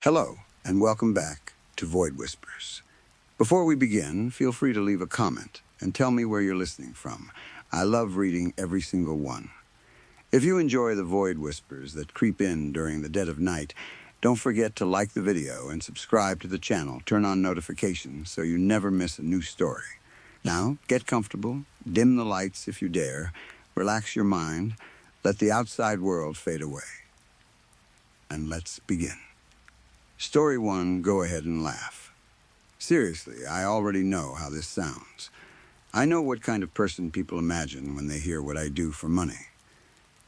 Hello, and welcome back to Void Whispers. Before we begin, feel free to leave a comment and tell me where you're listening from. I love reading every single one. If you enjoy the Void Whispers that creep in during the dead of night, don't forget to like the video and subscribe to the channel. Turn on notifications so you never miss a new story. Now, get comfortable, dim the lights if you dare, relax your mind, let the outside world fade away. And let's begin. Story 1, Go Ahead and Laugh. Seriously, I already know how this sounds. I know what kind of person people imagine when they hear what I do for money.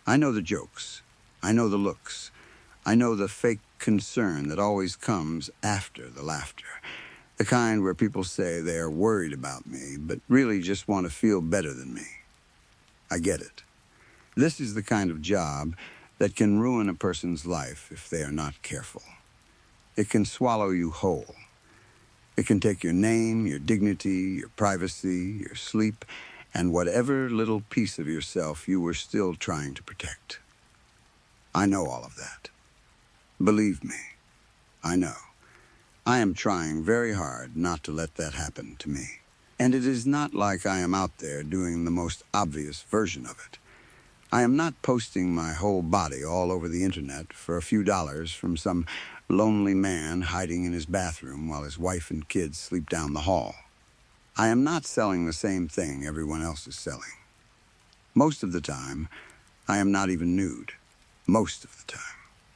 I know the jokes. I know the looks. I know the fake concern that always comes after the laughter. The kind where people say they are worried about me, but really just want to feel better than me. I get it. This is the kind of job that can ruin a person's life if they are not careful. It can swallow you whole. It can take your name, your dignity, your privacy, your sleep, and whatever little piece of yourself you were still trying to protect. I know all of that. Believe me, I know. I am trying very hard not to let that happen to me. And it is not like I am out there doing the most obvious version of it. I am not posting my whole body all over the internet for a few dollars from some lonely man hiding in his bathroom while his wife and kids sleep down the hall. I am not selling the same thing everyone else is selling. Most of the time, I am not even nude. Most of the time.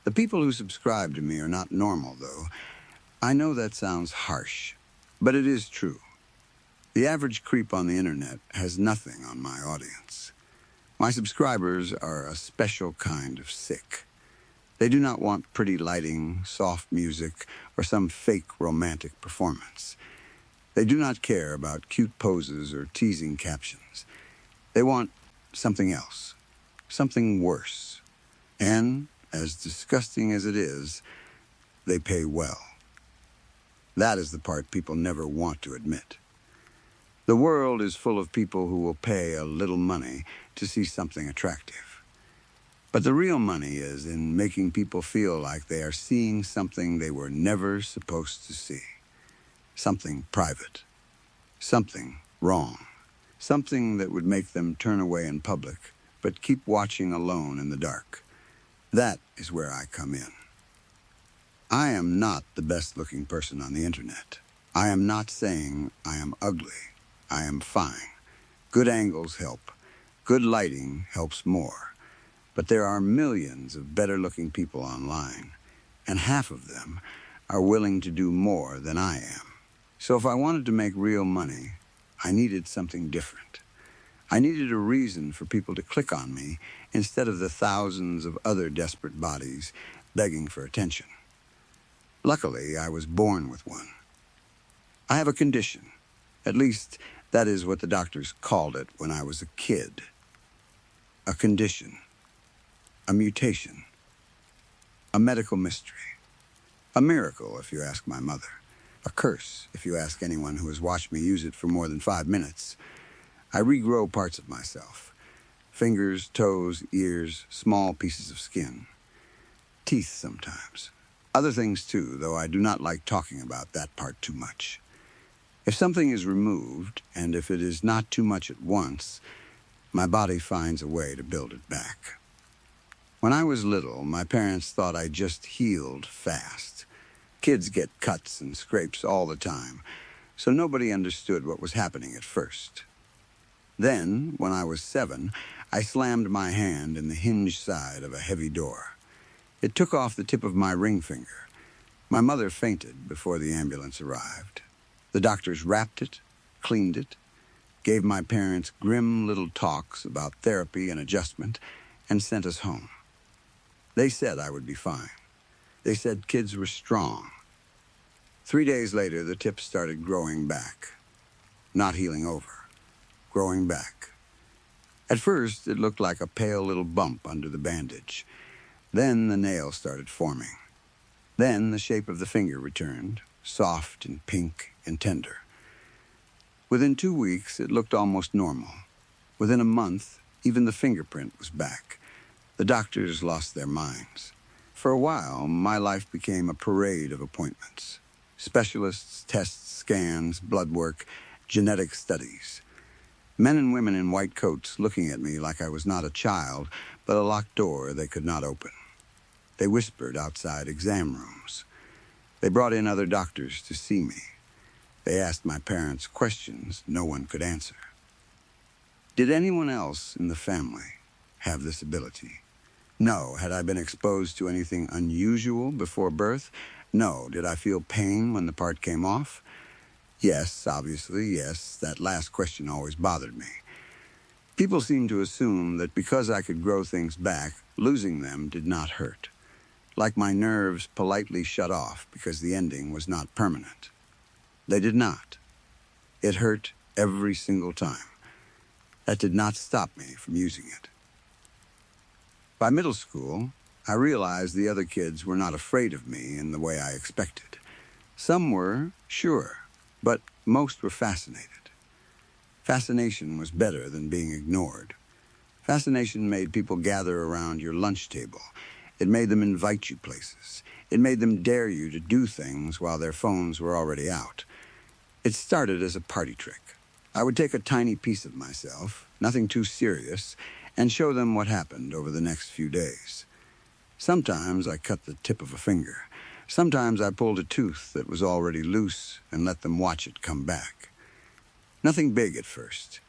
The people who subscribe to me are not normal, though. I know that sounds harsh, but it is true. The average creep on the internet has nothing on my audience. My subscribers are a special kind of sick. They do not want pretty lighting, soft music, or some fake romantic performance. They do not care about cute poses or teasing captions. They want something else, something worse. And, as disgusting as it is, they pay well. That is the part people never want to admit. The world is full of people who will pay a little money to see something attractive. But the real money is in making people feel like they are seeing something they were never supposed to see. Something private. Something wrong. Something that would make them turn away in public, but keep watching alone in the dark. That is where I come in. I am not the best-looking person on the internet. I am not saying I am ugly. I am fine. Good angles help. Good lighting helps more. But there are millions of better-looking people online, and half of them are willing to do more than I am. So if I wanted to make real money, I needed something different. I needed a reason for people to click on me instead of the thousands of other desperate bodies begging for attention. Luckily, I was born with one. I have a condition. At least, that is what the doctors called it when I was a kid. A condition. A mutation. A medical mystery. A miracle, if you ask my mother. A curse, if you ask anyone who has watched me use it for more than 5 minutes. I regrow parts of myself. Fingers, toes, ears, small pieces of skin. Teeth sometimes. Other things too, though I do not like talking about that part too much. If something is removed, and if it is not too much at once, my body finds a way to build it back. When I was little, my parents thought I just healed fast. Kids get cuts and scrapes all the time, so nobody understood what was happening at first. Then, when I was 7, I slammed my hand in the hinge side of a heavy door. It took off the tip of my ring finger. My mother fainted before the ambulance arrived. The doctors wrapped it, cleaned it, gave my parents grim little talks about therapy and adjustment, and sent us home. They said I would be fine. They said kids were strong. 3 days later, the tip started growing back. Not healing over. Growing back. At first, it looked like a pale little bump under the bandage. Then the nail started forming. Then the shape of the finger returned, soft and pink and tender. Within 2 weeks, it looked almost normal. Within a month, even the fingerprint was back. The doctors lost their minds. For a while, my life became a parade of appointments. Specialists, tests, scans, blood work, genetic studies. Men and women in white coats looking at me like I was not a child, but a locked door they could not open. They whispered outside exam rooms. They brought in other doctors to see me. They asked my parents questions no one could answer. Did anyone else in the family have this ability? No. Had I been exposed to anything unusual before birth? No. Did I feel pain when the part came off? Yes, obviously, yes. That last question always bothered me. People seem to assume that because I could grow things back, losing them did not hurt. Like my nerves politely shut off because the ending was not permanent. They did not. It hurt every single time. That did not stop me from using it. By middle school, I realized the other kids were not afraid of me in the way I expected. Some were, sure, but most were fascinated. Fascination was better than being ignored. Fascination made people gather around your lunch table. It made them invite you places. It made them dare you to do things while their phones were already out. It started as a party trick. I would take a tiny piece of myself, nothing too serious, and show them what happened over the next few days. Sometimes I cut the tip of a finger. Sometimes I pulled a tooth that was already loose and let them watch it come back. Nothing big at first.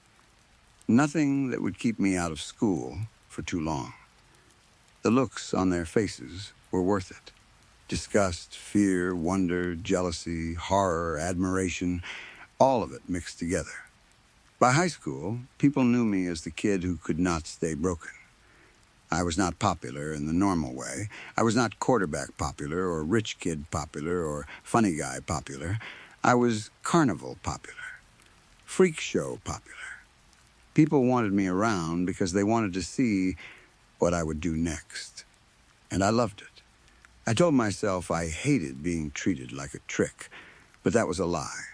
Nothing that would keep me out of school for too long. The looks on their faces were worth it. Disgust, fear, wonder, jealousy, horror, admiration, all of it mixed together. By high school, people knew me as the kid who could not stay broken. I was not popular in the normal way. I was not quarterback popular or rich kid popular or funny guy popular. I was carnival popular, freak show popular. People wanted me around because they wanted to see what I would do next. And I loved it. I told myself I hated being treated like a trick, but that was a lie.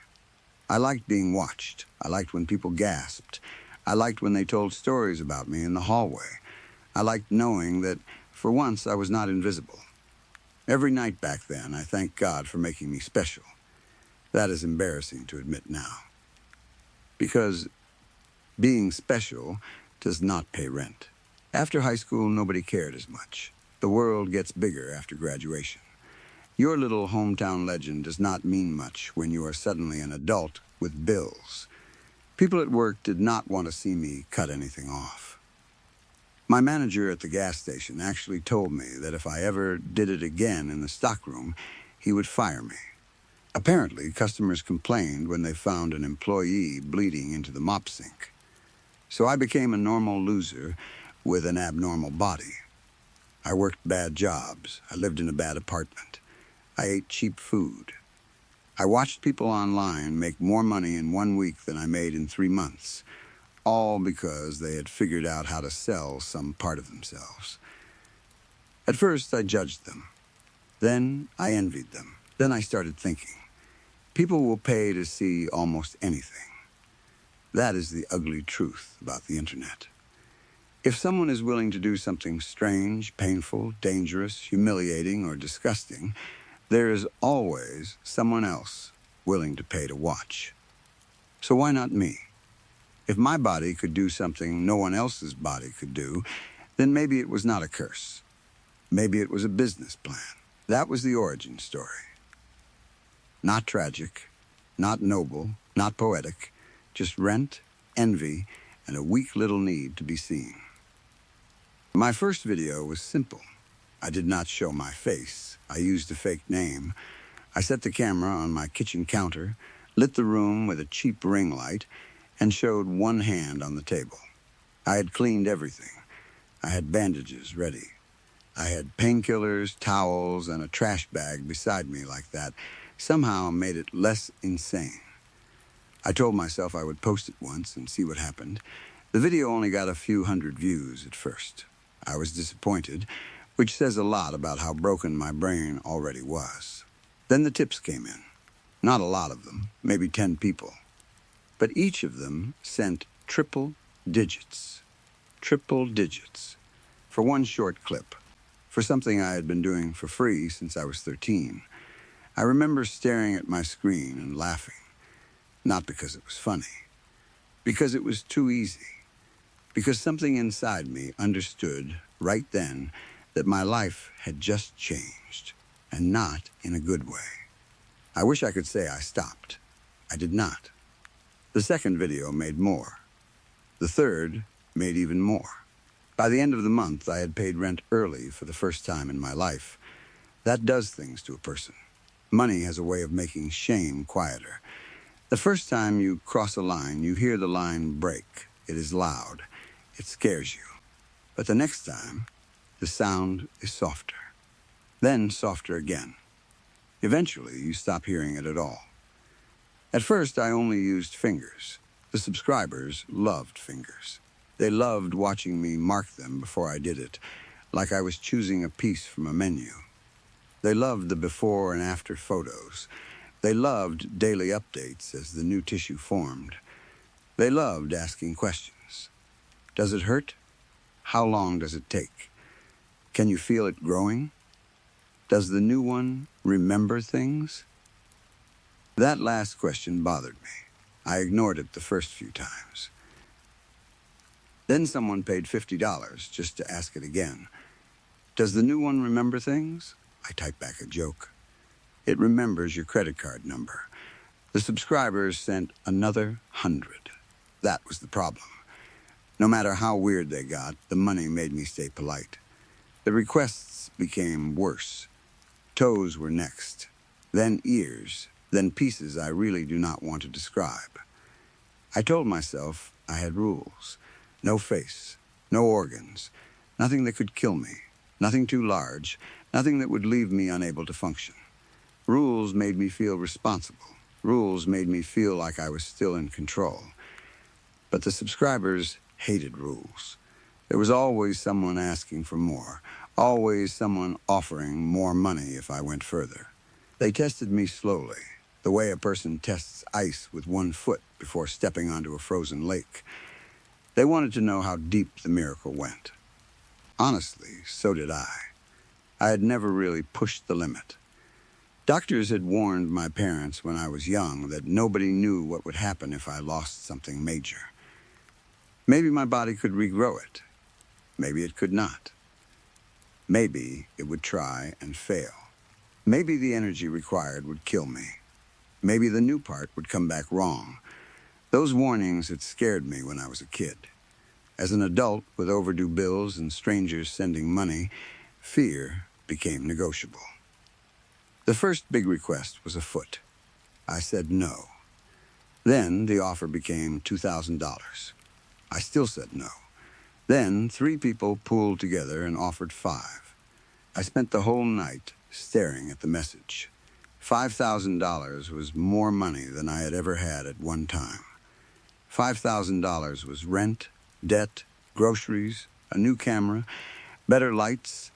I liked being watched. I liked when people gasped. I liked when they told stories about me in the hallway. I liked knowing that, for once, I was not invisible. Every night back then, I thanked God for making me special. That is embarrassing to admit now. Because being special does not pay rent. After high school, nobody cared as much. The world gets bigger after graduation. Your little hometown legend does not mean much when you are suddenly an adult with bills. People at work did not want to see me cut anything off. My manager at the gas station actually told me that if I ever did it again in the stockroom, he would fire me. Apparently, customers complained when they found an employee bleeding into the mop sink. So I became a normal loser with an abnormal body. I worked bad jobs. I lived in a bad apartment. I ate cheap food. I watched people online make more money in 1 week than I made in 3 months, all because they had figured out how to sell some part of themselves. At first, I judged them. Then I envied them. Then I started thinking, people will pay to see almost anything. That is the ugly truth about the internet. If someone is willing to do something strange, painful, dangerous, humiliating, or disgusting, there is always someone else willing to pay to watch. So why not me? If my body could do something no one else's body could do, then maybe it was not a curse. Maybe it was a business plan. That was the origin story. Not tragic, not noble, not poetic, just rent, envy, and a weak little need to be seen. My first video was simple. I did not show my face. I used a fake name. I set the camera on my kitchen counter, lit the room with a cheap ring light, and showed one hand on the table. I had cleaned everything. I had bandages ready. I had painkillers, towels, and a trash bag beside me like that somehow made it less insane. I told myself I would post it once and see what happened. The video only got a few hundred views at first. I was disappointed, which says a lot about how broken my brain already was. Then the tips came in. Not a lot of them, maybe 10 people. But each of them sent triple digits. Triple digits. For one short clip. for something I had been doing for free since I was 13. I remember staring at my screen and laughing, not because it was funny, because it was too easy, because something inside me understood right then that my life had just changed, and not in a good way. I wish I could say I stopped. I did not. The second video made more. The third made even more. By the end of the month, I had paid rent early for the first time in my life. That does things to a person. Money has a way of making shame quieter. The first time you cross a line, you hear the line break. It is loud. It scares you. But the next time, the sound is softer. Then softer again. Eventually, you stop hearing it at all. At first, I only used fingers. The subscribers loved fingers. They loved watching me mark them before I did it, like I was choosing a piece from a menu. They loved the before and after photos. They loved daily updates as the new tissue formed. They loved asking questions. Does it hurt? How long does it take? Can you feel it growing? Does the new one remember things? That last question bothered me. I ignored it the first few times. Then someone paid $50 just to ask it again. Does the new one remember things? I typed back a joke. It remembers your credit card number. The subscribers sent another 100. That was the problem. No matter how weird they got, the money made me stay polite. The requests became worse. Toes were next, then ears, then pieces I really do not want to describe. I told myself I had rules. No face, no organs, nothing that could kill me, nothing too large, nothing that would leave me unable to function. Rules made me feel responsible. Rules made me feel like I was still in control. But the subscribers hated rules. There was always someone asking for more, always someone offering more money if I went further. They tested me slowly, the way a person tests ice with one foot before stepping onto a frozen lake. They wanted to know how deep the miracle went. Honestly, so did I. I had never really pushed the limit. Doctors had warned my parents when I was young that nobody knew what would happen if I lost something major. Maybe my body could regrow it. Maybe it could not. Maybe it would try and fail. Maybe the energy required would kill me. Maybe the new part would come back wrong. Those warnings had scared me when I was a kid. As an adult with overdue bills and strangers sending money, fear became negotiable. The first big request was a foot. I said no. Then the offer became $2,000. I still said no. Then 3 people pooled together and offered 5. I spent the whole night staring at the message. $5,000 was more money than I had ever had at one time. $5,000 was rent, debt, groceries, a new camera, better lights,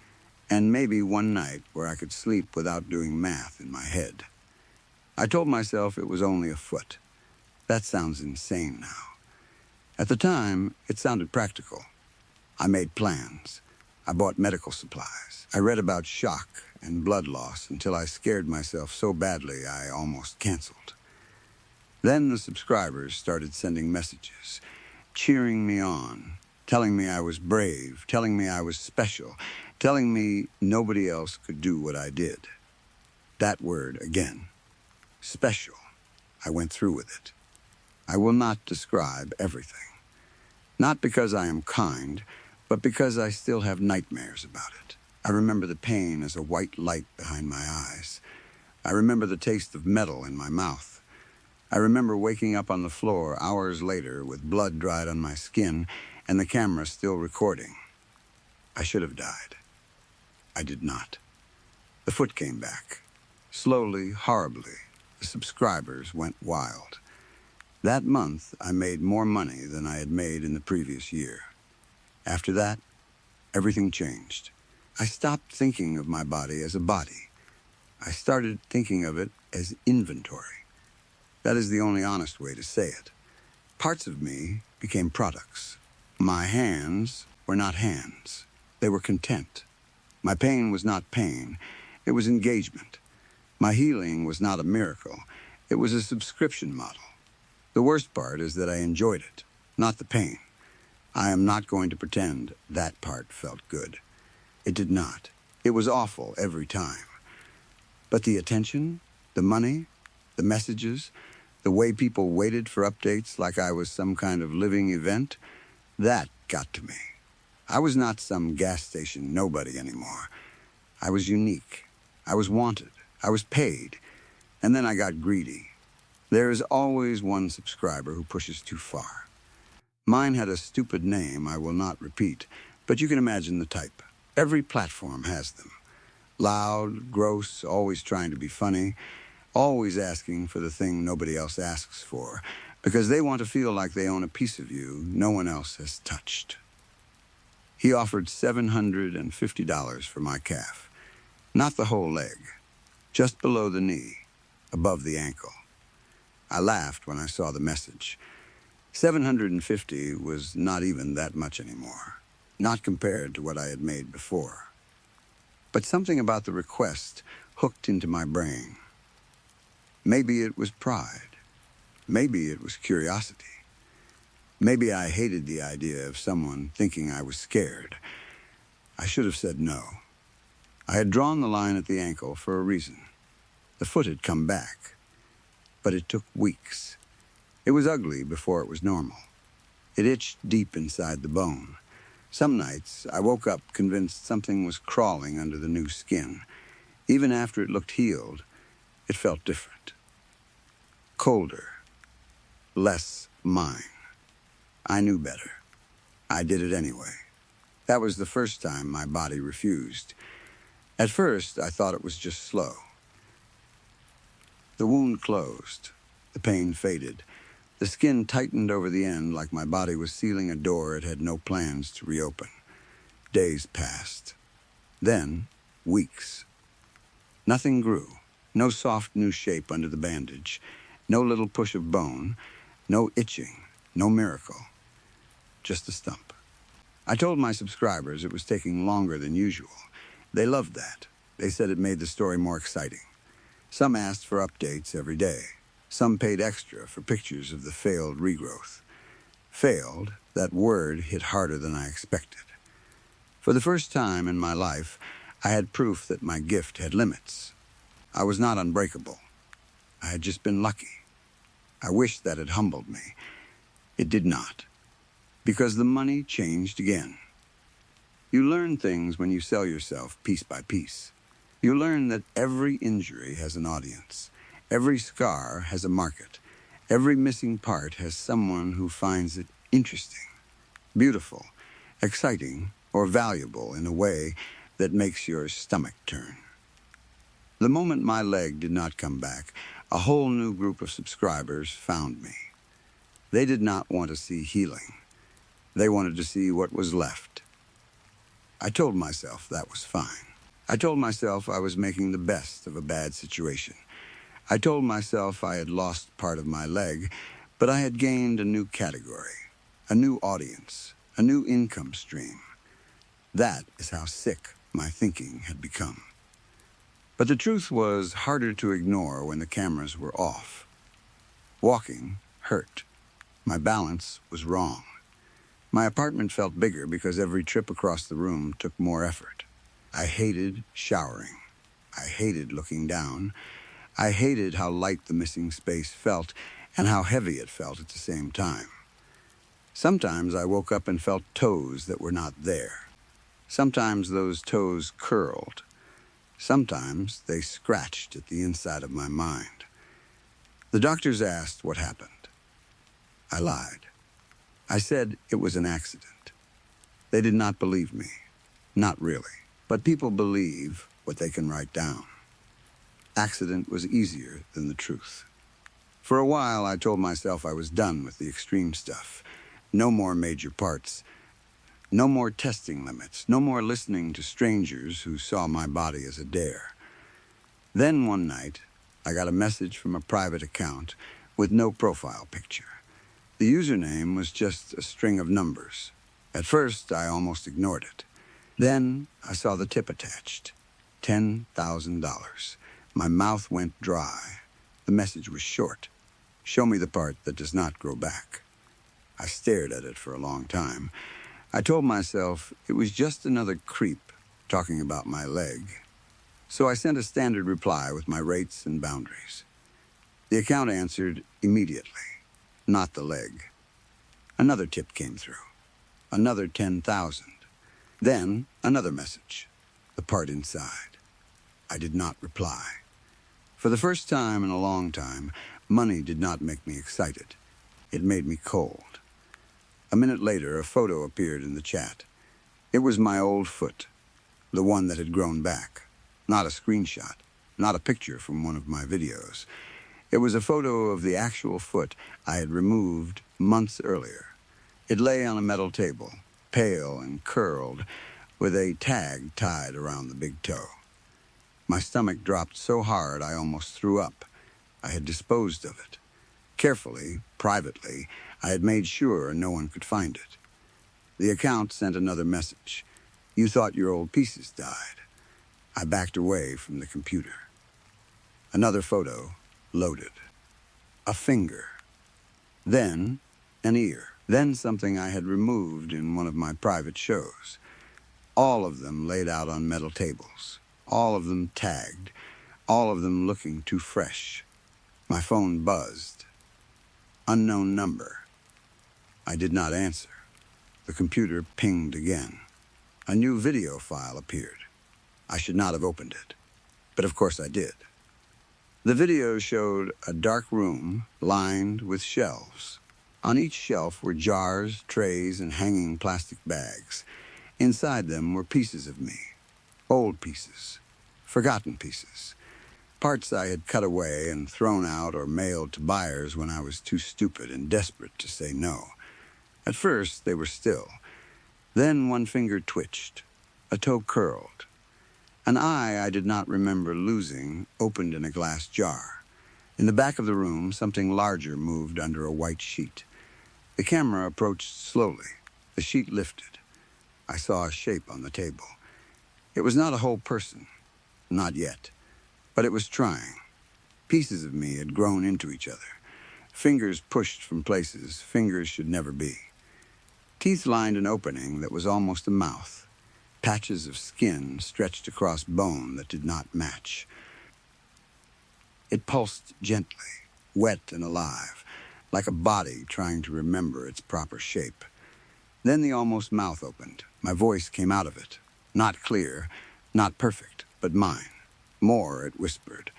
and maybe one night where I could sleep without doing math in my head. I told myself it was only a foot. That sounds insane now. At the time, it sounded practical. I made plans. I bought medical supplies. I read about shock and blood loss until I scared myself so badly I almost canceled. Then the subscribers started sending messages, cheering me on, telling me I was brave, telling me I was special, telling me nobody else could do what I did. That word again, special. I went through with it. I will not describe everything. Not because I am kind, but because I still have nightmares about it. I remember the pain as a white light behind my eyes. I remember the taste of metal in my mouth. I remember waking up on the floor hours later with blood dried on my skin and the camera still recording. I should have died. I did not. The foot came back. Slowly, horribly, the subscribers went wild. That month, I made more money than I had made in the previous year. After that, everything changed. I stopped thinking of my body as a body. I started thinking of it as inventory. That is the only honest way to say it. Parts of me became products. My hands were not hands. They were content. My pain was not pain, it was engagement. My healing was not a miracle, it was a subscription model. The worst part is that I enjoyed it, not the pain. I am not going to pretend that part felt good. It did not. It was awful every time. But the attention, the money, the messages, the way people waited for updates like I was some kind of living event, that got to me. I was not some gas station nobody anymore. I was unique. I was wanted. I was paid. And then I got greedy. There is always one subscriber who pushes too far. Mine had a stupid name I will not repeat, but you can imagine the type. Every platform has them. Loud, gross, always trying to be funny, always asking for the thing nobody else asks for, because they want to feel like they own a piece of you no one else has touched. He offered $750 for my calf. Not the whole leg, just below the knee, above the ankle. I laughed when I saw the message. 750 was not even that much anymore, not compared to what I had made before. But something about the request hooked into my brain. Maybe it was pride. Maybe it was curiosity. Maybe I hated the idea of someone thinking I was scared. I should have said no. I had drawn the line at the ankle for a reason. The foot had come back, but it took weeks. It was ugly before it was normal. It itched deep inside the bone. Some nights, I woke up convinced something was crawling under the new skin. Even after it looked healed, it felt different. Colder. Less mine. I knew better. I did it anyway. That was the first time my body refused. At first, I thought it was just slow. The wound closed. The pain faded. The skin tightened over the end like my body was sealing a door it had no plans to reopen. Days passed. Then, weeks. Nothing grew. No soft new shape under the bandage. No little push of bone. No itching. No miracle. Just a stump. I told my subscribers it was taking longer than usual. They loved that. They said it made the story more exciting. Some asked for updates every day. Some paid extra for pictures of the failed regrowth. Failed, that word hit harder than I expected. For the first time in my life, I had proof that my gift had limits. I was not unbreakable. I had just been lucky. I wished that had humbled me. It did not. Because the money changed again. You learn things when you sell yourself piece by piece. You learn that every injury has an audience. Every scar has a market. Every missing part has someone who finds it interesting, beautiful, exciting, or valuable in a way that makes your stomach turn. The moment my leg did not come back, a whole new group of subscribers found me. They did not want to see healing. They wanted to see what was left. I told myself that was fine. I told myself I was making the best of a bad situation. I told myself I had lost part of my leg, but I had gained a new category, a new audience, a new income stream. That is how sick my thinking had become. But the truth was harder to ignore when the cameras were off. Walking hurt. My balance was wrong. My apartment felt bigger because every trip across the room took more effort. I hated showering. I hated looking down. I hated how light the missing space felt and how heavy it felt at the same time. Sometimes I woke up and felt toes that were not there. Sometimes those toes curled. Sometimes they scratched at the inside of my mind. The doctors asked what happened. I lied. I said it was an accident. They did not believe me. Not really. But people believe what they can write down. Accident was easier than the truth. For a while, I told myself I was done with the extreme stuff. No more major parts. No more testing limits. No more listening to strangers who saw my body as a dare. Then one night, I got a message from a private account with no profile picture. The username was just a string of numbers. At first, I almost ignored it. Then I saw the tip attached. $10,000. My mouth went dry. The message was short. Show me the part that does not grow back. I stared at it for a long time. I told myself it was just another creep talking about my leg. So I sent a standard reply with my rates and boundaries. The account answered immediately. Not the leg. Another tip came through. Another 10,000. Then another message. The part inside. I did not reply. For the first time in a long time, money did not make me excited. It made me cold. A minute later, a photo appeared in the chat. It was my old foot, the one that had grown back. Not a screenshot, not a picture from one of my videos. It was a photo of the actual foot I had removed months earlier. It lay on a metal table, pale and curled, with a tag tied around the big toe. My stomach dropped so hard I almost threw up. I had disposed of it. Carefully, privately, I had made sure no one could find it. The account sent another message. You thought your old pieces died. I backed away from the computer. Another photo loaded. A finger. Then an ear. Then something I had removed in one of my private shows. All of them laid out on metal tables. All of them tagged. All of them looking too fresh. My phone buzzed. Unknown number. I did not answer. The computer pinged again. A new video file appeared. I should not have opened it, but of course I did. The video showed a dark room lined with shelves. On each shelf were jars, trays, and hanging plastic bags. Inside them were pieces of me. Old pieces. Forgotten pieces. Parts I had cut away and thrown out or mailed to buyers when I was too stupid and desperate to say no. At first, they were still. Then one finger twitched. A toe curled. An eye I did not remember losing opened in a glass jar. In the back of the room, something larger moved under a white sheet. The camera approached slowly. The sheet lifted. I saw a shape on the table. It was not a whole person. Not yet. But it was trying. Pieces of me had grown into each other. Fingers pushed from places fingers should never be. Teeth lined an opening that was almost a mouth. Patches of skin stretched across bone that did not match. It pulsed gently, wet and alive, like a body trying to remember its proper shape. Then the almost mouth opened. My voice came out of it. Not clear, not perfect, but mine. More, it whispered.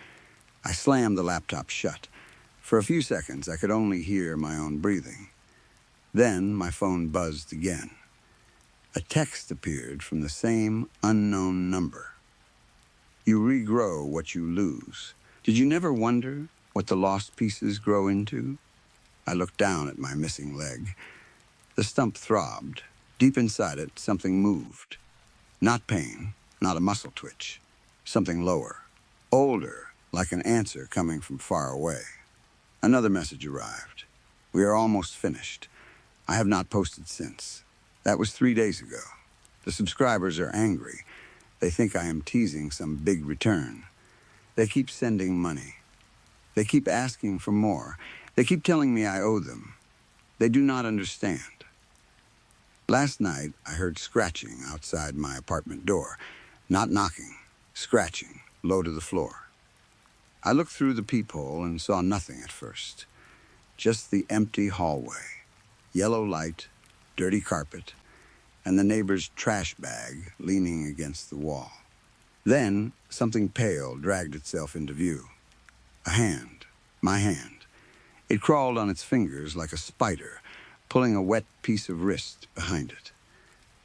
I slammed the laptop shut. For a few seconds, I could only hear my own breathing. Then my phone buzzed again. A text appeared from the same unknown number. You regrow what you lose. Did you never wonder what the lost pieces grow into? I looked down at my missing leg. The stump throbbed. Deep inside it, something moved. Not pain, not a muscle twitch. Something lower. Older, like an answer coming from far away. Another message arrived. We are almost finished. I have not posted since. That was 3 days ago. The subscribers are angry. They think I am teasing some big return. They keep sending money. They keep asking for more. They keep telling me I owe them. They do not understand. Last night, I heard scratching outside my apartment door. Not knocking, scratching, low to the floor. I looked through the peephole and saw nothing at first. Just the empty hallway. Yellow light, dirty carpet, and the neighbor's trash bag leaning against the wall. Then, something pale dragged itself into view. A hand. My hand. It crawled on its fingers like a spider, pulling a wet piece of wrist behind it.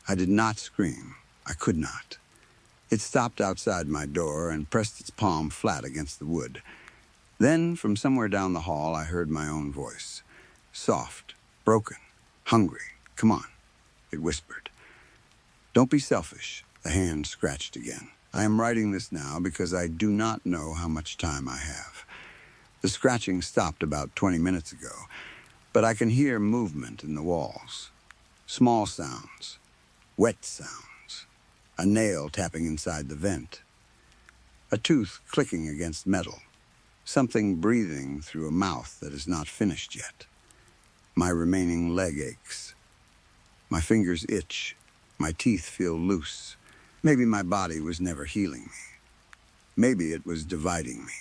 I did not scream. I could not. It stopped outside my door and pressed its palm flat against the wood. Then, from somewhere down the hall, I heard my own voice. Soft, broken, hungry. Come on, it whispered. Don't be selfish. The hand scratched again. I am writing this now because I do not know how much time I have. The scratching stopped about 20 minutes ago, but I can hear movement in the walls. Small sounds. Wet sounds. a nail tapping inside the vent, a tooth clicking against metal, something breathing through a mouth that is not finished yet. My remaining leg aches. My fingers itch. My teeth feel loose. Maybe my body was never healing me. Maybe it was dividing me.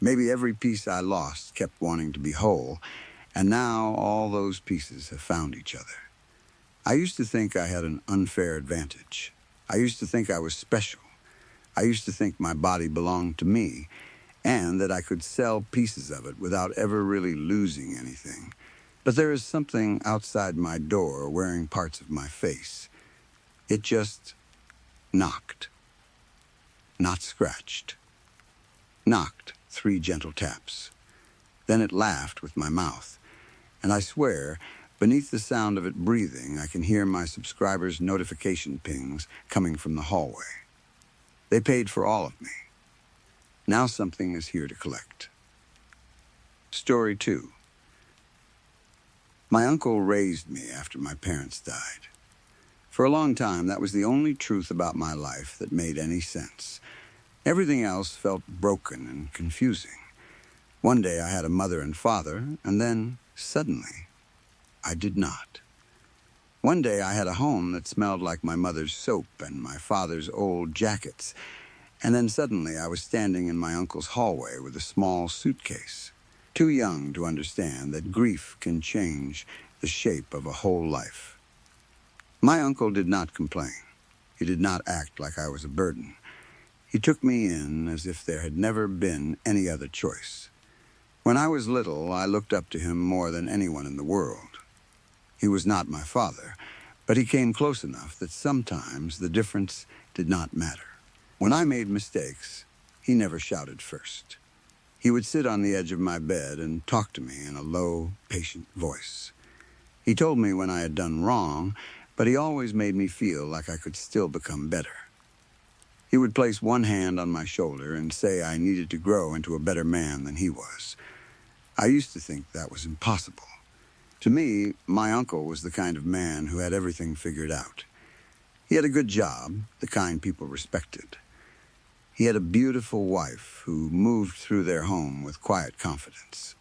Maybe every piece I lost kept wanting to be whole, and now all those pieces have found each other. I used to think I had an unfair advantage. I used to think I was special. I used to think my body belonged to me, and that I could sell pieces of it without ever really losing anything. But there is something outside my door wearing parts of my face. It just knocked. Not scratched. Knocked 3 gentle taps. Then it laughed with my mouth, and I swear, beneath the sound of it breathing, I can hear my subscribers' notification pings coming from the hallway. They paid for all of me. Now something is here to collect. Story 2. My uncle raised me after my parents died. For a long time, that was the only truth about my life that made any sense. Everything else felt broken and confusing. One day I had a mother and father, and then, suddenly, I did not. One day I had a home that smelled like my mother's soap and my father's old jackets, and then suddenly I was standing in my uncle's hallway with a small suitcase, too young to understand that grief can change the shape of a whole life. My uncle did not complain. He did not act like I was a burden. He took me in as if there had never been any other choice. When I was little, I looked up to him more than anyone in the world. He was not my father, but he came close enough that sometimes the difference did not matter. When I made mistakes, he never shouted first. He would sit on the edge of my bed and talk to me in a low, patient voice. He told me when I had done wrong, but he always made me feel like I could still become better. He would place one hand on my shoulder and say I needed to grow into a better man than he was. I used to think that was impossible. To me, my uncle was the kind of man who had everything figured out. He had a good job, the kind people respected. He had a beautiful wife who moved through their home with quiet confidence.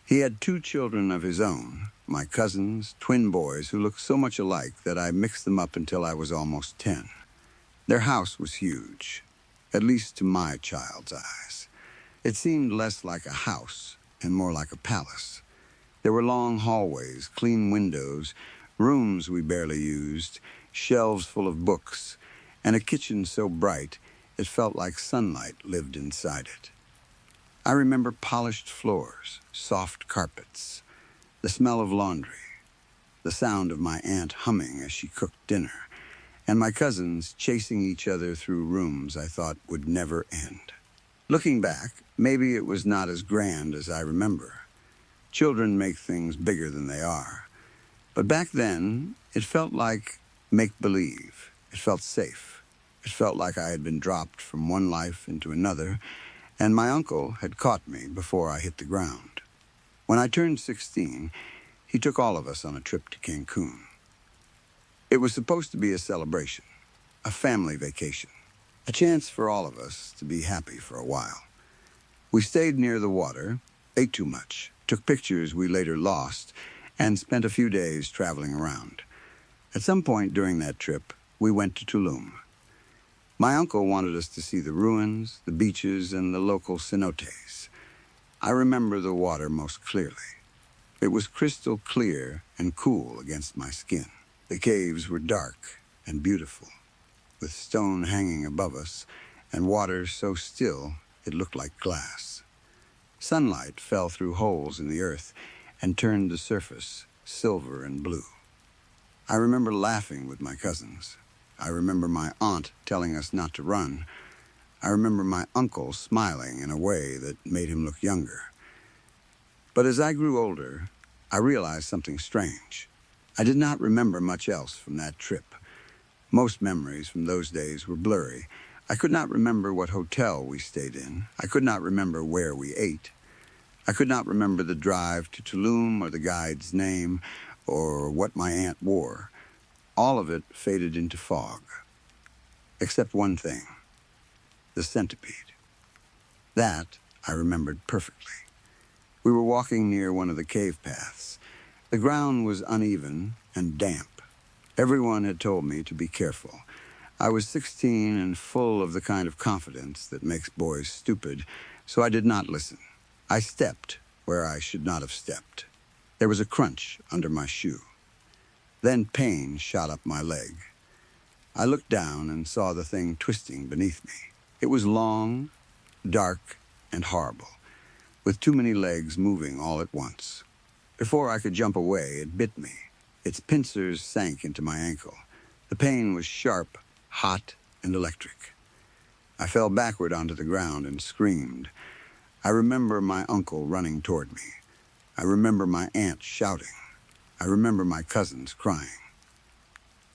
He had 2 children of his own, my cousins, twin boys who looked so much alike that I mixed them up until I was almost 10. Their house was huge, at least to my child's eyes. It seemed less like a house and more like a palace. There were long hallways, clean windows, rooms we barely used, shelves full of books, and a kitchen so bright it felt like sunlight lived inside it. I remember polished floors, soft carpets, the smell of laundry, the sound of my aunt humming as she cooked dinner, and my cousins chasing each other through rooms I thought would never end. Looking back, maybe it was not as grand as I remember. Children make things bigger than they are. But back then, it felt like make-believe. It felt safe. It felt like I had been dropped from one life into another, and my uncle had caught me before I hit the ground. When I turned 16, he took all of us on a trip to Cancun. It was supposed to be a celebration, a family vacation, a chance for all of us to be happy for a while. We stayed near the water, ate too much, took pictures we later lost, and spent a few days traveling around. At some point during that trip, we went to Tulum. My uncle wanted us to see the ruins, the beaches, and the local cenotes. I remember the water most clearly. It was crystal clear and cool against my skin. The caves were dark and beautiful, with stone hanging above us and water so still it looked like glass. Sunlight fell through holes in the earth and turned the surface silver and blue. I remember laughing with my cousins. I remember my aunt telling us not to run. I remember my uncle smiling in a way that made him look younger. But as I grew older, I realized something strange. I did not remember much else from that trip. Most memories from those days were blurry. I could not remember what hotel we stayed in. I could not remember where we ate. I could not remember the drive to Tulum or the guide's name or what my aunt wore. All of it faded into fog. except one thing, the centipede. That I remembered perfectly. We were walking near one of the cave paths. The ground was uneven and damp. Everyone had told me to be careful. I was 16 and full of the kind of confidence that makes boys stupid, so I did not listen. I stepped where I should not have stepped. There was a crunch under my shoe. Then pain shot up my leg. I looked down and saw the thing twisting beneath me. It was long, dark, and horrible, with too many legs moving all at once. Before I could jump away, it bit me. Its pincers sank into my ankle. The pain was sharp, hot, and electric. I fell backward onto the ground and screamed. I remember my uncle running toward me. I remember my aunt shouting. I remember my cousins crying.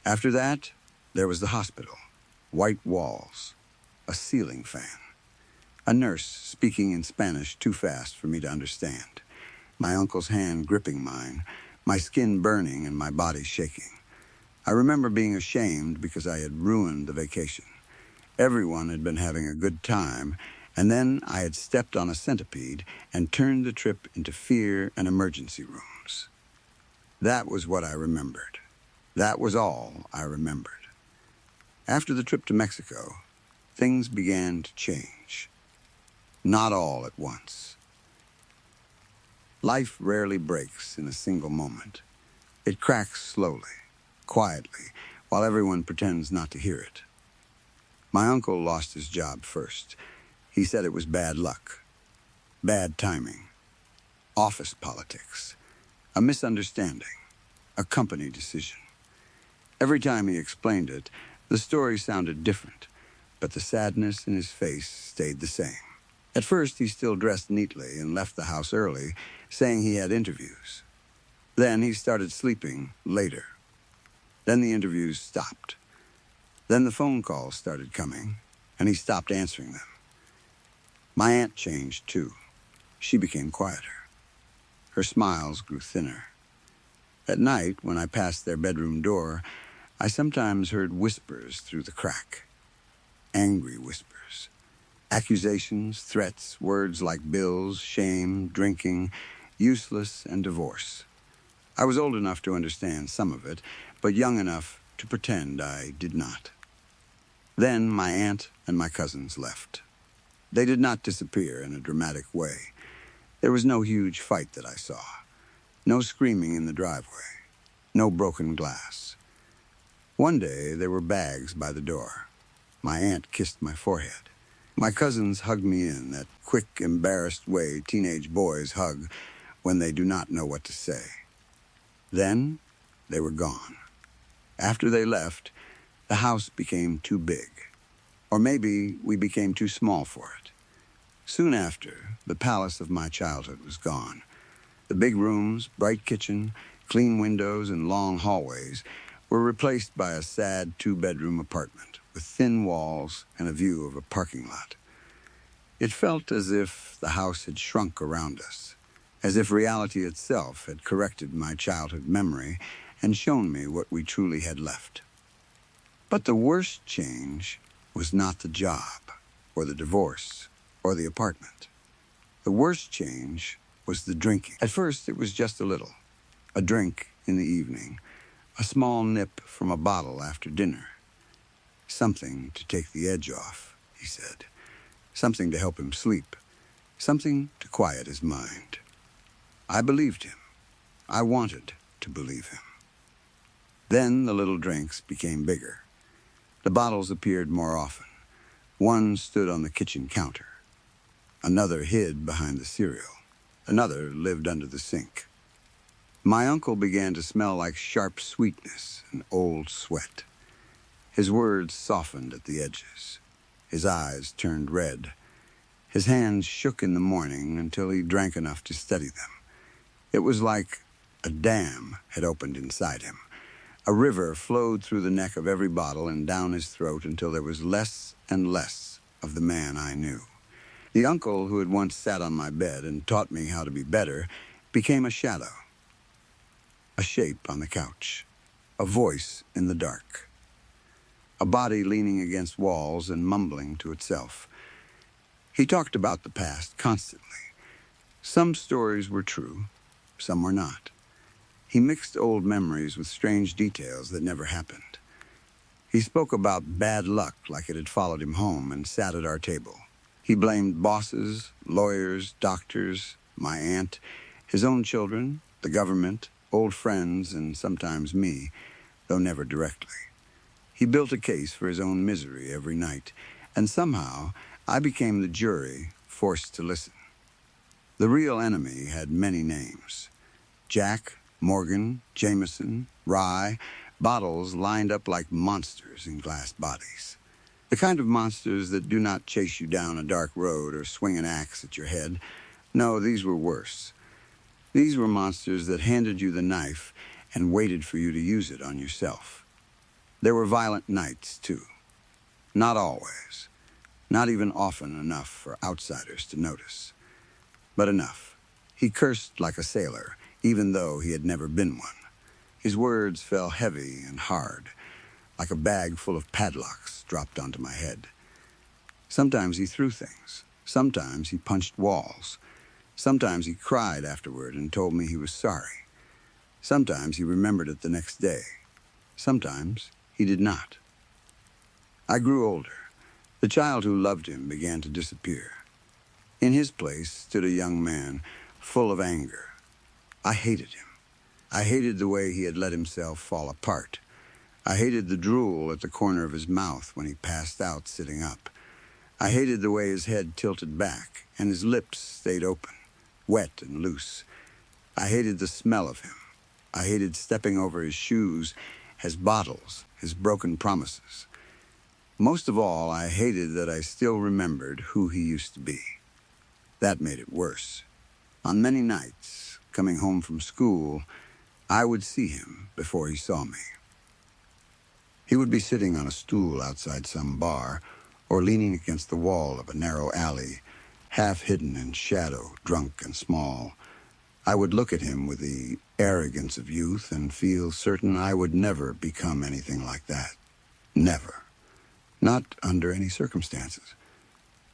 After that, there was the hospital. White walls, a ceiling fan, a nurse speaking in Spanish too fast for me to understand, my uncle's hand gripping mine, my skin burning and my body shaking. I remember being ashamed because I had ruined the vacation. Everyone had been having a good time, and then I had stepped on a centipede and turned the trip into fear and emergency rooms. That was what I remembered. That was all I remembered. After the trip to Mexico, things began to change. Not all at once. Life rarely breaks in a single moment. It cracks slowly, quietly, while everyone pretends not to hear it. My uncle lost his job first. He said it was bad luck, bad timing, office politics, a misunderstanding, a company decision. Every time he explained it, the story sounded different, but the sadness in his face stayed the same. At first, he still dressed neatly and left the house early, saying he had interviews. Then he started sleeping later. Then the interviews stopped. Then the phone calls started coming, and he stopped answering them. My aunt changed, too. She became quieter. Her smiles grew thinner. At night, when I passed their bedroom door, I sometimes heard whispers through the crack. Angry whispers. Accusations, threats, words like bills, shame, drinking, useless, and divorce. I was old enough to understand some of it, but young enough to pretend I did not. Then my aunt and my cousins left. They did not disappear in a dramatic way. There was no huge fight that I saw. No screaming in the driveway. No broken glass. One day, there were bags by the door. My aunt kissed my forehead. My cousins hugged me in that quick, embarrassed way teenage boys hug when they do not know what to say. Then, they were gone. After they left, the house became too big. Or maybe we became too small for it. Soon after, the palace of my childhood was gone. The big rooms, bright kitchen, clean windows, and long hallways were replaced by a sad two-bedroom apartment with thin walls and a view of a parking lot. It felt as if the house had shrunk around us, as if reality itself had corrected my childhood memory and shown me what we truly had left. But the worst change was not the job, or the divorce, or the apartment. The worst change was the drinking. At first, it was just a little. A drink in the evening, a small nip from a bottle after dinner. Something to take the edge off, he said. Something to help him sleep. Something to quiet his mind. I believed him. I wanted to believe him. Then the little drinks became bigger. The bottles appeared more often. One stood on the kitchen counter. Another hid behind the cereal. Another lived under the sink. My uncle began to smell like sharp sweetness and old sweat. His words softened at the edges. His eyes turned red. His hands shook in the morning until he drank enough to steady them. It was like a dam had opened inside him. A river flowed through the neck of every bottle and down his throat until there was less and less of the man I knew. The uncle who had once sat on my bed and taught me how to be better became a shadow. A shape on the couch. A voice in the dark. a body leaning against walls and mumbling to itself. He talked about the past constantly. Some stories were true, some were not. He mixed old memories with strange details that never happened. He spoke about bad luck like it had followed him home and sat at our table. He blamed bosses, lawyers, doctors, my aunt, his own children, the government, old friends, and sometimes me, though never directly. He built a case for his own misery every night, and somehow I became the jury, forced to listen. The real enemy had many names. Jack, Morgan, Jameson, Rye, bottles lined up like monsters in glass bodies. The kind of monsters that do not chase you down a dark road or swing an axe at your head. No, these were worse. These were monsters that handed you the knife and waited for you to use it on yourself. There were violent nights, too. Not always. Not even often enough for outsiders to notice. But enough. He cursed like a sailor, even though he had never been one. His words fell heavy and hard, like a bag full of padlocks dropped onto my head. Sometimes he threw things. Sometimes he punched walls. Sometimes he cried afterward and told me he was sorry. Sometimes he remembered it the next day. Sometimes he did not. I grew older. The child who loved him began to disappear. In his place stood a young man, full of anger. I hated him. I hated the way he had let himself fall apart. I hated the drool at the corner of his mouth when he passed out sitting up. I hated the way his head tilted back and his lips stayed open, wet and loose. I hated the smell of him. I hated stepping over his shoes, his bottles, his broken promises. Most of all, I hated that I still remembered who he used to be. That made it worse. On many nights, coming home from school, I would see him before he saw me. He would be sitting on a stool outside some bar, or leaning against the wall of a narrow alley, half hidden in shadow, drunk and small. I would look at him with the arrogance of youth and feel certain I would never become anything like that. Never. Not under any circumstances.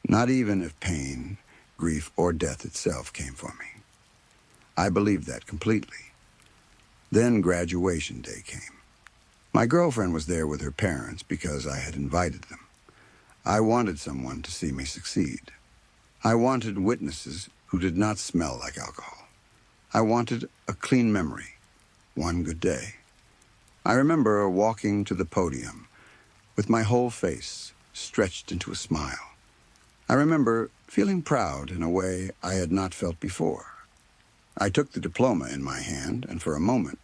Not even if pain, grief, or death itself came for me. I believed that completely. Then graduation day came. My girlfriend was there with her parents because I had invited them. I wanted someone to see me succeed. I wanted witnesses who did not smell like alcohol. I wanted a clean memory, one good day. I remember walking to the podium with my whole face stretched into a smile. I remember feeling proud in a way I had not felt before. I took the diploma in my hand, and for a moment,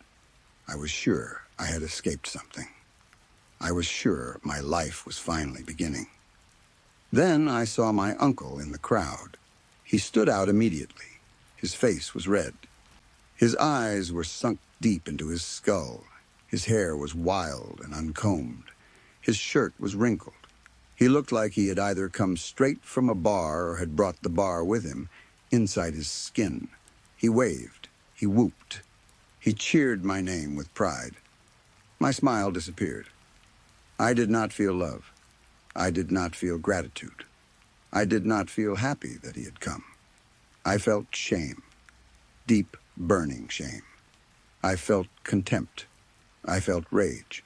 I was sure I had escaped something. I was sure my life was finally beginning. Then I saw my uncle in the crowd. He stood out immediately. His face was red. His eyes were sunk deep into his skull. His hair was wild and uncombed. His shirt was wrinkled. He looked like he had either come straight from a bar or had brought the bar with him, inside his skin. He waved. He whooped. He cheered my name with pride. My smile disappeared. I did not feel love. I did not feel gratitude. I did not feel happy that he had come. I felt shame. Deep, burning shame. I felt contempt. I felt rage.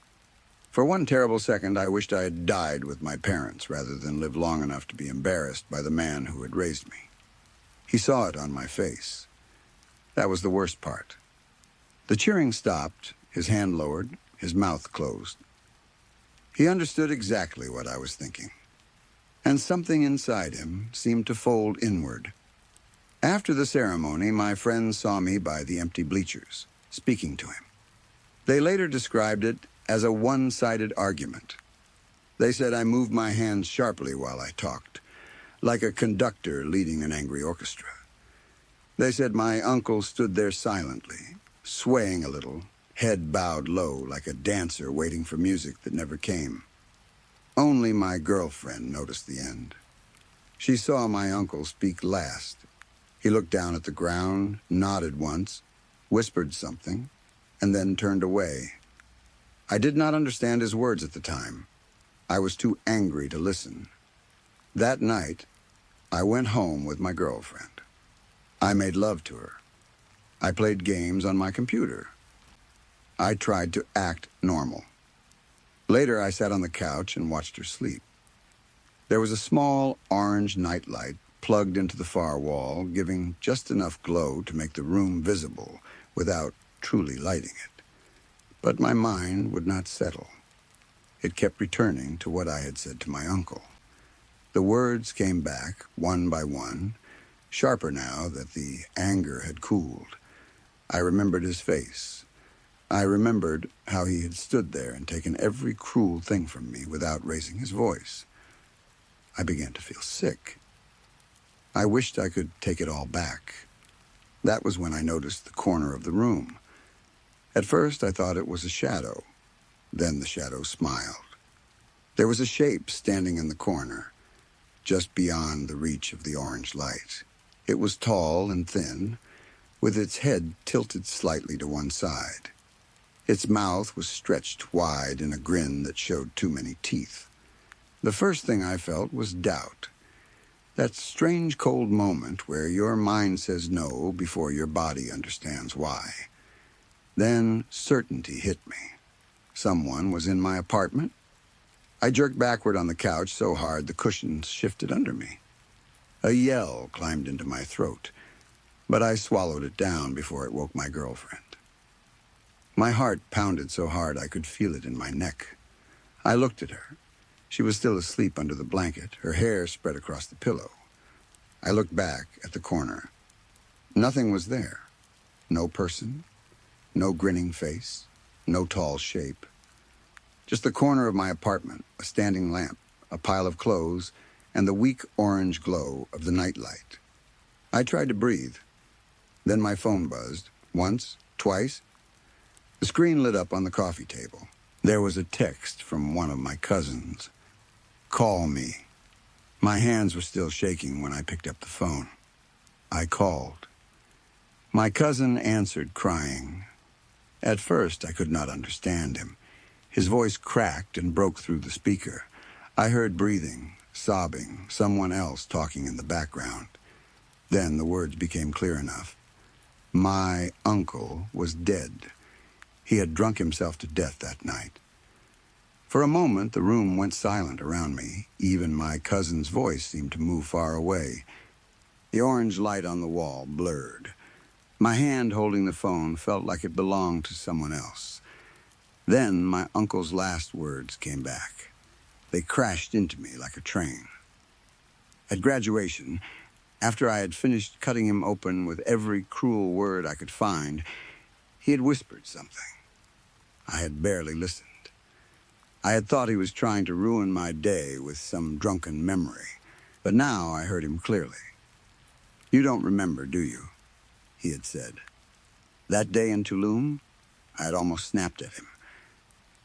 For one terrible second, I wished I had died with my parents rather than live long enough to be embarrassed by the man who had raised me. He saw it on my face. That was the worst part. The cheering stopped, his hand lowered, his mouth closed. He understood exactly what I was thinking, and something inside him seemed to fold inward. After the ceremony, my friends saw me by the empty bleachers, speaking to him. They later described it as a one-sided argument. They said I moved my hands sharply while I talked, like a conductor leading an angry orchestra. They said my uncle stood there silently, swaying a little, head bowed low like a dancer waiting for music that never came. Only my girlfriend noticed the end. She saw my uncle speak last. He looked down at the ground, nodded once, whispered something, and then turned away. I did not understand his words at the time. I was too angry to listen. That night, I went home with my girlfriend. I made love to her. I played games on my computer. I tried to act normal. Later, I sat on the couch and watched her sleep. There was a small orange nightlight plugged into the far wall, giving just enough glow to make the room visible without truly lighting it. But my mind would not settle. It kept returning to what I had said to my uncle. The words came back, one by one, sharper now that the anger had cooled. I remembered his face. I remembered how he had stood there and taken every cruel thing from me without raising his voice. I began to feel sick. I wished I could take it all back. That was when I noticed the corner of the room. At first, I thought it was a shadow. Then the shadow smiled. There was a shape standing in the corner, just beyond the reach of the orange light. It was tall and thin, with its head tilted slightly to one side. Its mouth was stretched wide in a grin that showed too many teeth. The first thing I felt was doubt. That strange cold moment where your mind says no before your body understands why. Then certainty hit me. Someone was in my apartment. I jerked backward on the couch so hard the cushions shifted under me. A yell climbed into my throat, but I swallowed it down before it woke my girlfriend. My heart pounded so hard I could feel it in my neck. I looked at her. She was still asleep under the blanket, her hair spread across the pillow. I looked back at the corner. Nothing was there. No person, no grinning face, no tall shape. Just the corner of my apartment, a standing lamp, a pile of clothes, and the weak orange glow of the nightlight. I tried to breathe. Then my phone buzzed. Once, twice. The screen lit up on the coffee table. There was a text from one of my cousins. Call me. My hands were still shaking when I picked up the phone. I called. My cousin answered, crying. At first, I could not understand him. His voice cracked and broke through the speaker. I heard breathing, sobbing, someone else talking in the background. Then the words became clear enough. My uncle was dead. He had drunk himself to death that night. For a moment, the room went silent around me. Even my cousin's voice seemed to move far away. The orange light on the wall blurred. My hand holding the phone felt like it belonged to someone else. Then my uncle's last words came back. They crashed into me like a train. At graduation, after I had finished cutting him open with every cruel word I could find, he had whispered something. I had barely listened. I had thought he was trying to ruin my day with some drunken memory, but now I heard him clearly. You don't remember, do you? He had said. That day in Tulum, I had almost snapped at him.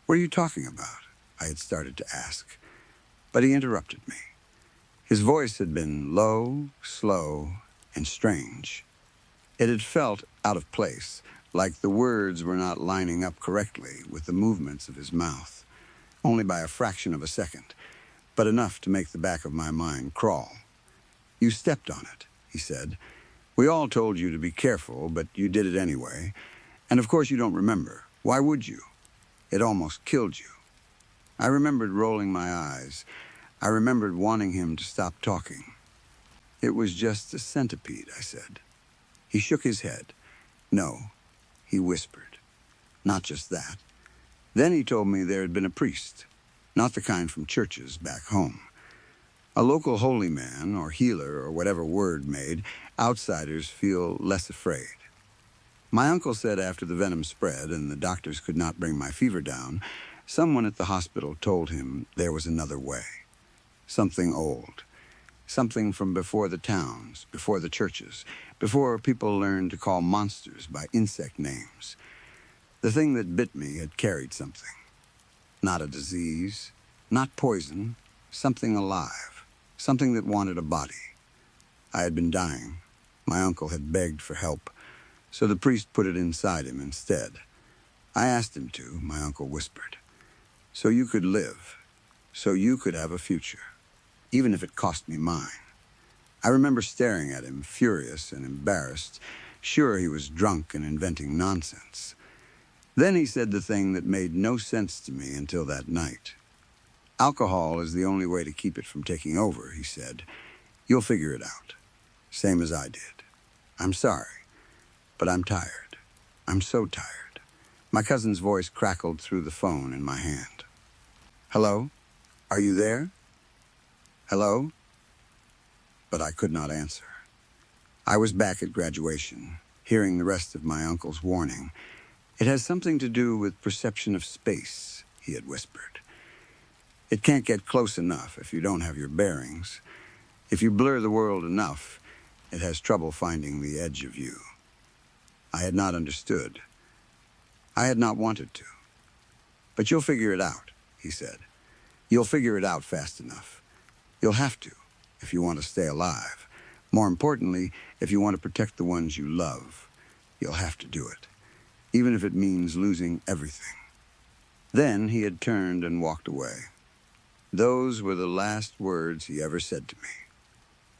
What are you talking about? I had started to ask, but he interrupted me. His voice had been low, slow, and strange. It had felt out of place, like the words were not lining up correctly with the movements of his mouth, only by a fraction of a second, but enough to make the back of my mind crawl. You stepped on it, he said. We all told you to be careful, but you did it anyway. And of course you don't remember. Why would you? It almost killed you. I remembered rolling my eyes. I remembered wanting him to stop talking. It was just a centipede, I said. He shook his head. No, he whispered. Not just that. Then he told me there had been a priest, not the kind from churches back home. A local holy man or healer or whatever word made outsiders feel less afraid. My uncle said after the venom spread and the doctors could not bring my fever down, someone at the hospital told him there was another way. Something old. Something from before the towns, before the churches, before people learned to call monsters by insect names. The thing that bit me had carried something. Not a disease, not poison, something alive, something that wanted a body. I had been dying. My uncle had begged for help, so the priest put it inside him instead. I asked him to, my uncle whispered. So you could live. so you could have a future, even if it cost me mine. I remember staring at him, furious and embarrassed, sure he was drunk and inventing nonsense. Then he said the thing that made no sense to me until that night. Alcohol is the only way to keep it from taking over, he said. You'll figure it out. Same as I did. I'm sorry, but I'm tired. I'm so tired. My cousin's voice crackled through the phone in my hand. Hello? Are you there? Hello? But I could not answer. I was back at graduation, hearing the rest of my uncle's warning. It has something to do with perception of space, he had whispered. It can't get close enough if you don't have your bearings. If you blur the world enough, it has trouble finding the edge of you. I had not understood. I had not wanted to. But you'll figure it out, he said. You'll figure it out fast enough. You'll have to, if you want to stay alive. More importantly, if you want to protect the ones you love, you'll have to do it, even if it means losing everything. Then he had turned and walked away. Those were the last words he ever said to me.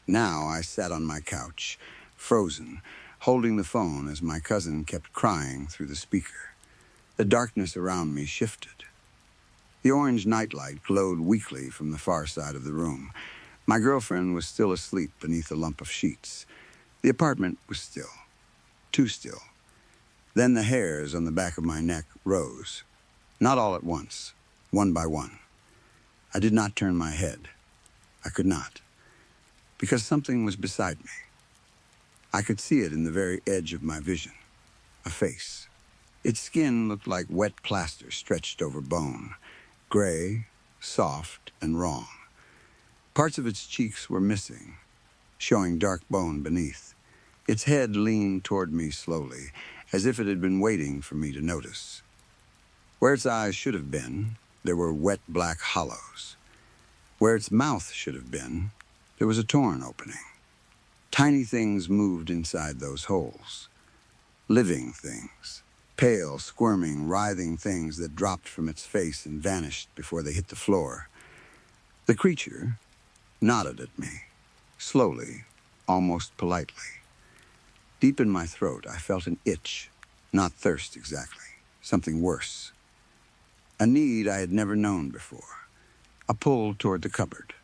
Now I sat on my couch, frozen, holding the phone as my cousin kept crying through the speaker. The darkness around me shifted. The orange nightlight glowed weakly from the far side of the room. My girlfriend was still asleep beneath a lump of sheets. The apartment was still, too still. Then the hairs on the back of my neck rose, not all at once, one by one. I did not turn my head. I could not, because something was beside me. I could see it in the very edge of my vision, a face. Its skin looked like wet plaster stretched over bone, gray, soft, and wrong. Parts of its cheeks were missing, showing dark bone beneath. Its head leaned toward me slowly, as if it had been waiting for me to notice. Where its eyes should have been, there were wet black hollows. Where its mouth should have been, there was a torn opening. Tiny things moved inside those holes. Living things. Pale, squirming, writhing things that dropped from its face and vanished before they hit the floor. The creature nodded at me, slowly, almost politely. Deep in my throat, I felt an itch, not thirst exactly, something worse. A need I had never known before. A pull toward the cupboard,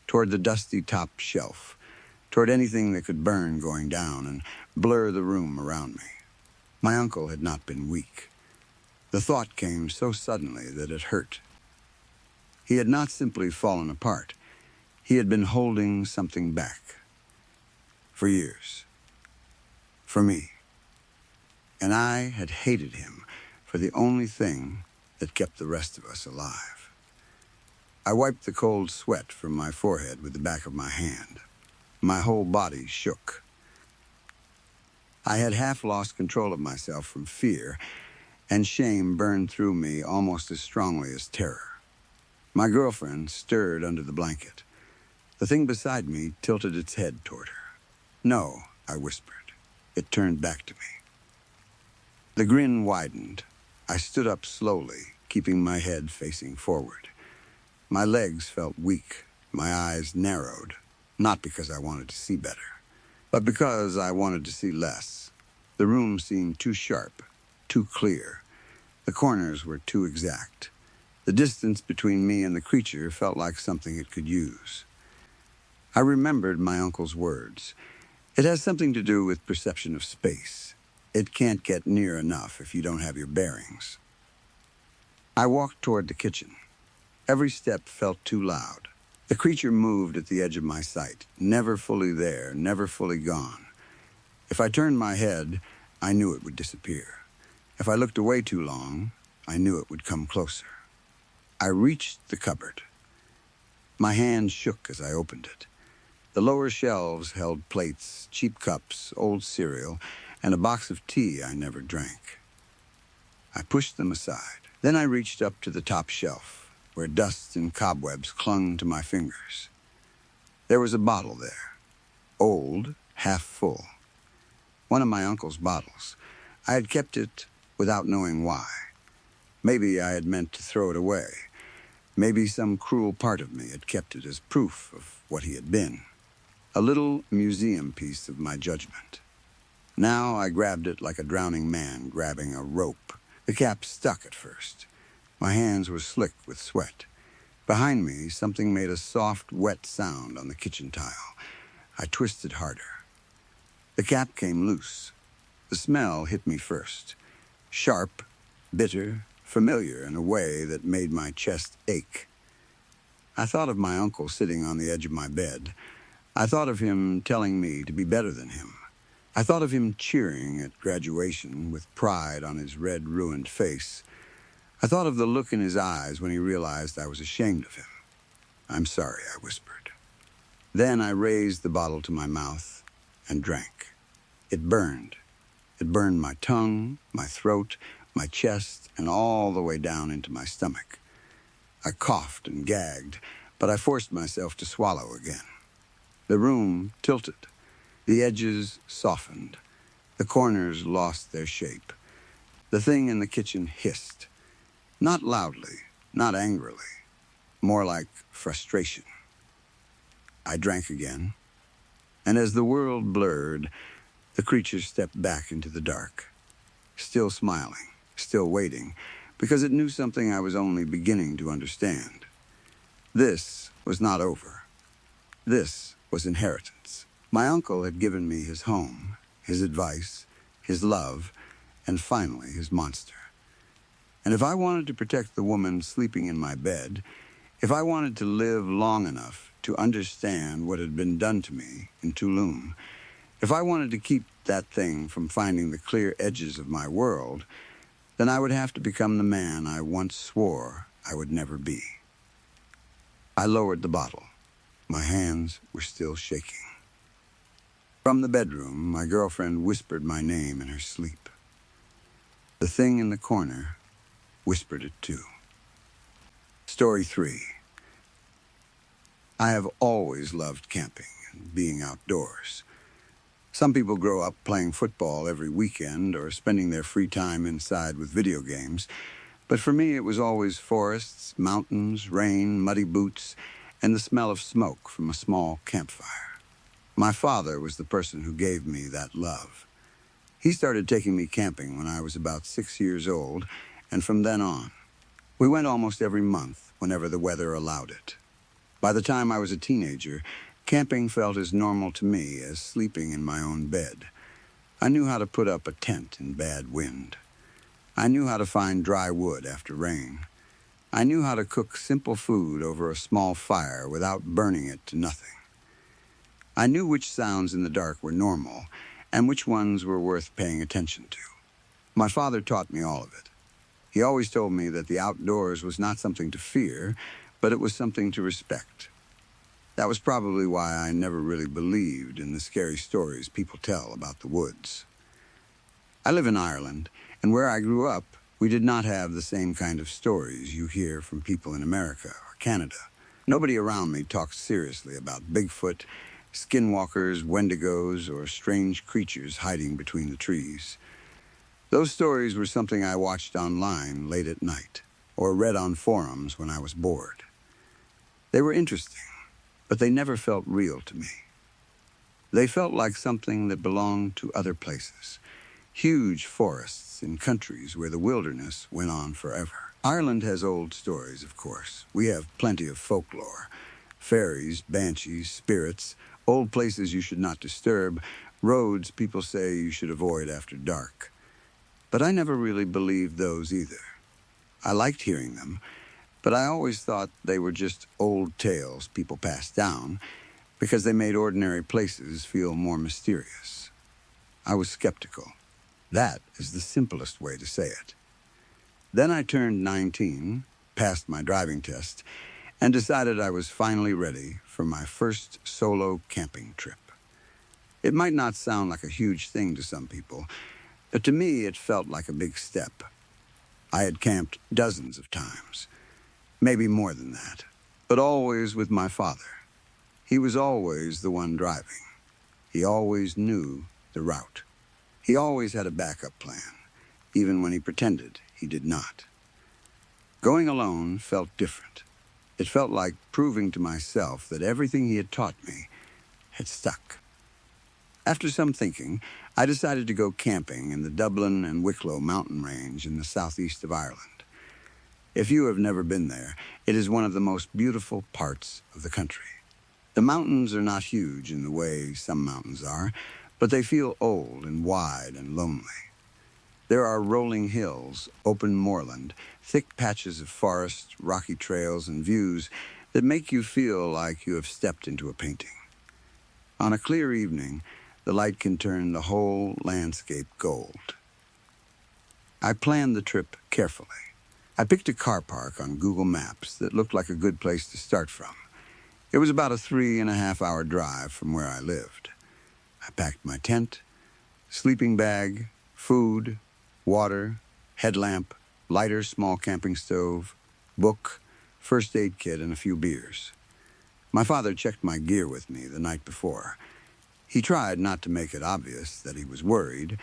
toward the dusty top shelf, toward anything that could burn going down and blur the room around me. My uncle had not been weak. The thought came so suddenly that it hurt. He had not simply fallen apart. He had been holding something back. For years. For me. And I had hated him for the only thing that kept the rest of us alive. I wiped the cold sweat from my forehead with the back of my hand. My whole body shook. I had half lost control of myself from fear, and shame burned through me almost as strongly as terror. My girlfriend stirred under the blanket. The thing beside me tilted its head toward her. No, I whispered. It turned back to me. The grin widened. I stood up slowly, keeping my head facing forward. My legs felt weak, my eyes narrowed, not because I wanted to see better, but because I wanted to see less. The room seemed too sharp, too clear. The corners were too exact. The distance between me and the creature felt like something it could use. I remembered my uncle's words. It has something to do with perception of space. It can't get near enough if you don't have your bearings. I walked toward the kitchen. Every step felt too loud. The creature moved at the edge of my sight, never fully there, never fully gone. If I turned my head, I knew it would disappear. If I looked away too long, I knew it would come closer. I reached the cupboard. My hand shook as I opened it. The lower shelves held plates, cheap cups, old cereal, and a box of tea I never drank. I pushed them aside. Then I reached up to the top shelf, where dust and cobwebs clung to my fingers. There was a bottle there, old, half full. One of my uncle's bottles. I had kept it without knowing why. Maybe I had meant to throw it away. Maybe some cruel part of me had kept it as proof of what he had been. A little museum piece of my judgment. Now I grabbed it like a drowning man grabbing a rope. The cap stuck at first. My hands were slick with sweat. Behind me, something made a soft, wet sound on the kitchen tile. I twisted harder. The cap came loose. The smell hit me first. Sharp, bitter, familiar in a way that made my chest ache. I thought of my uncle sitting on the edge of my bed. I thought of him telling me to be better than him. I thought of him cheering at graduation with pride on his red, ruined face. I thought of the look in his eyes when he realized I was ashamed of him. "I'm sorry," I whispered. Then I raised the bottle to my mouth and drank. It burned. It burned my tongue, my throat, my chest, and all the way down into my stomach. I coughed and gagged, but I forced myself to swallow again. The room tilted. The edges softened. The corners lost their shape. The thing in the kitchen hissed. Not loudly, not angrily, more like frustration. I drank again, and as the world blurred, the creature stepped back into the dark, still smiling, still waiting, because it knew something I was only beginning to understand. This was not over. This was inheritance. My uncle had given me his home, his advice, his love, and finally his monster. And if I wanted to protect the woman sleeping in my bed, if I wanted to live long enough to understand what had been done to me in Tulum, if I wanted to keep that thing from finding the clear edges of my world, then I would have to become the man I once swore I would never be. I lowered the bottle. My hands were still shaking. From the bedroom, my girlfriend whispered my name in her sleep. The thing in the corner whispered it too. Story 3. I have always loved camping and being outdoors. Some people grow up playing football every weekend or spending their free time inside with video games, but for me it was always forests, mountains, rain, muddy boots, and the smell of smoke from a small campfire. My father was the person who gave me that love. He started taking me camping when I was about 6 years old, and from then on, we went almost every month whenever the weather allowed it. By the time I was a teenager, camping felt as normal to me as sleeping in my own bed. I knew how to put up a tent in bad wind. I knew how to find dry wood after rain. I knew how to cook simple food over a small fire without burning it to nothing. I knew which sounds in the dark were normal and which ones were worth paying attention to. My father taught me all of it. He always told me that the outdoors was not something to fear, but it was something to respect. That was probably why I never really believed in the scary stories people tell about the woods. I live in Ireland, and where I grew up, we did not have the same kind of stories you hear from people in America or Canada. Nobody around me talked seriously about Bigfoot, skinwalkers, wendigos, or strange creatures hiding between the trees. Those stories were something I watched online late at night, or read on forums when I was bored. They were interesting, but they never felt real to me. They felt like something that belonged to other places, huge forests in countries where the wilderness went on forever. Ireland has old stories, of course. We have plenty of folklore. Fairies, banshees, spirits, old places you should not disturb, roads people say you should avoid after dark. But I never really believed those either. I liked hearing them, but I always thought they were just old tales people passed down because they made ordinary places feel more mysterious. I was skeptical. That is the simplest way to say it. Then I turned 19, passed my driving test, and decided I was finally ready for my first solo camping trip. It might not sound like a huge thing to some people, but to me it felt like a big step. I had camped dozens of times, maybe more than that, but always with my father. He was always the one driving. He always knew the route. He always had a backup plan, even when he pretended he did not. Going alone felt different. It felt like proving to myself that everything he had taught me had stuck. After some thinking, I decided to go camping in the Dublin and Wicklow mountain range in the southeast of Ireland. If you have never been there, it is one of the most beautiful parts of the country. The mountains are not huge in the way some mountains are, but they feel old and wide and lonely. There are rolling hills, open moorland, thick patches of forest, rocky trails, and views that make you feel like you have stepped into a painting. On a clear evening, the light can turn the whole landscape gold. I planned the trip carefully. I picked a car park on Google Maps that looked like a good place to start from. It was about a 3.5-hour drive from where I lived. I packed my tent, sleeping bag, food, water, headlamp, lighter small camping stove, book, first aid kit, and a few beers. My father checked my gear with me the night before. He tried not to make it obvious that he was worried,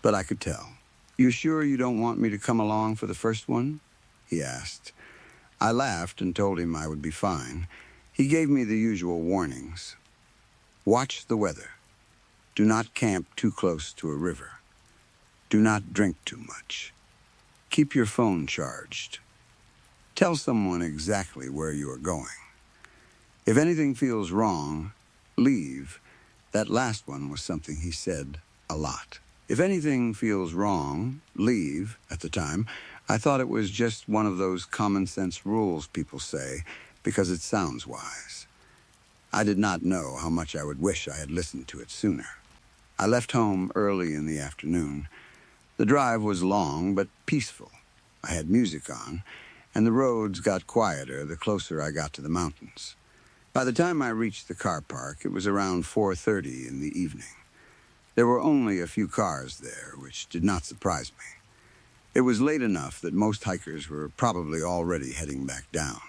but I could tell. "You sure you don't want me to come along for the first one?" he asked. I laughed and told him I would be fine. He gave me the usual warnings. Watch the weather. Do not camp too close to a river. Do not drink too much. Keep your phone charged. Tell someone exactly where you are going. If anything feels wrong, leave. That last one was something he said a lot. If anything feels wrong, leave. At the time, I thought it was just one of those common sense rules people say because it sounds wise. I did not know how much I would wish I had listened to it sooner. I left home early in the afternoon. The drive was long but peaceful. I had music on, and the roads got quieter the closer I got to the mountains. By the time I reached the car park, it was around 4:30 in the evening. There were only a few cars there, which did not surprise me. It was late enough that most hikers were probably already heading back down.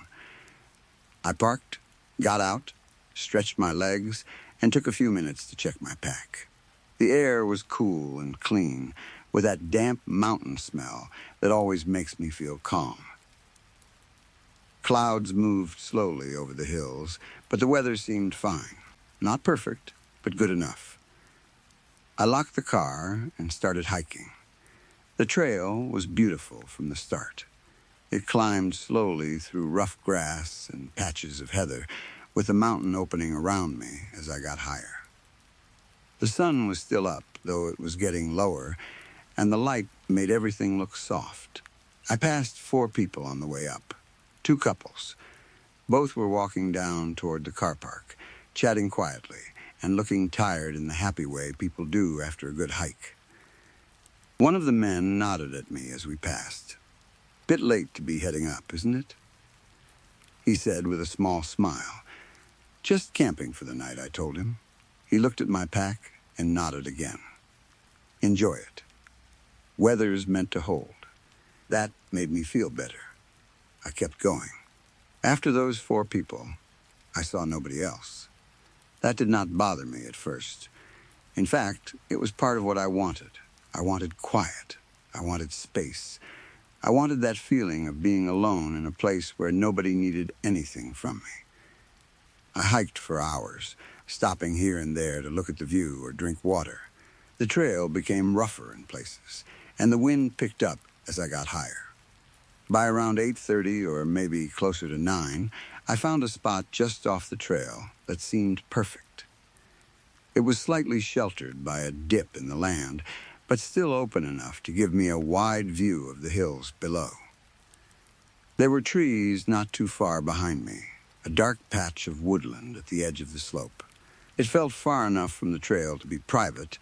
I parked, got out, stretched my legs, and took a few minutes to check my pack. The air was cool and clean, with that damp mountain smell that always makes me feel calm. Clouds moved slowly over the hills, but the weather seemed fine. Not perfect, but good enough. I locked the car and started hiking. The trail was beautiful from the start. It climbed slowly through rough grass and patches of heather, with the mountain opening around me as I got higher. The sun was still up, though it was getting lower, and the light made everything look soft. I passed 4 people on the way up, 2 couples. Both were walking down toward the car park, chatting quietly and looking tired in the happy way people do after a good hike. One of the men nodded at me as we passed. "Bit late to be heading up, isn't it?" he said with a small smile. "Just camping for the night," I told him. He looked at my pack and nodded again. "Enjoy it. Weather's meant to hold." That made me feel better. I kept going. After those 4 people, I saw nobody else. That did not bother me at first. In fact, it was part of what I wanted. I wanted quiet. I wanted space. I wanted that feeling of being alone in a place where nobody needed anything from me. I hiked for hours, stopping here and there to look at the view or drink water. The trail became rougher in places, and the wind picked up as I got higher. By around 8:30 or maybe closer to 9, I found a spot just off the trail that seemed perfect. It was slightly sheltered by a dip in the land, but still open enough to give me a wide view of the hills below. There were trees not too far behind me, a dark patch of woodland at the edge of the slope. It felt far enough from the trail to be private,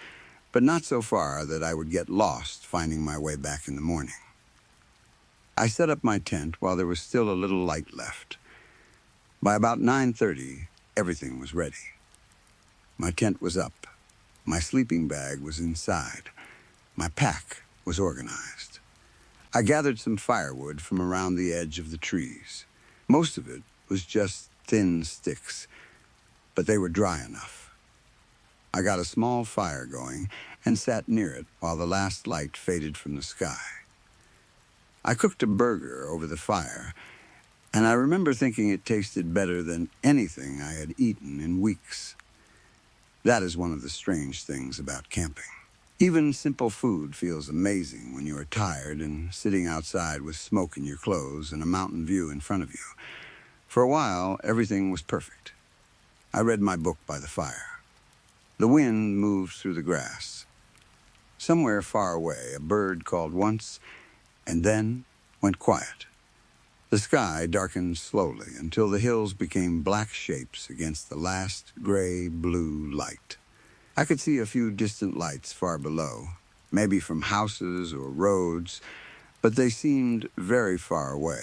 but not so far that I would get lost finding my way back in the morning. I set up my tent while there was still a little light left. By about 9:30, everything was ready. My tent was up. My sleeping bag was inside. My pack was organized. I gathered some firewood from around the edge of the trees. Most of it was just thin sticks, but they were dry enough. I got a small fire going and sat near it while the last light faded from the sky. I cooked a burger over the fire, and I remember thinking it tasted better than anything I had eaten in weeks. That is one of the strange things about camping. Even simple food feels amazing when you are tired and sitting outside with smoke in your clothes and a mountain view in front of you. For a while, everything was perfect. I read my book by the fire. The wind moved through the grass. Somewhere far away, a bird called once and then went quiet. The sky darkened slowly until the hills became black shapes against the last gray-blue light. I could see a few distant lights far below, maybe from houses or roads, but they seemed very far away.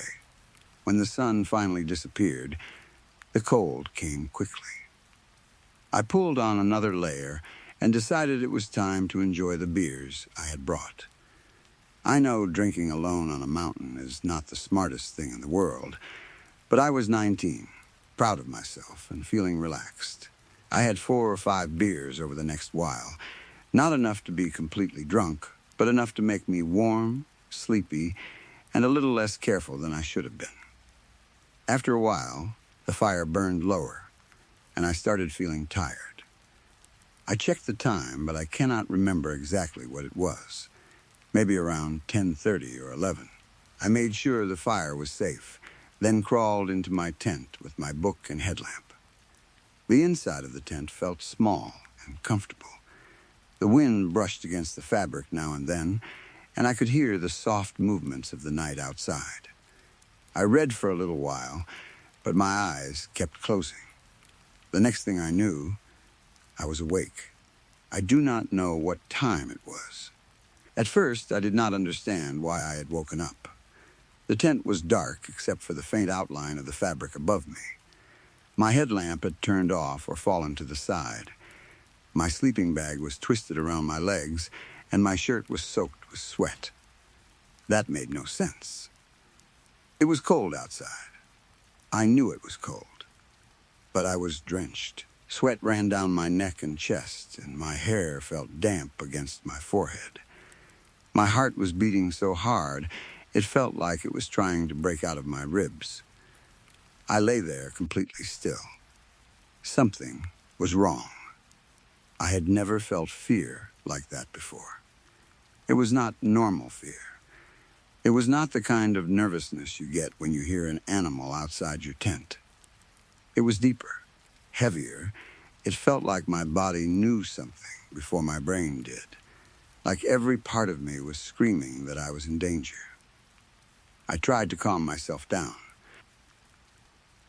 When the sun finally disappeared, the cold came quickly. I pulled on another layer and decided it was time to enjoy the beers I had brought. I know drinking alone on a mountain is not the smartest thing in the world, but I was 19, proud of myself and feeling relaxed. I had 4 or 5 beers over the next while, not enough to be completely drunk, but enough to make me warm, sleepy, and a little less careful than I should have been. After a while, the fire burned lower, and I started feeling tired. I checked the time, but I cannot remember exactly what it was. Maybe around 10:30 or 11. I made sure the fire was safe, then crawled into my tent with my book and headlamp. The inside of the tent felt small and comfortable. The wind brushed against the fabric now and then, and I could hear the soft movements of the night outside. I read for a little while, but my eyes kept closing. The next thing I knew, I was awake. I do not know what time it was. At first, I did not understand why I had woken up. The tent was dark except for the faint outline of the fabric above me. My headlamp had turned off or fallen to the side. My sleeping bag was twisted around my legs, and my shirt was soaked with sweat. That made no sense. It was cold outside. I knew it was cold, but I was drenched. Sweat ran down my neck and chest, and my hair felt damp against my forehead. My heart was beating so hard, it felt like it was trying to break out of my ribs. I lay there completely still. Something was wrong. I had never felt fear like that before. It was not normal fear. It was not the kind of nervousness you get when you hear an animal outside your tent. It was deeper, heavier. It felt like my body knew something before my brain did. Like every part of me was screaming that I was in danger. I tried to calm myself down.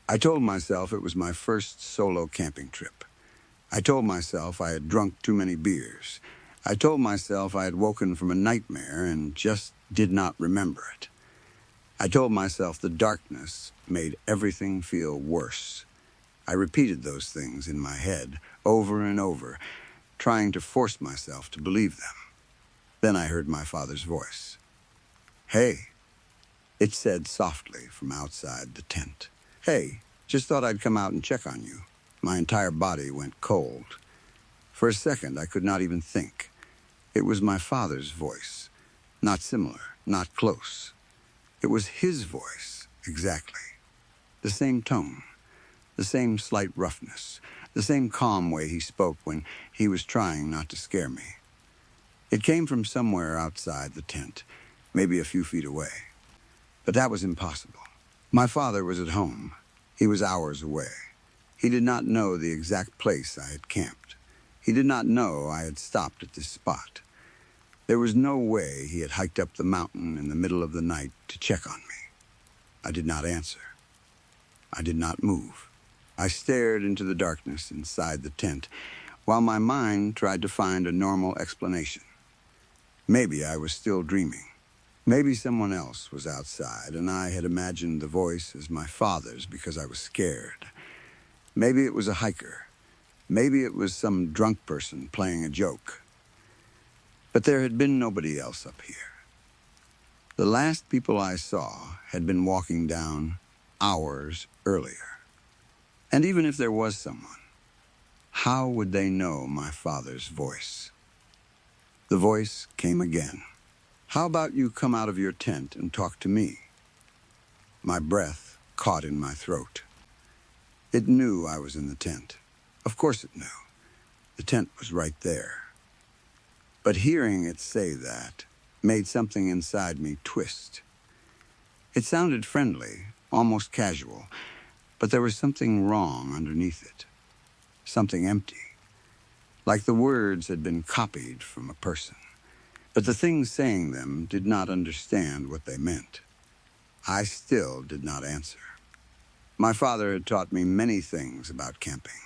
I told myself it was my first solo camping trip. I told myself I had drunk too many beers. I told myself I had woken from a nightmare and just did not remember it. I told myself the darkness made everything feel worse. I repeated those things in my head over and over, trying to force myself to believe them. Then I heard my father's voice. "Hey," it said softly from outside the tent. "Hey, just thought I'd come out and check on you." My entire body went cold. For a second, I could not even think. It was my father's voice. Not similar, not close. It was his voice, exactly. The same tone, the same slight roughness, the same calm way he spoke when he was trying not to scare me. It came from somewhere outside the tent, maybe a few feet away. But that was impossible. My father was at home. He was hours away. He did not know the exact place I had camped. He did not know I had stopped at this spot. There was no way he had hiked up the mountain in the middle of the night to check on me. I did not answer. I did not move. I stared into the darkness inside the tent, while my mind tried to find a normal explanation. Maybe I was still dreaming. Maybe someone else was outside, and I had imagined the voice as my father's because I was scared. Maybe it was a hiker. Maybe it was some drunk person playing a joke. But there had been nobody else up here. The last people I saw had been walking down hours earlier. And even if there was someone, how would they know my father's voice? The voice came again. "How about you come out of your tent and talk to me?" My breath caught in my throat. It knew I was in the tent. Of course it knew. The tent was right there. But hearing it say that made something inside me twist. It sounded friendly, almost casual, but there was something wrong underneath it. Something empty. Like the words had been copied from a person. But the thing saying them did not understand what they meant. I still did not answer. My father had taught me many things about camping.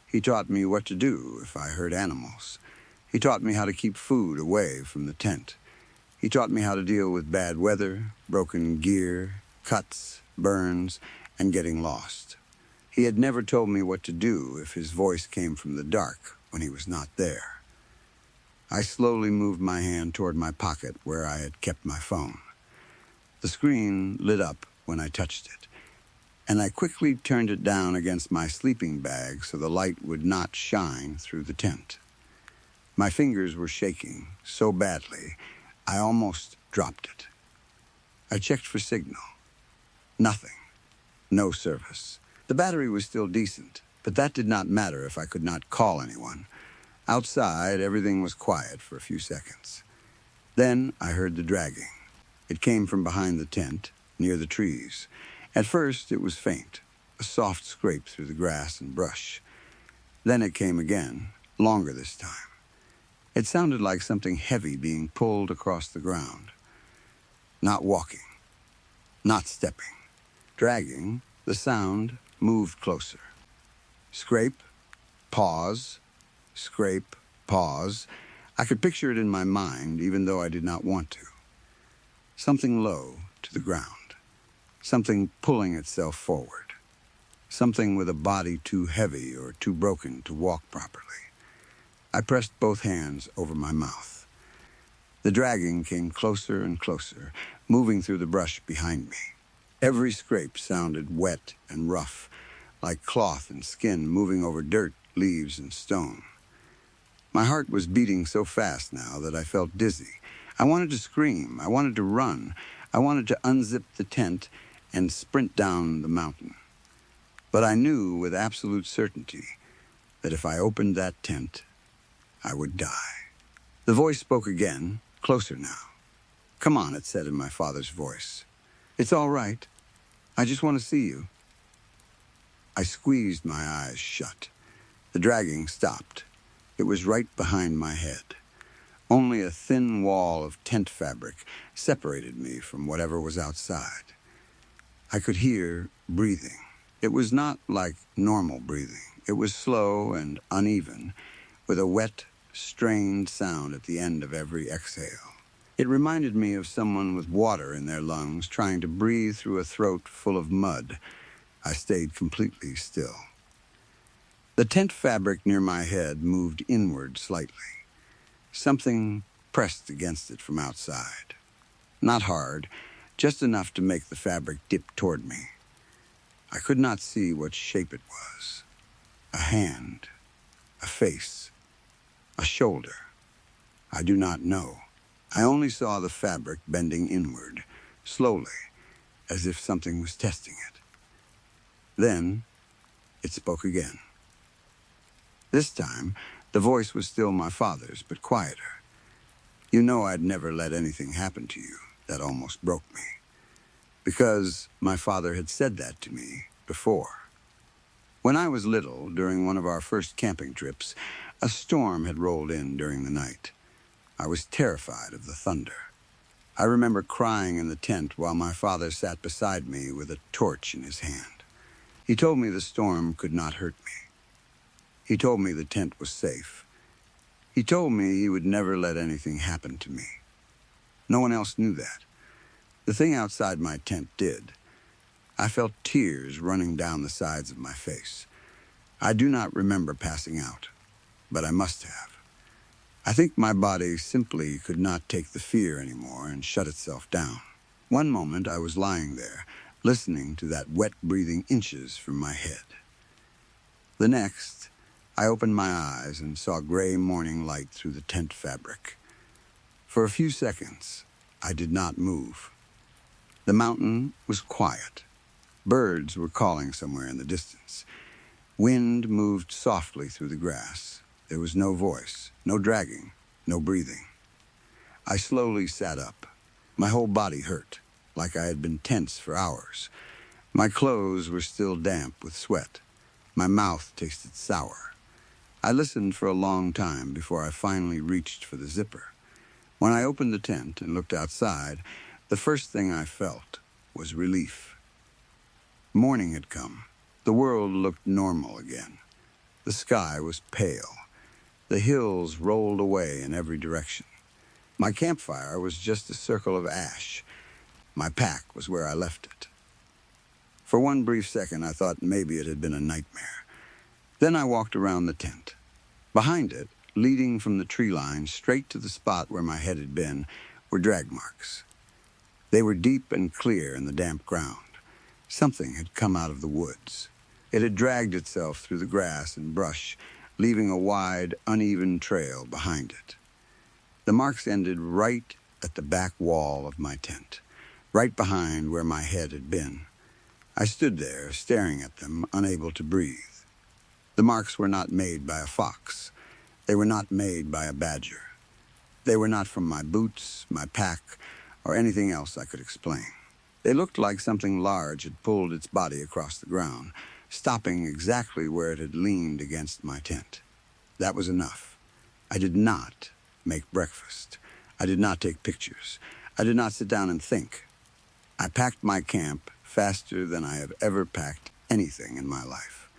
He taught me what to do if I heard animals. He taught me how to keep food away from the tent. He taught me how to deal with bad weather, broken gear, cuts, burns, and getting lost. He had never told me what to do if his voice came from the dark when he was not there. I slowly moved my hand toward my pocket where I had kept my phone. The screen lit up when I touched it, and I quickly turned it down against my sleeping bag so the light would not shine through the tent. My fingers were shaking so badly, I almost dropped it. I checked for signal. Nothing. No service. The battery was still decent, but that did not matter if I could not call anyone. Outside, everything was quiet for a few seconds. Then I heard the dragging. It came from behind the tent, near the trees. At first, it was faint, a soft scrape through the grass and brush. Then it came again, longer this time. It sounded like something heavy being pulled across the ground. Not walking, not stepping. Dragging, the sound moved closer. Scrape, pause, scrape, pause. I could picture it in my mind, even though I did not want to. Something low to the ground. Something pulling itself forward. Something with a body too heavy or too broken to walk properly. I pressed both hands over my mouth. The dragging came closer and closer, moving through the brush behind me. Every scrape sounded wet and rough, like cloth and skin moving over dirt, leaves, and stone. My heart was beating so fast now that I felt dizzy. I wanted to scream. I wanted to run. I wanted to unzip the tent and sprint down the mountain. But I knew with absolute certainty that if I opened that tent, I would die. The voice spoke again, closer now. "Come on," it said in my father's voice. "It's all right. I just want to see you." I squeezed my eyes shut. The dragging stopped. It was right behind my head. Only a thin wall of tent fabric separated me from whatever was outside. I could hear breathing. It was not like normal breathing. It was slow and uneven, with a wet, strained sound at the end of every exhale. It reminded me of someone with water in their lungs trying to breathe through a throat full of mud. I stayed completely still. The tent fabric near my head moved inward slightly. Something pressed against it from outside. Not hard, just enough to make the fabric dip toward me. I could not see what shape it was. A hand, a face, a shoulder. I do not know. I only saw the fabric bending inward, slowly, as if something was testing it. Then it spoke again. This time, the voice was still my father's, but quieter. "You know I'd never let anything happen to you that almost broke me. Because my father had said that to me before. When I was little, during one of our first camping trips, a storm had rolled in during the night. I was terrified of the thunder. I remember crying in the tent while my father sat beside me with a torch in his hand. He told me the storm could not hurt me. He told me the tent was safe. He told me he would never let anything happen to me. No one else knew that. The thing outside my tent did. I felt tears running down the sides of my face. I do not remember passing out, but I must have. I think my body simply could not take the fear anymore and shut itself down. One moment I was lying there, listening to that wet breathing inches from my head. The next, I opened my eyes and saw gray morning light through the tent fabric. For a few seconds, I did not move. The mountain was quiet. Birds were calling somewhere in the distance. Wind moved softly through the grass. There was no voice, no dragging, no breathing. I slowly sat up. My whole body hurt, like I had been tense for hours. My clothes were still damp with sweat. My mouth tasted sour. I listened for a long time before I finally reached for the zipper. When I opened the tent and looked outside, the first thing I felt was relief. Morning had come. The world looked normal again. The sky was pale. The hills rolled away in every direction. My campfire was just a circle of ash. My pack was where I left it. For one brief second, I thought maybe it had been a nightmare. Then I walked around the tent. Behind it, leading from the tree line straight to the spot where my head had been, were drag marks. They were deep and clear in the damp ground. Something had come out of the woods. It had dragged itself through the grass and brush, leaving a wide, uneven trail behind it. The marks ended right at the back wall of my tent, right behind where my head had been. I stood there, staring at them, unable to breathe. The marks were not made by a fox. They were not made by a badger. They were not from my boots, my pack, or anything else I could explain. They looked like something large had pulled its body across the ground, stopping exactly where it had leaned against my tent. That was enough. I did not make breakfast. I did not take pictures. I did not sit down and think. I packed my camp faster than I have ever packed anything in my life.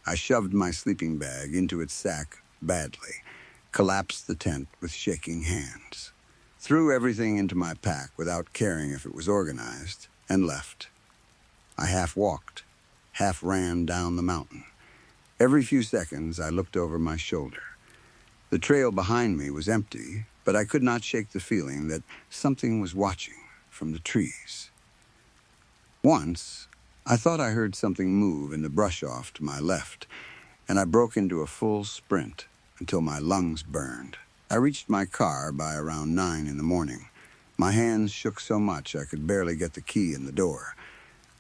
I shoved my sleeping bag into its sack badly, collapsed the tent with shaking hands, threw everything into my pack without caring if it was organized, and left. I half walked, half ran down the mountain. Every few seconds, I looked over my shoulder. The trail behind me was empty, but I could not shake the feeling that something was watching from the trees. Once, I thought I heard something move in the brush off to my left, and I broke into a full sprint until my lungs burned. I reached my car by around 9 in the morning. My hands shook so much I could barely get the key in the door.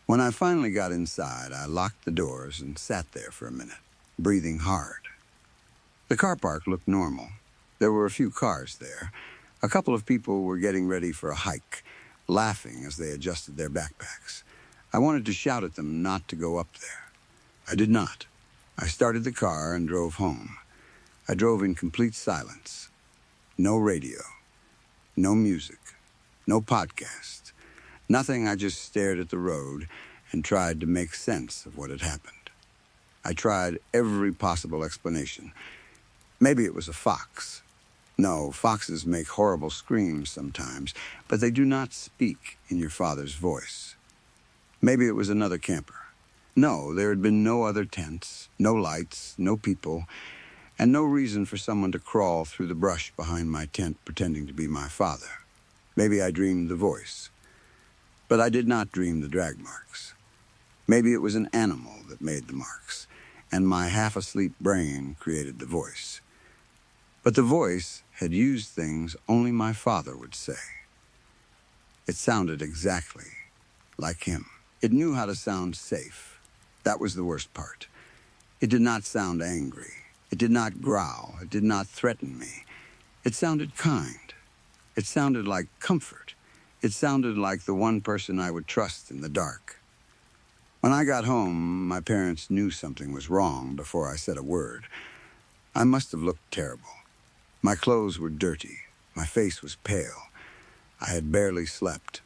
When I finally got inside, I locked the doors and sat there for a minute, breathing hard. The car park looked normal. There were a few cars there. A couple of people were getting ready for a hike, laughing as they adjusted their backpacks. I wanted to shout at them not to go up there. I did not. I started the car and drove home. I drove in complete silence. No radio. No music. No podcast. Nothing. I just stared at the road and tried to make sense of what had happened. I tried every possible explanation. Maybe it was a fox. No, foxes make horrible screams sometimes, but they do not speak in your father's voice. Maybe it was another camper. No, there had been no other tents, no lights, no people, and no reason for someone to crawl through the brush behind my tent pretending to be my father. Maybe I dreamed the voice. But I did not dream the drag marks. Maybe it was an animal that made the marks, and my half-asleep brain created the voice. But the voice had used things only my father would say. It sounded exactly like him. It knew how to sound safe. That was the worst part. It did not sound angry. It did not growl. It did not threaten me. It sounded kind. It sounded like comfort. It sounded like the one person I would trust in the dark. When I got home, my parents knew something was wrong before I said a word. I must have looked terrible. My clothes were dirty. My face was pale. I had barely slept.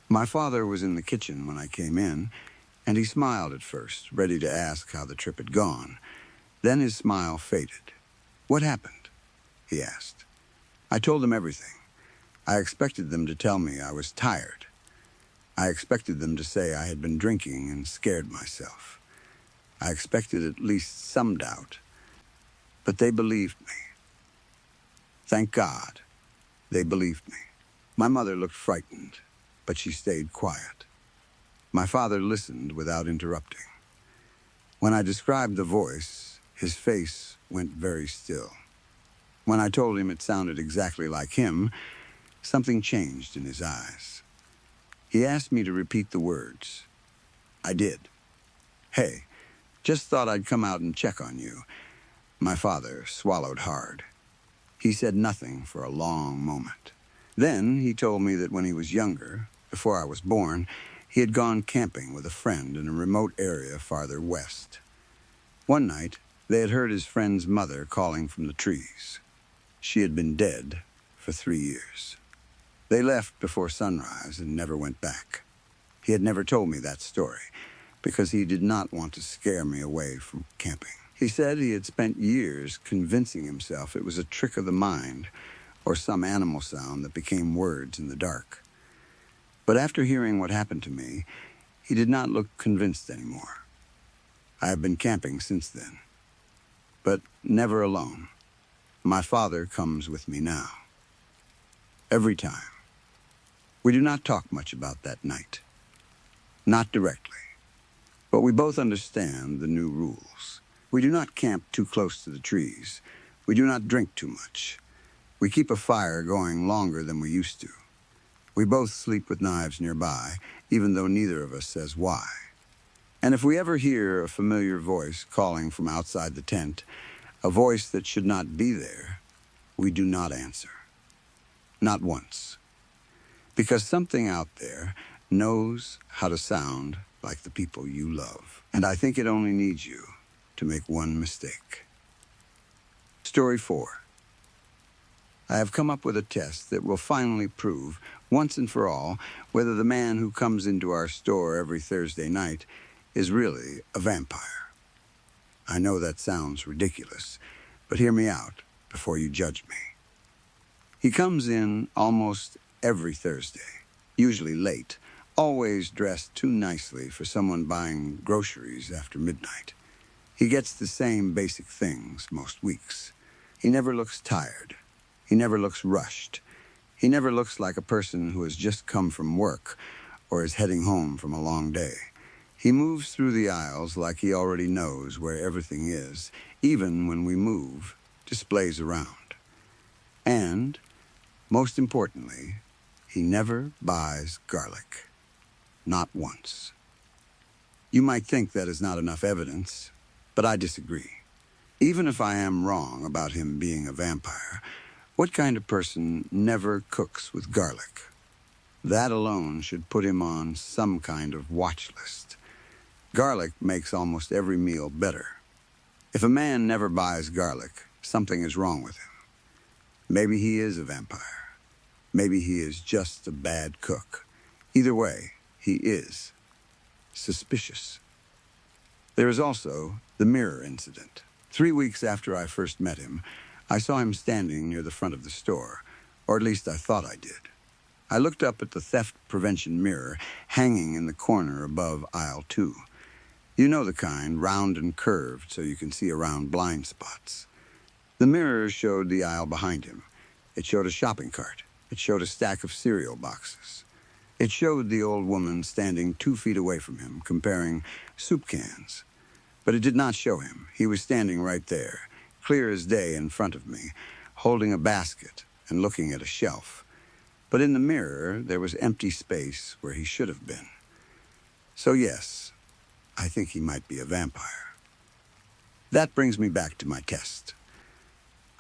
My father was in the kitchen when I came in, and he smiled at first, ready to ask how the trip had gone. Then his smile faded. "What happened?" he asked. I told him everything. I expected them to tell me I was tired. I expected them to say I had been drinking and scared myself. I expected at least some doubt. But they believed me. Thank God, they believed me. My mother looked frightened, but she stayed quiet. My father listened without interrupting. When I described the voice, his face went very still. When I told him it sounded exactly like him, something changed in his eyes. He asked me to repeat the words. I did. Hey, just thought I'd come out and check on you. My father swallowed hard. He said nothing for a long moment. Then he told me that when he was younger, before I was born, he had gone camping with a friend in a remote area farther west. One night, they had heard his friend's mother calling from the trees. She had been dead for 3 years. They left before sunrise and never went back. He had never told me that story because he did not want to scare me away from camping. He said he had spent years convincing himself it was a trick of the mind or some animal sound that became words in the dark. But after hearing what happened to me, he did not look convinced anymore. I have been camping since then, but never alone. My father comes with me now. Every time. We do not talk much about that night. Not directly. But we both understand the new rules. We do not camp too close to the trees. We do not drink too much. We keep a fire going longer than we used to. We both sleep with knives nearby, even though neither of us says why. And if we ever hear a familiar voice calling from outside the tent, a voice that should not be there, we do not answer. Not once. Because something out there knows how to sound like the people you love. And I think it only needs you to make one mistake. Story 4. I have come up with a test that will finally prove, once and for all, whether the man who comes into our store every Thursday night is really a vampire. I know that sounds ridiculous, but hear me out before you judge me. He comes in almost every Thursday, usually late, always dressed too nicely for someone buying groceries after midnight. He gets the same basic things most weeks. He never looks tired. He never looks rushed. He never looks like a person who has just come from work or is heading home from a long day. He moves through the aisles like he already knows where everything is, even when we move, displays around. And, most importantly, he never buys garlic. Not once. You might think that is not enough evidence, but I disagree. Even if I am wrong about him being a vampire, what kind of person never cooks with garlic? That alone should put him on some kind of watch list. Garlic makes almost every meal better. If a man never buys garlic, something is wrong with him. Maybe he is a vampire. Maybe he is just a bad cook. Either way, he is suspicious. There is also the mirror incident. 3 weeks after I first met him, I saw him standing near the front of the store, or at least I thought I did. I looked up at the theft prevention mirror hanging in the corner above aisle 2. You know the kind, round and curved so you can see around blind spots. The mirror showed the aisle behind him. It showed a shopping cart. It showed a stack of cereal boxes. It showed the old woman standing 2 feet away from him, comparing soup cans. But it did not show him. He was standing right there, clear as day in front of me, holding a basket and looking at a shelf. But in the mirror, there was empty space where he should have been. So yes, I think he might be a vampire. That brings me back to my test.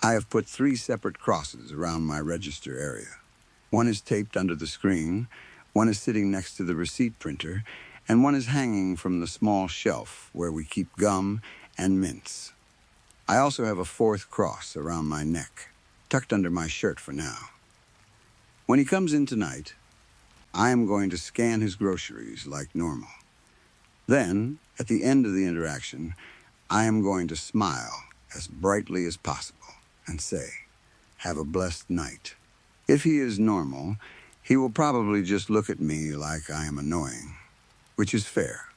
I have put 3 separate crosses around my register area. One is taped under the screen, one is sitting next to the receipt printer, and one is hanging from the small shelf where we keep gum and mints. I also have a 4th cross around my neck, tucked under my shirt for now. When he comes in tonight, I am going to scan his groceries like normal. Then, at the end of the interaction, I am going to smile as brightly as possible and say, "Have a blessed night." If he is normal, he will probably just look at me like I am annoying, which is fair.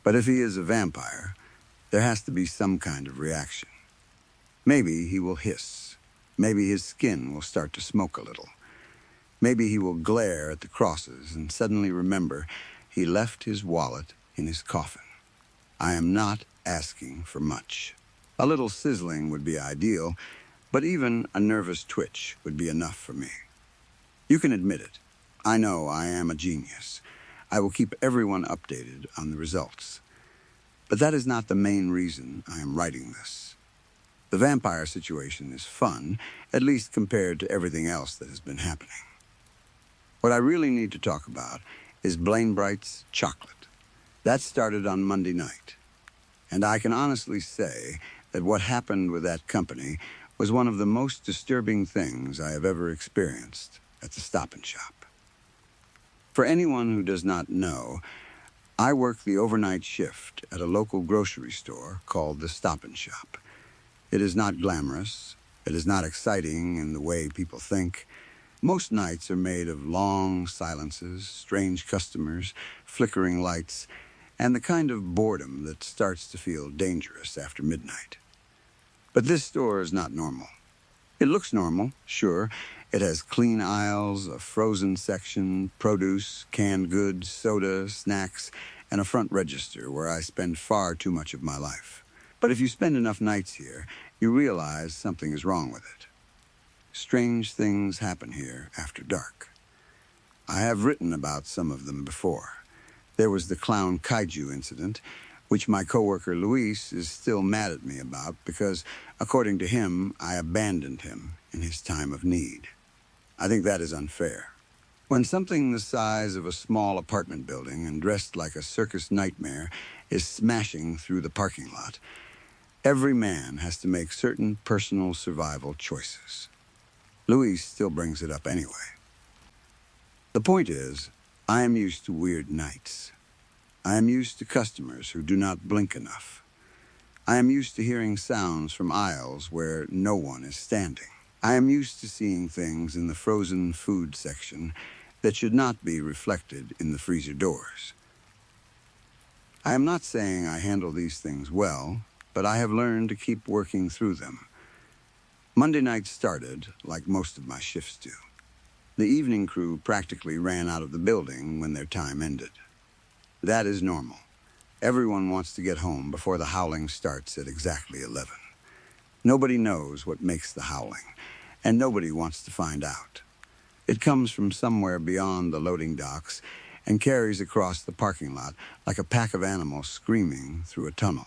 But if he is a vampire, there has to be some kind of reaction. Maybe he will hiss. Maybe his skin will start to smoke a little. Maybe he will glare at the crosses and suddenly remember he left his wallet in his coffin. I am not asking for much. A little sizzling would be ideal, but even a nervous twitch would be enough for me. You can admit it. I know I am a genius. I will keep everyone updated on the results. But that is not the main reason I am writing this. The vampire situation is fun, at least compared to everything else that has been happening. What I really need to talk about is Blaine Bright's chocolate. That started on Monday night. And I can honestly say that what happened with that company was one of the most disturbing things I have ever experienced at the Stop and Shop. For anyone who does not know, I work the overnight shift at a local grocery store called the Stop and Shop. It is not glamorous. It is not exciting in the way people think. Most nights are made of long silences, strange customers, flickering lights, and the kind of boredom that starts to feel dangerous after midnight. But this store is not normal. It looks normal, sure. It has clean aisles, a frozen section, produce, canned goods, soda, snacks, and a front register where I spend far too much of my life. But if you spend enough nights here, you realize something is wrong with it. Strange things happen here after dark. I have written about some of them before. There was the clown kaiju incident, which my coworker Luis is still mad at me about because, according to him, I abandoned him in his time of need. I think that is unfair. When something the size of a small apartment building and dressed like a circus nightmare is smashing through the parking lot, every man has to make certain personal survival choices. Luis still brings it up anyway. The point is, I am used to weird nights. I am used to customers who do not blink enough. I am used to hearing sounds from aisles where no one is standing. I am used to seeing things in the frozen food section that should not be reflected in the freezer doors. I am not saying I handle these things well, but I have learned to keep working through them. Monday night started like most of my shifts do. The evening crew practically ran out of the building when their time ended. That is normal. Everyone wants to get home before the howling starts at exactly 11. Nobody knows what makes the howling, and nobody wants to find out. It comes from somewhere beyond the loading docks and carries across the parking lot like a pack of animals screaming through a tunnel.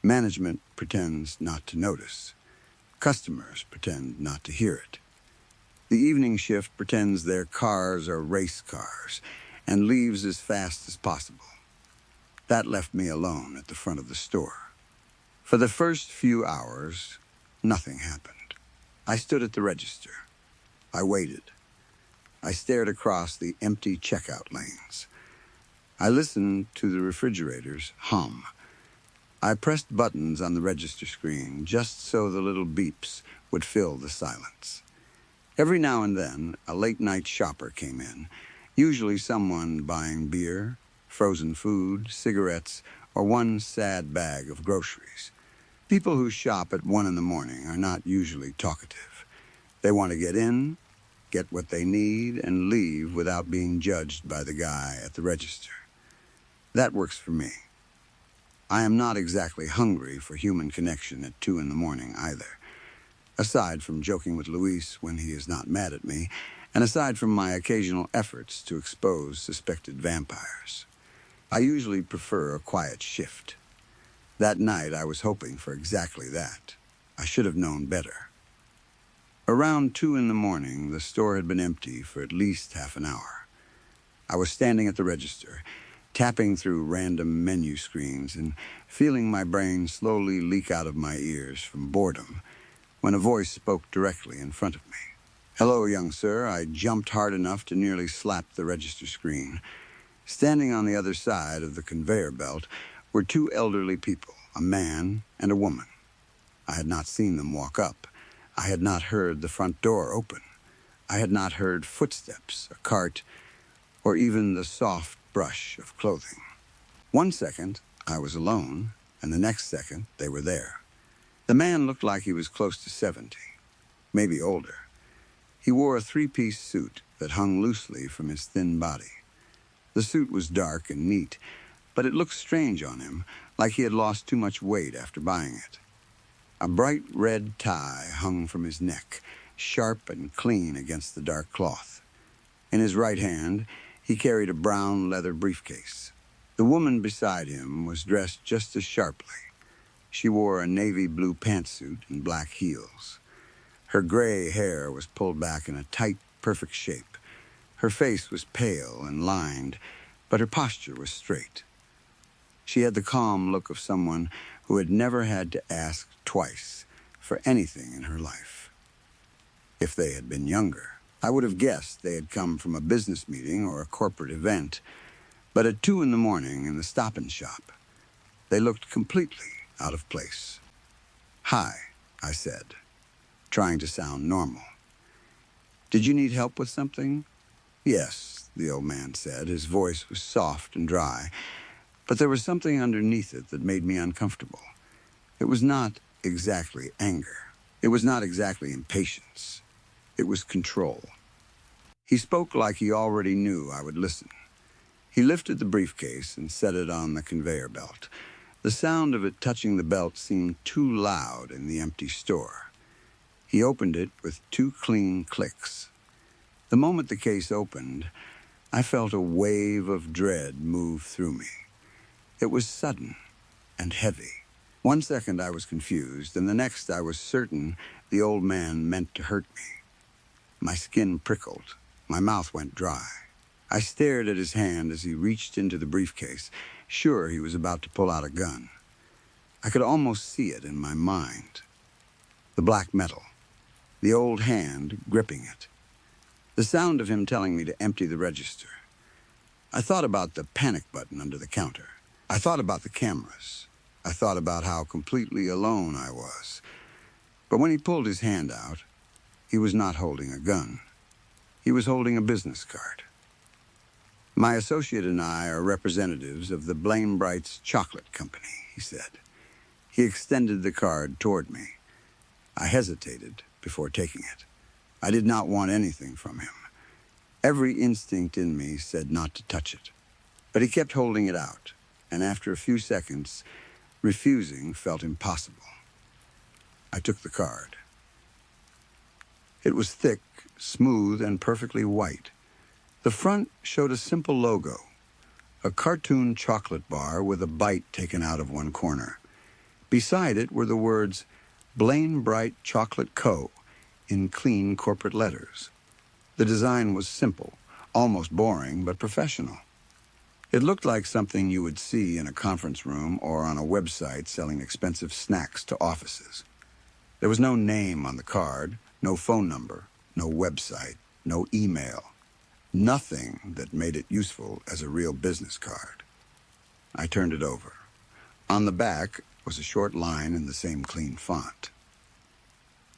Management pretends not to notice. Customers pretend not to hear it. The evening shift pretends their cars are race cars and leaves as fast as possible. That left me alone at the front of the store. For the first few hours, nothing happened. I stood at the register. I waited. I stared across the empty checkout lanes. I listened to the refrigerators hum. I pressed buttons on the register screen just so the little beeps would fill the silence. Every now and then, a late-night shopper came in, usually someone buying beer, frozen food, cigarettes, or one sad bag of groceries. People who shop at 1 in the morning are not usually talkative. They want to get in, get what they need, and leave without being judged by the guy at the register. That works for me. I am not exactly hungry for human connection at 2 in the morning either. Aside from joking with Luis when he is not mad at me, and aside from my occasional efforts to expose suspected vampires. I usually prefer a quiet shift. That night I was hoping for exactly that. I should have known better. Around 2 in the morning, the store had been empty for at least half an hour. I was standing at the register, tapping through random menu screens and feeling my brain slowly leak out of my ears from boredom, when a voice spoke directly in front of me. "Hello, young sir." I jumped hard enough to nearly slap the register screen. Standing on the other side of the conveyor belt were 2 elderly people, a man and a woman. I had not seen them walk up. I had not heard the front door open. I had not heard footsteps, a cart, or even the soft brush of clothing. 1 second, I was alone, and the next second, they were there. The man looked like he was close to 70, maybe older. He wore a 3-piece suit that hung loosely from his thin body. The suit was dark and neat, but it looked strange on him, like he had lost too much weight after buying it. A bright red tie hung from his neck, sharp and clean against the dark cloth. In his right hand, he carried a brown leather briefcase. The woman beside him was dressed just as sharply. She wore a navy blue pantsuit and black heels. Her gray hair was pulled back in a tight, perfect shape. Her face was pale and lined, but her posture was straight. She had the calm look of someone who had never had to ask twice for anything in her life. If they had been younger, I would have guessed they had come from a business meeting or a corporate event, but at 2 in the morning in the Stop and Shop, they looked completely out of place. "Hi," I said, trying to sound normal. "Did you need help with something?" "Yes," the old man said. His voice was soft and dry, but there was something underneath it that made me uncomfortable. It was not exactly anger. It was not exactly impatience. It was control. He spoke like he already knew I would listen. He lifted the briefcase and set it on the conveyor belt. The sound of it touching the belt seemed too loud in the empty store. He opened it with 2 clean clicks. The moment the case opened, I felt a wave of dread move through me. It was sudden and heavy. 1 second I was confused, and the next I was certain the old man meant to hurt me. My skin prickled. My mouth went dry. I stared at his hand as he reached into the briefcase, sure he was about to pull out a gun. I could almost see it in my mind. The black metal. The old hand gripping it. The sound of him telling me to empty the register. I thought about the panic button under the counter. I thought about the cameras. I thought about how completely alone I was. But when he pulled his hand out, he was not holding a gun. He was holding a business card. "My associate and I are representatives of the Blaine Bright's Chocolate Company," he said. He extended the card toward me. I hesitated before taking it. I did not want anything from him. Every instinct in me said not to touch it. But he kept holding it out, and after a few seconds, refusing felt impossible. I took the card. It was thick, smooth, and perfectly white. The front showed a simple logo, a cartoon chocolate bar with a bite taken out of one corner. Beside it were the words, "Blaine Bright Chocolate Co." in clean corporate letters. The design was simple, almost boring, but professional. It looked like something you would see in a conference room or on a website selling expensive snacks to offices. There was no name on the card, no phone number, no website, no email. Nothing that made it useful as a real business card. I turned it over. On the back was a short line in the same clean font.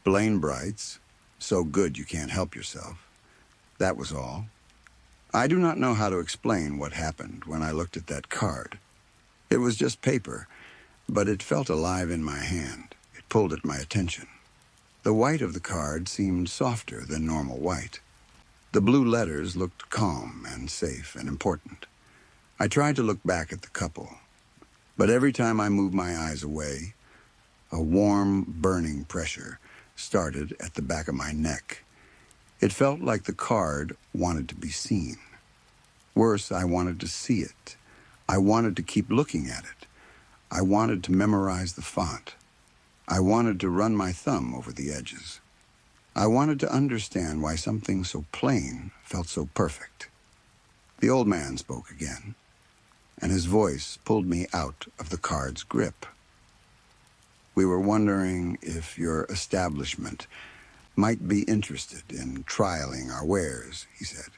"Blaine Bright's, so good you can't help yourself." That was all. I do not know how to explain what happened when I looked at that card. It was just paper, but it felt alive in my hand. It pulled at my attention. The white of the card seemed softer than normal white. The blue letters looked calm and safe and important. I tried to look back at the couple, but every time I moved my eyes away, a warm, burning pressure started at the back of my neck. It felt like the card wanted to be seen. Worse, I wanted to see it. I wanted to keep looking at it. I wanted to memorize the font. I wanted to run my thumb over the edges. I wanted to understand why something so plain felt so perfect. The old man spoke again, and his voice pulled me out of the card's grip. "We were wondering if your establishment might be interested in trialing our wares," he said.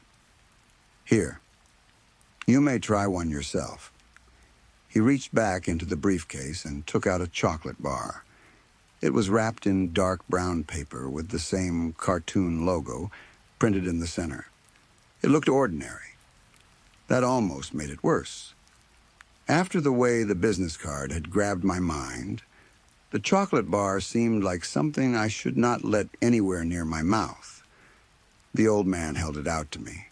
"Here, you may try one yourself." He reached back into the briefcase and took out a chocolate bar. It was wrapped in dark brown paper with the same cartoon logo printed in the center. It looked ordinary. That almost made it worse. After the way the business card had grabbed my mind, the chocolate bar seemed like something I should not let anywhere near my mouth. The old man held it out to me.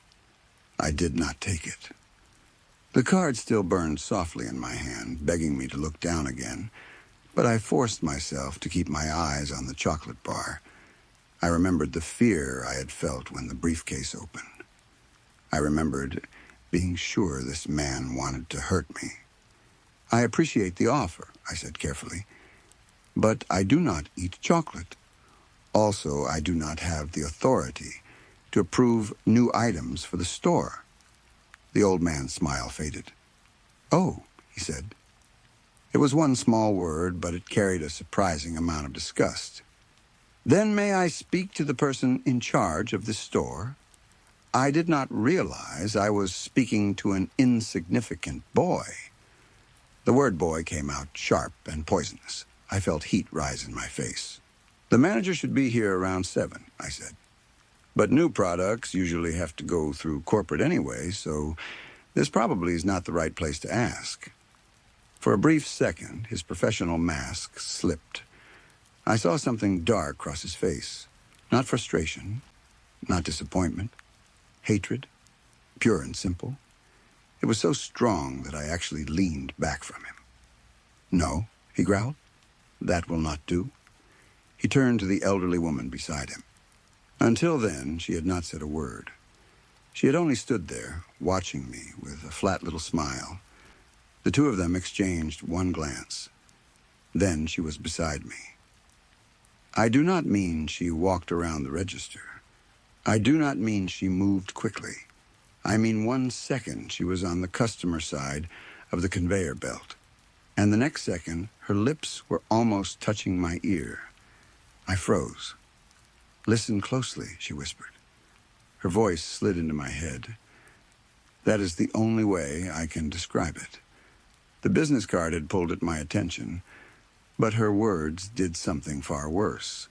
I did not take it. The card still burned softly in my hand, begging me to look down again, but I forced myself to keep my eyes on the chocolate bar. I remembered the fear I had felt when the briefcase opened. I remembered being sure this man wanted to hurt me. I appreciate the offer, I said carefully, but I do not eat chocolate. Also, I do not have the authority to approve new items for the store. The old man's smile faded. Oh, he said. It was one small word, but it carried a surprising amount of disgust. Then may I speak to the person in charge of this store? I did not realize I was speaking to an insignificant boy. The word boy came out sharp and poisonous. I felt heat rise in my face. The manager should be here around 7, I said. But new products usually have to go through corporate anyway, so this probably is not the right place to ask. For a brief second, his professional mask slipped. I saw something dark cross his face. Not frustration, not disappointment, hatred, pure and simple. It was so strong that I actually leaned back from him. No, he growled. That will not do. He turned to the elderly woman beside him. Until then, she had not said a word. She had only stood there, watching me with a flat little smile. The two of them exchanged one glance. Then she was beside me. I do not mean she walked around the register. I do not mean she moved quickly. I mean 1 second she was on the customer side of the conveyor belt, and the next second her lips were almost touching my ear. I froze. Listen closely, she whispered. Her voice slid into my head. That is the only way I can describe it. The business card had pulled at my attention, but her words did something far worse.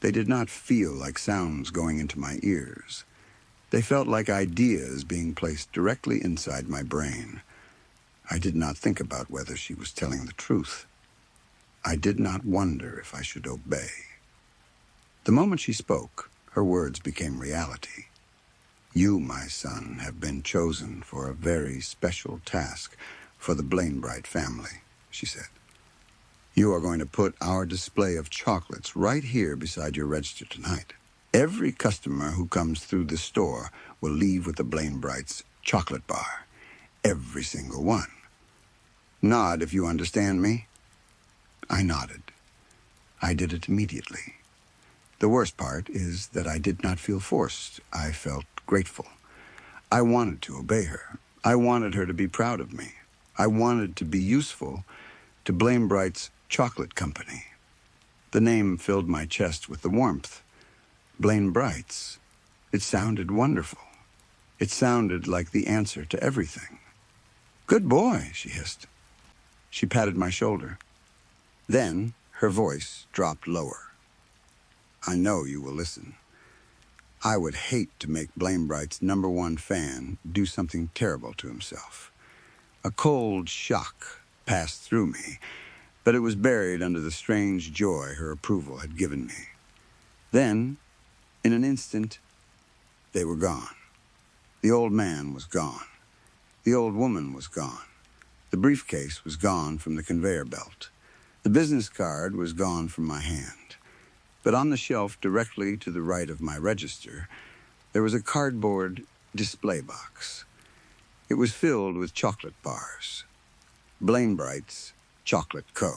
They did not feel like sounds going into my ears. They felt like ideas being placed directly inside my brain. I did not think about whether she was telling the truth. I did not wonder if I should obey. The moment she spoke, her words became reality. You, my son, have been chosen for a very special task for the Blainbright family, she said. You are going to put our display of chocolates right here beside your register tonight. Every customer who comes through the store will leave with the Blainbright's chocolate bar. Every single one. Nod if you understand me. I nodded. I did it immediately. The worst part is that I did not feel forced. I felt grateful. I wanted to obey her. I wanted her to be proud of me. I wanted to be useful to Blainbright's chocolate company. The name filled my chest with the warmth. Blainbright's. It sounded wonderful. It sounded like the answer to everything. Good boy, she hissed. She patted my shoulder. Then her voice dropped lower. I know you will listen. I would hate to make Blainbright's #1 fan do something terrible to himself. A cold shock passed through me, but it was buried under the strange joy her approval had given me. Then, in an instant, they were gone. The old man was gone. The old woman was gone. The briefcase was gone from the conveyor belt. The business card was gone from my hand. But on the shelf directly to the right of my register, there was a cardboard display box. It was filled with chocolate bars. Blainbright's Chocolate Co.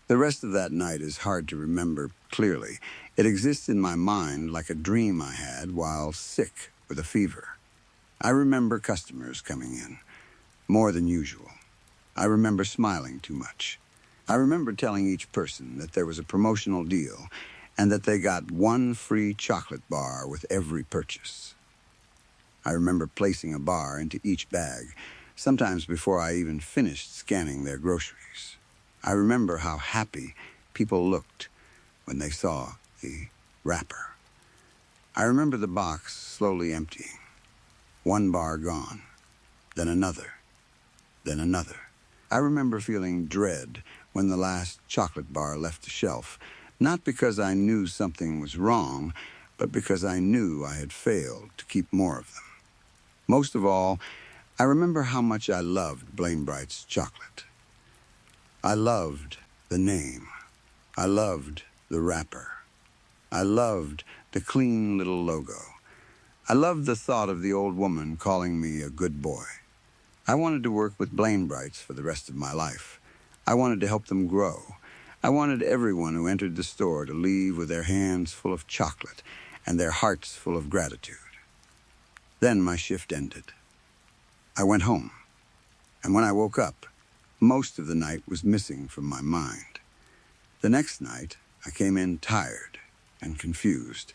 The rest of that night is hard to remember clearly. It exists in my mind like a dream I had while sick with a fever. I remember customers coming in, more than usual. I remember smiling too much. I remember telling each person that there was a promotional deal and that they got 1 free chocolate bar with every purchase. I remember placing a bar into each bag, sometimes before I even finished scanning their groceries. I remember how happy people looked when they saw the wrapper. I remember the box slowly emptying. 1 bar gone, then another, then another. I remember feeling dread when the last chocolate bar left the shelf, not because I knew something was wrong, but because I knew I had failed to keep more of them. Most of all, I remember how much I loved Blainbright's chocolate. I loved the name. I loved the wrapper. I loved the clean little logo. I loved the thought of the old woman calling me a good boy. I wanted to work with Blame Brights for the rest of my life. I wanted to help them grow. I wanted everyone who entered the store to leave with their hands full of chocolate and their hearts full of gratitude. Then my shift ended. I went home, and when I woke up, most of the night was missing from my mind. The next night, I came in tired and confused,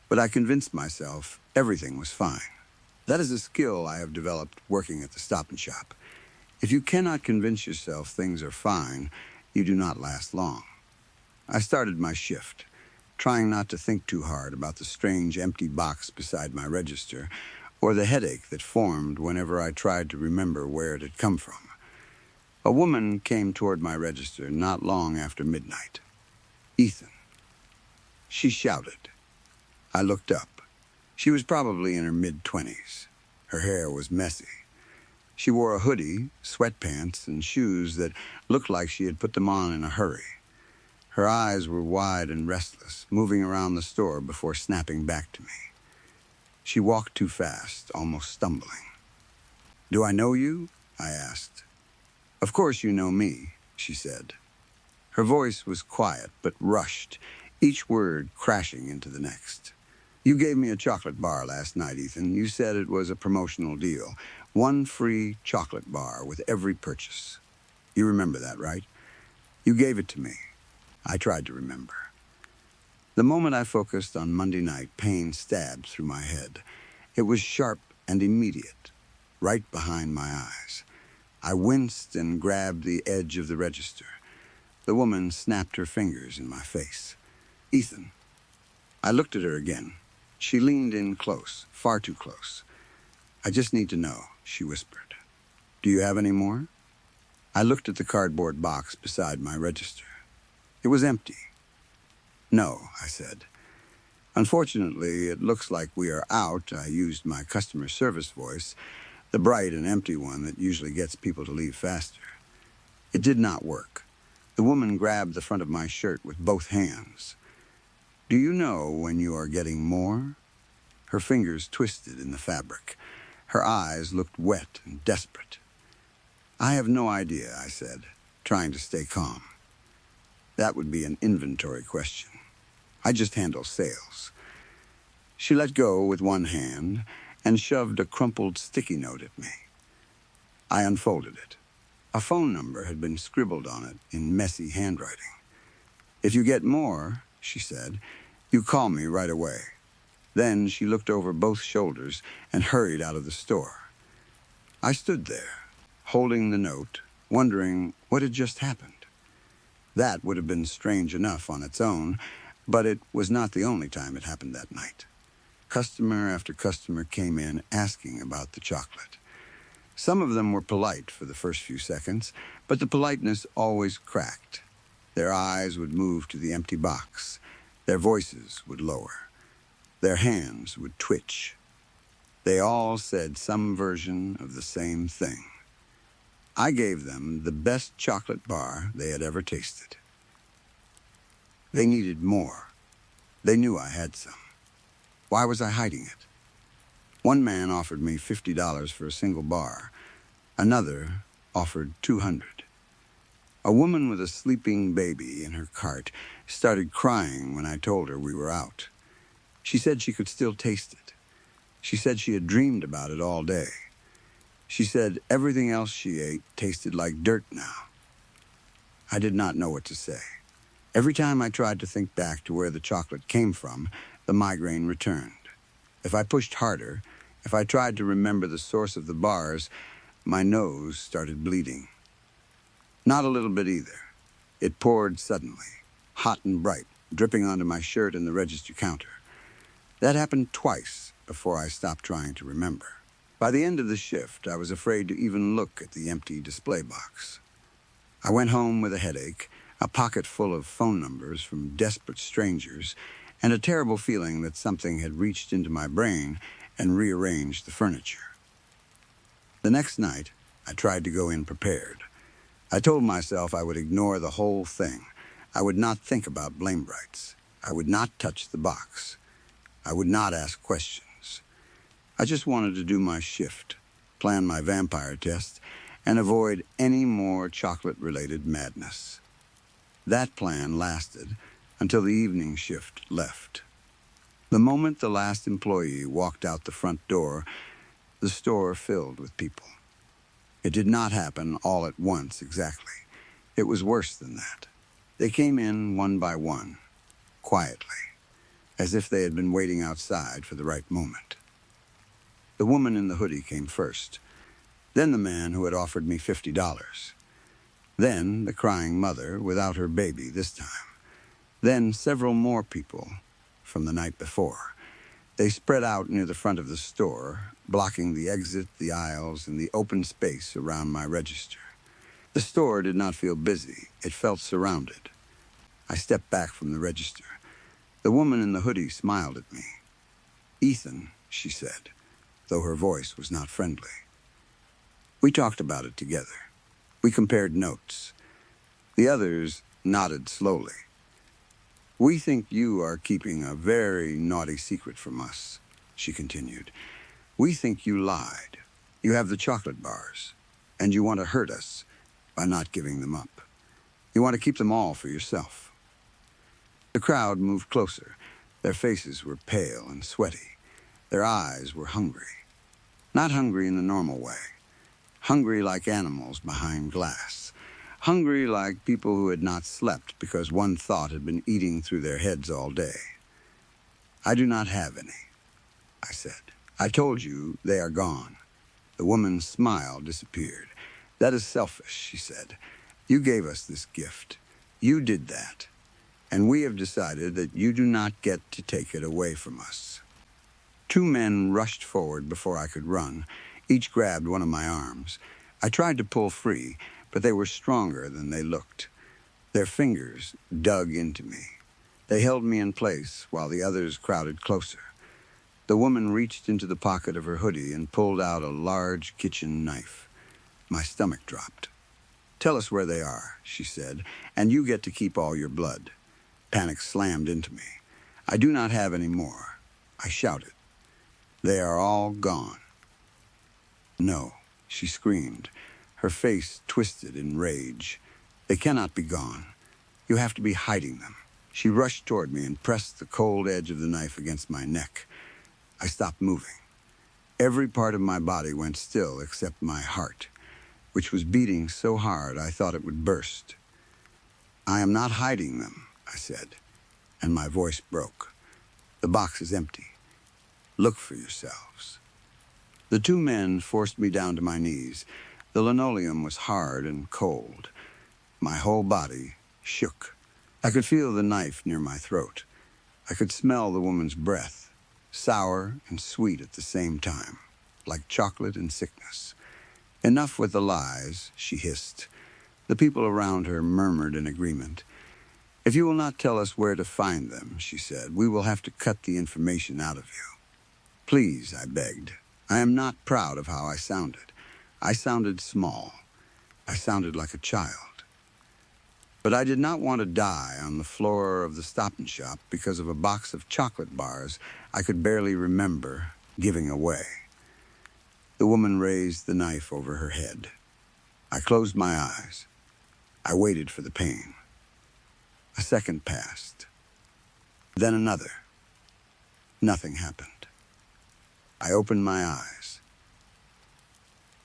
but I convinced myself everything was fine. That is a skill I have developed working at the Stop and Shop. If you cannot convince yourself things are fine, you do not last long. I started my shift, trying not to think too hard about the strange empty box beside my register or the headache that formed whenever I tried to remember where it had come from. A woman came toward my register not long after midnight. Ethan. She shouted. I looked up. She was probably in her mid-20s. Her hair was messy. She wore a hoodie, sweatpants, and shoes that looked like she had put them on in a hurry. Her eyes were wide and restless, moving around the store before snapping back to me. She walked too fast, almost stumbling. "Do I know you?" I asked. "Of course you know me," she said. Her voice was quiet but rushed, each word crashing into the next. "You gave me a chocolate bar last night, Ethan. You said it was a promotional deal. 1 free chocolate bar with every purchase. You remember that, right? You gave it to me." I tried to remember. The moment I focused on Monday night, pain stabbed through my head. It was sharp and immediate, right behind my eyes. I winced and grabbed the edge of the register. The woman snapped her fingers in my face. "Ethan." I looked at her again. She leaned in close, far too close. "I just need to know," she whispered. "Do you have any more?" I looked at the cardboard box beside my register. It was empty. "No," I said. "Unfortunately, it looks like we are out." I used my customer service voice, the bright and empty one that usually gets people to leave faster. It did not work. The woman grabbed the front of my shirt with both hands. "Do you know when you are getting more?" Her fingers twisted in the fabric. Her eyes looked wet and desperate. "I have no idea," I said, trying to stay calm. That would be an inventory question. I just handle sales. She let go with one hand and shoved a crumpled sticky note at me. I unfolded it. A phone number had been scribbled on it in messy handwriting. "If you get more," she said, "you call me right away." Then she looked over both shoulders and hurried out of the store. I stood there, holding the note, wondering what had just happened. That would have been strange enough on its own, but it was not the only time it happened that night. Customer after customer came in asking about the chocolate. Some of them were polite for the first few seconds, but the politeness always cracked. Their eyes would move to the empty box. Their voices would lower. Their hands would twitch. They all said some version of the same thing. I gave them the best chocolate bar they had ever tasted. They needed more. They knew I had some. Why was I hiding it? One man offered me $50 for a single bar. Another offered $200. A woman with a sleeping baby in her cart started crying when I told her we were out. She said she could still taste it. She said she had dreamed about it all day. She said everything else she ate tasted like dirt now. I did not know what to say. Every time I tried to think back to where the chocolate came from, the migraine returned. If I pushed harder, if I tried to remember the source of the bars, my nose started bleeding. Not a little bit either. It poured suddenly, hot and bright, dripping onto my shirt and the register counter. That happened twice before I stopped trying to remember. By the end of the shift, I was afraid to even look at the empty display box. I went home with a headache, a pocket full of phone numbers from desperate strangers, and a terrible feeling that something had reached into my brain and rearranged the furniture. The next night, I tried to go in prepared. I told myself I would ignore the whole thing. I would not think about Blame Brights. I would not touch the box. I would not ask questions. I just wanted to do my shift, plan my vampire test, and avoid any more chocolate-related madness. That plan lasted until the evening shift left. The moment the last employee walked out the front door, the store filled with people. It did not happen all at once exactly. It was worse than that. They came in one by one, quietly, as if they had been waiting outside for the right moment. The woman in the hoodie came first, then the man who had offered me $50. Then the crying mother without her baby this time. Then several more people from the night before. They spread out near the front of the store, blocking the exit, the aisles, and the open space around my register. The store did not feel busy. It felt surrounded. I stepped back from the register. The woman in the hoodie smiled at me. "Ethan," she said, though her voice was not friendly. We talked about it together. We compared notes. The others nodded slowly. "We think you are keeping a very naughty secret from us," she continued. "We think you lied. You have the chocolate bars, and you want to hurt us by not giving them up. You want to keep them all for yourself." The crowd moved closer. Their faces were pale and sweaty. Their eyes were hungry. Not hungry in the normal way. Hungry like animals behind glass. Hungry like people who had not slept because one thought had been eating through their heads all day. "I do not have any," I said. "I told you they are gone." The woman's smile disappeared. "That is selfish," she said. "You gave us this gift. You did that. And we have decided that you do not get to take it away from us." Two men rushed forward before I could run. Each grabbed one of my arms. I tried to pull free, but they were stronger than they looked. Their fingers dug into me. They held me in place while the others crowded closer. The woman reached into the pocket of her hoodie and pulled out a large kitchen knife. My stomach dropped. "Tell us where they are," she said, "and you get to keep all your blood." Panic slammed into me. "I do not have any more," I shouted. "They are all gone." "No," she screamed, her face twisted in rage. "They cannot be gone. You have to be hiding them." She rushed toward me and pressed the cold edge of the knife against my neck. I stopped moving. Every part of my body went still except my heart, which was beating so hard I thought it would burst. "I am not hiding them," I said, and my voice broke. "The box is empty. Look for yourselves." The two men forced me down to my knees. The linoleum was hard and cold. My whole body shook. I could feel the knife near my throat. I could smell the woman's breath, sour and sweet at the same time, like chocolate and sickness. "Enough with the lies," she hissed. The people around her murmured in agreement. "If you will not tell us where to find them," she said, "we will have to cut the information out of you." "Please," I begged. I am not proud of how I sounded. I sounded small. I sounded like a child. But I did not want to die on the floor of the Stop and Shop because of a box of chocolate bars I could barely remember giving away. The woman raised the knife over her head. I closed my eyes. I waited for the pain. A second passed. Then another. Nothing happened. I opened my eyes.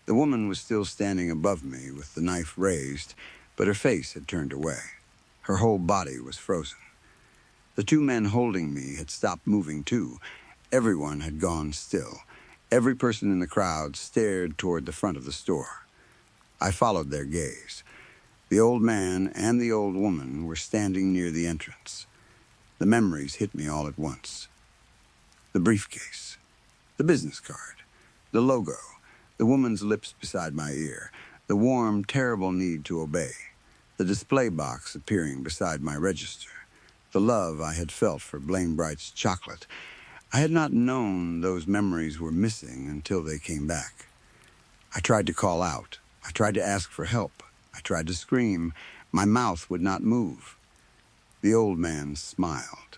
The woman was still standing above me with the knife raised, but her face had turned away. Her whole body was frozen. The two men holding me had stopped moving too. Everyone had gone still. Every person in the crowd stared toward the front of the store. I followed their gaze. The old man and the old woman were standing near the entrance. The memories hit me all at once. The briefcase, the business card, the logo, the woman's lips beside my ear, the warm, terrible need to obey, the display box appearing beside my register, the love I had felt for Blaine Bright's chocolate. I had not known those memories were missing until they came back. I tried to call out. I tried to ask for help. I tried to scream. My mouth would not move. The old man smiled.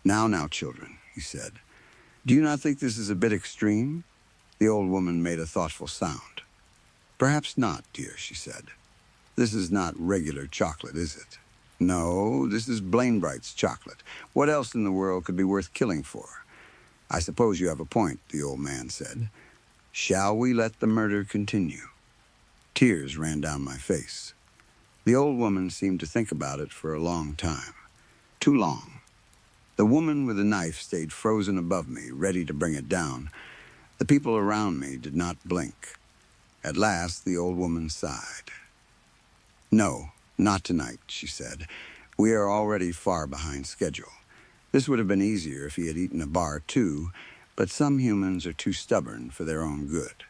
Now, children," he said. Do you not think this is a bit extreme? The old woman made a thoughtful sound. Perhaps not, dear, she said. This is not regular chocolate, is it? No, this is Blainbright's chocolate. What else in the world could be worth killing for? I suppose you have a point, the old man said. Shall we let the murder continue? Tears ran down my face. The old woman seemed to think about it for a long time. Too long. The woman with the knife stayed frozen above me, ready to bring it down. The people around me did not blink. At last, the old woman sighed. No, not tonight, she said. We are already far behind schedule. This would have been easier if he had eaten a bar too, but some humans are too stubborn for their own good.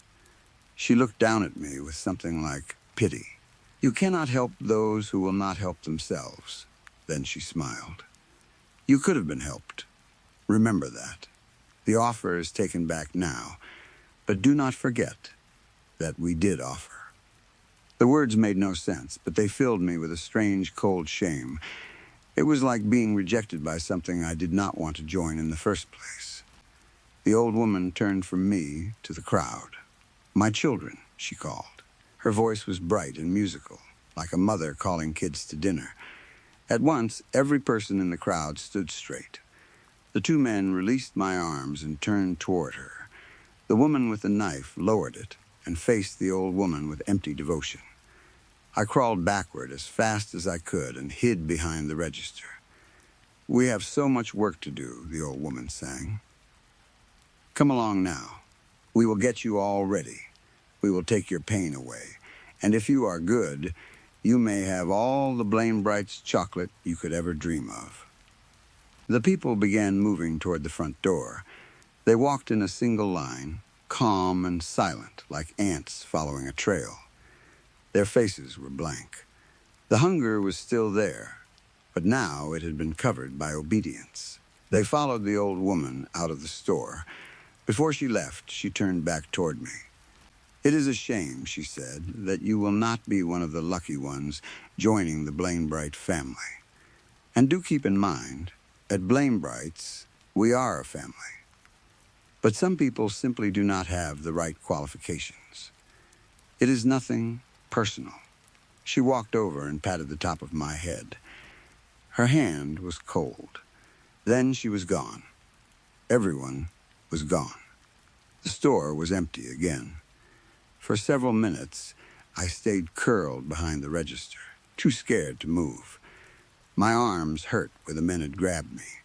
She looked down at me with something like pity. You cannot help those who will not help themselves. Then she smiled. You could have been helped. Remember that. The offer is taken back now, but do not forget that we did offer. The words made no sense, but they filled me with a strange, cold shame. It was like being rejected by something I did not want to join in the first place. The old woman turned from me to the crowd. My children, she called. Her voice was bright and musical, like a mother calling kids to dinner. At once, every person in the crowd stood straight. The two men released my arms and turned toward her. The woman with the knife lowered it and faced the old woman with empty devotion. I crawled backward as fast as I could and hid behind the register. We have so much work to do, the old woman sang. Come along now. We will get you all ready. We will take your pain away. And if you are good, you may have all the Blainbright's chocolate you could ever dream of. The people began moving toward the front door. They walked in a single line, calm and silent, like ants following a trail. Their faces were blank. The hunger was still there, but now it had been covered by obedience. They followed the old woman out of the store. Before she left, she turned back toward me. It is a shame, she said, that you will not be one of the lucky ones joining the Blainbright family. And do keep in mind, at Blainbright's, we are a family. But some people simply do not have the right qualifications. It is nothing personal. She walked over and patted the top of my head. Her hand was cold. Then she was gone. Everyone was gone. The store was empty again. For several minutes, I stayed curled behind the register, too scared to move. My arms hurt where the men had grabbed me.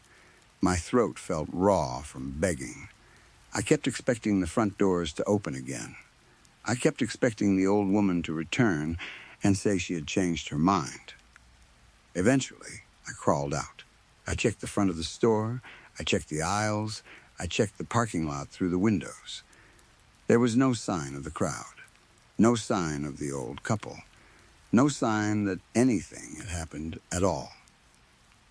My throat felt raw from begging. I kept expecting the front doors to open again. I kept expecting the old woman to return and say she had changed her mind. Eventually, I crawled out. I checked the front of the store. I checked the aisles. I checked the parking lot through the windows. There was no sign of the crowd. No sign of the old couple. No sign that anything had happened at all.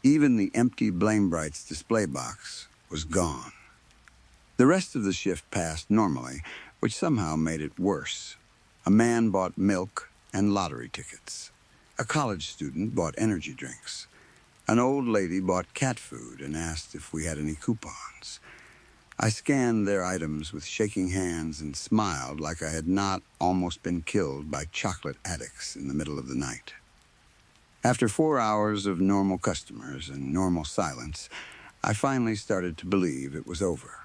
Even the empty Blainbright's display box was gone. The rest of the shift passed normally, which somehow made it worse. A man bought milk and lottery tickets. A college student bought energy drinks. An old lady bought cat food and asked if we had any coupons. I scanned their items with shaking hands and smiled like I had not almost been killed by chocolate addicts in the middle of the night. After 4 hours of normal customers and normal silence, I finally started to believe it was over.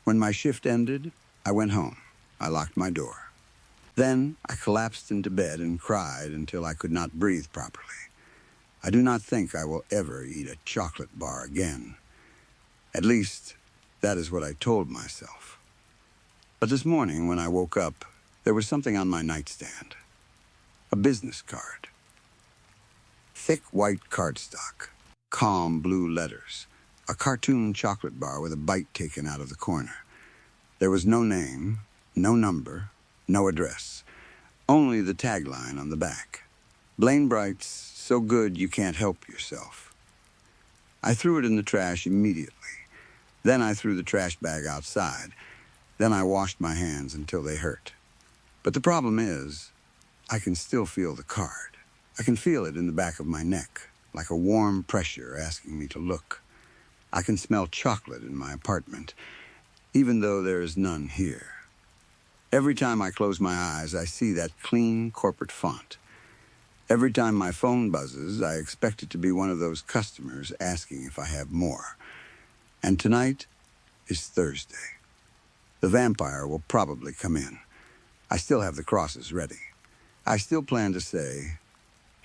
When my shift ended, I went home. I locked my door. Then I collapsed into bed and cried until I could not breathe properly. I do not think I will ever eat a chocolate bar again. At least, that is what I told myself. But this morning, when I woke up, there was something on my nightstand. A business card. Thick white cardstock. Calm blue letters. A cartoon chocolate bar with a bite taken out of the corner. There was no name, no number, no address. Only the tagline on the back. Blainbright's, so good you can't help yourself. I threw it in the trash immediately. Then I threw the trash bag outside. Then I washed my hands until they hurt. But the problem is, I can still feel the card. I can feel it in the back of my neck, like a warm pressure asking me to look. I can smell chocolate in my apartment, even though there is none here. Every time I close my eyes, I see that clean corporate font. Every time my phone buzzes, I expect it to be one of those customers asking if I have more. And tonight is Thursday. The vampire will probably come in. I still have the crosses ready. I still plan to say,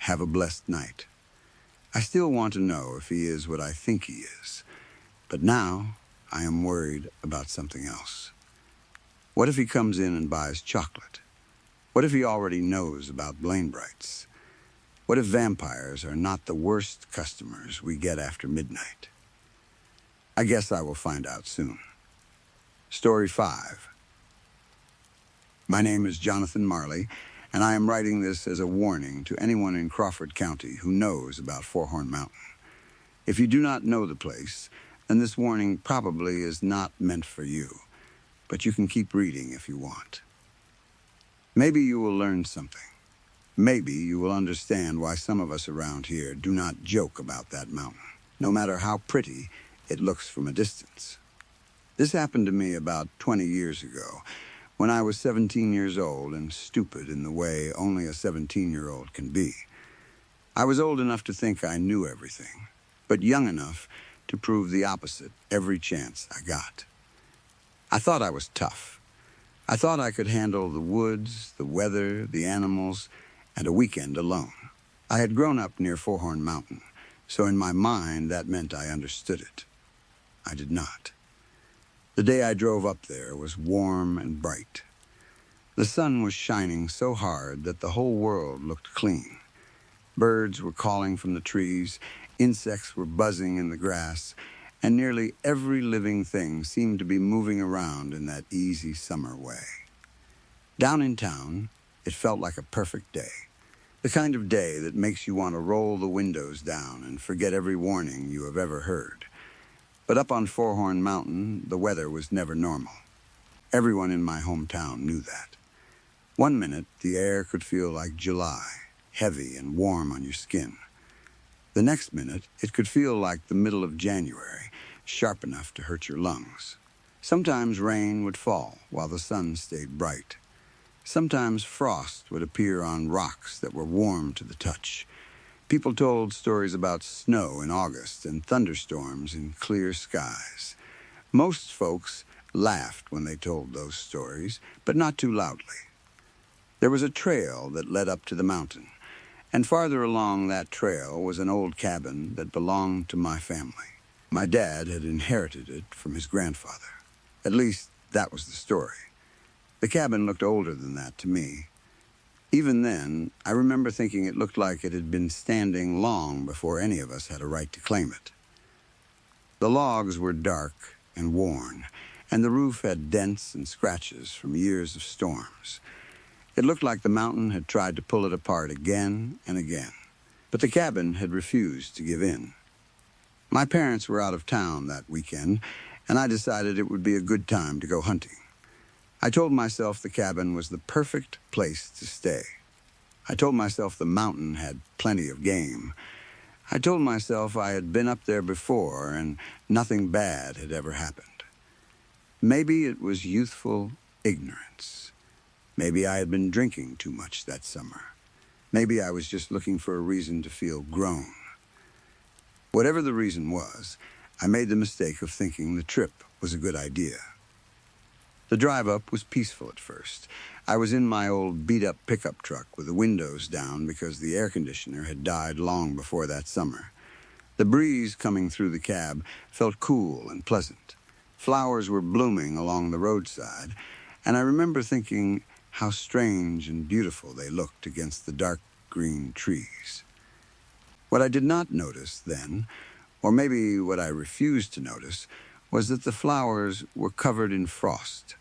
"Have a blessed night." I still want to know if he is what I think he is. But now I am worried about something else. What if he comes in and buys chocolate? What if he already knows about Blainbrights? What if vampires are not the worst customers we get after midnight? I guess I will find out soon. Story 5. My name is Jonathan Marley, and I am writing this as a warning to anyone in Crawford County who knows about Four-Horn Mountain. If you do not know the place, then this warning probably is not meant for you, but you can keep reading if you want. Maybe you will learn something. Maybe you will understand why some of us around here do not joke about that mountain, no matter how pretty it looks from a distance. This happened to me about 20 years ago, when I was 17 years old and stupid in the way only a 17-year-old can be. I was old enough to think I knew everything, but young enough to prove the opposite every chance I got. I thought I was tough. I thought I could handle the woods, the weather, the animals, and a weekend alone. I had grown up near Four-Horn Mountain, so in my mind that meant I understood it. I did not. The day I drove up there was warm and bright. The sun was shining so hard that the whole world looked clean. Birds were calling from the trees, insects were buzzing in the grass, and nearly every living thing seemed to be moving around in that easy summer way. Down in town, it felt like a perfect day. The kind of day that makes you want to roll the windows down and forget every warning you have ever heard. But up on Four-Horn Mountain, the weather was never normal. Everyone in my hometown knew that. One minute, the air could feel like July, heavy and warm on your skin. The next minute, it could feel like the middle of January, sharp enough to hurt your lungs. Sometimes rain would fall while the sun stayed bright. Sometimes frost would appear on rocks that were warm to the touch. People told stories about snow in August and thunderstorms in clear skies. Most folks laughed when they told those stories, but not too loudly. There was a trail that led up to the mountain, and farther along that trail was an old cabin that belonged to my family. My dad had inherited it from his grandfather. At least, that was the story. The cabin looked older than that to me. Even then, I remember thinking it looked like it had been standing long before any of us had a right to claim it. The logs were dark and worn, and the roof had dents and scratches from years of storms. It looked like the mountain had tried to pull it apart again and again, but the cabin had refused to give in. My parents were out of town that weekend, and I decided it would be a good time to go hunting. I told myself the cabin was the perfect place to stay. I told myself the mountain had plenty of game. I told myself I had been up there before and nothing bad had ever happened. Maybe it was youthful ignorance. Maybe I had been drinking too much that summer. Maybe I was just looking for a reason to feel grown. Whatever the reason was, I made the mistake of thinking the trip was a good idea. The drive up was peaceful at first. I was in my old beat-up pickup truck with the windows down because the air conditioner had died long before that summer. The breeze coming through the cab felt cool and pleasant. Flowers were blooming along the roadside, and I remember thinking how strange and beautiful they looked against the dark green trees. What I did not notice then, or maybe what I refused to notice, was that the flowers were covered in frost.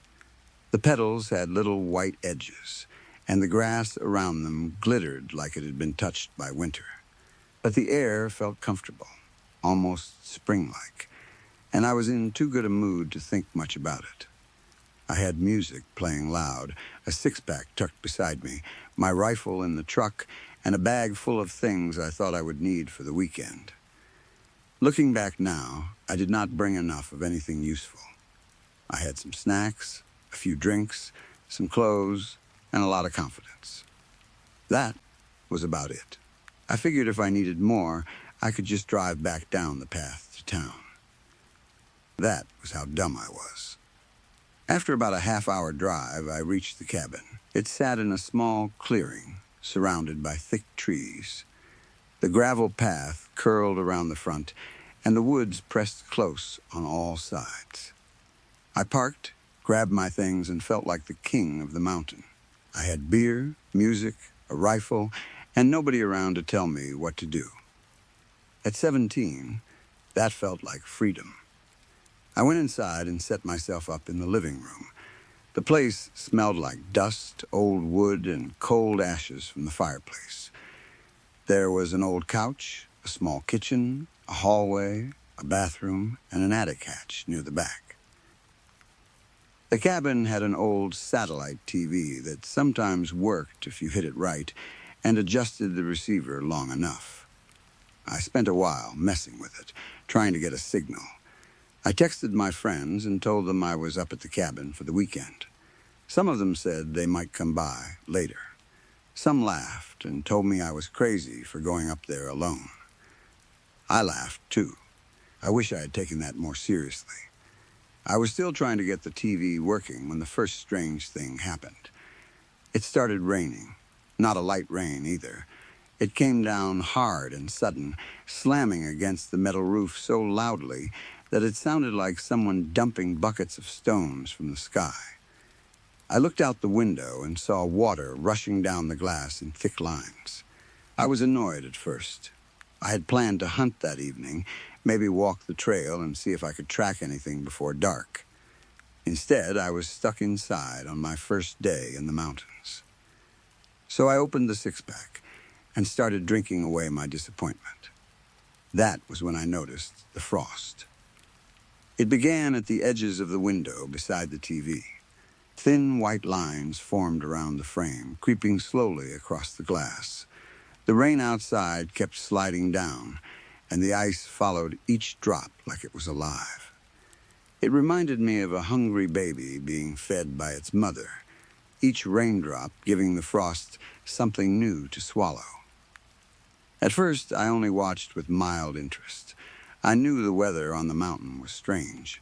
The petals had little white edges, and the grass around them glittered like it had been touched by winter. But the air felt comfortable, almost spring-like, and I was in too good a mood to think much about it. I had music playing loud, a six-pack tucked beside me, my rifle in the truck, and a bag full of things I thought I would need for the weekend. Looking back now, I did not bring enough of anything useful. I had some snacks, a few drinks, some clothes, and a lot of confidence. That was about it. I figured if I needed more, I could just drive back down the path to town. That was how dumb I was. After about a half-hour drive, I reached the cabin. It sat in a small clearing, surrounded by thick trees. The gravel path curled around the front, and the woods pressed close on all sides. I parked, grabbed my things, and felt like the king of the mountain. I had beer, music, a rifle, and nobody around to tell me what to do. At 17, that felt like freedom. I went inside and set myself up in the living room. The place smelled like dust, old wood, and cold ashes from the fireplace. There was an old couch, a small kitchen, a hallway, a bathroom, and an attic hatch near the back. The cabin had an old satellite TV that sometimes worked if you hit it right and adjusted the receiver long enough. I spent a while messing with it, trying to get a signal. I texted my friends and told them I was up at the cabin for the weekend. Some of them said they might come by later. Some laughed and told me I was crazy for going up there alone. I laughed, too. I wish I had taken that more seriously. I was still trying to get the TV working when the first strange thing happened. It started raining. Not a light rain, either. It came down hard and sudden, slamming against the metal roof so loudly that it sounded like someone dumping buckets of stones from the sky. I looked out the window and saw water rushing down the glass in thick lines. I was annoyed at first. I had planned to hunt that evening, maybe walk the trail and see if I could track anything before dark. Instead, I was stuck inside on my first day in the mountains. So I opened the six-pack and started drinking away my disappointment. That was when I noticed the frost. It began at the edges of the window beside the TV. Thin white lines formed around the frame, creeping slowly across the glass. The rain outside kept sliding down, and the ice followed each drop like it was alive. It reminded me of a hungry baby being fed by its mother, each raindrop giving the frost something new to swallow. At first, I only watched with mild interest. I knew the weather on the mountain was strange.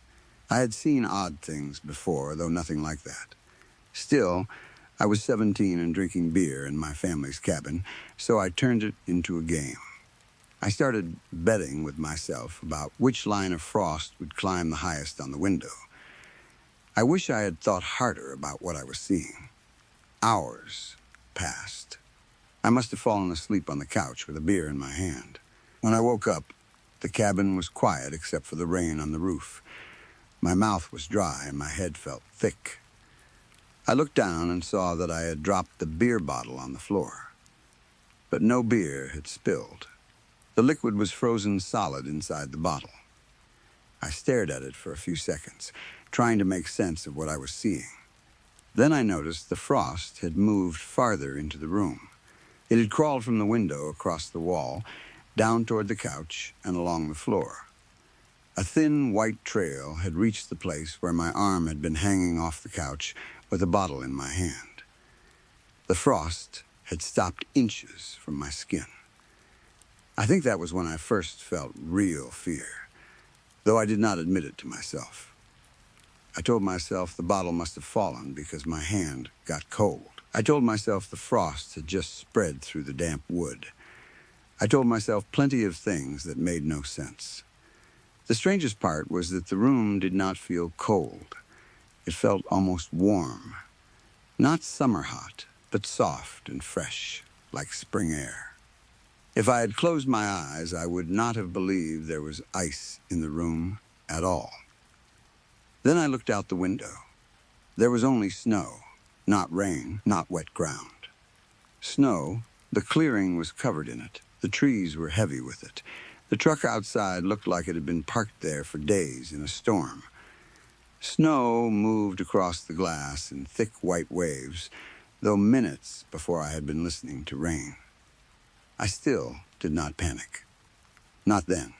I had seen odd things before, though nothing like that. Still, I was 17 and drinking beer in my family's cabin, so I turned it into a game. I started betting with myself about which line of frost would climb the highest on the window. I wish I had thought harder about what I was seeing. Hours passed. I must have fallen asleep on the couch with a beer in my hand. When I woke up, the cabin was quiet except for the rain on the roof. My mouth was dry and my head felt thick. I looked down and saw that I had dropped the beer bottle on the floor. But no beer had spilled. The liquid was frozen solid inside the bottle. I stared at it for a few seconds, trying to make sense of what I was seeing. Then I noticed the frost had moved farther into the room. It had crawled from the window across the wall, down toward the couch and along the floor. A thin white trail had reached the place where my arm had been hanging off the couch with a bottle in my hand. The frost had stopped inches from my skin. I think that was when I first felt real fear, though I did not admit it to myself. I told myself the bottle must have fallen because my hand got cold. I told myself the frost had just spread through the damp wood. I told myself plenty of things that made no sense. The strangest part was that the room did not feel cold. It felt almost warm. Not summer hot, but soft and fresh, like spring air. If I had closed my eyes, I would not have believed there was ice in the room at all. Then I looked out the window. There was only snow, not rain, not wet ground. Snow, the clearing was covered in it. The trees were heavy with it. The truck outside looked like it had been parked there for days in a storm. Snow moved across the glass in thick white waves, though minutes before I had been listening to rain. I still did not panic. Not then.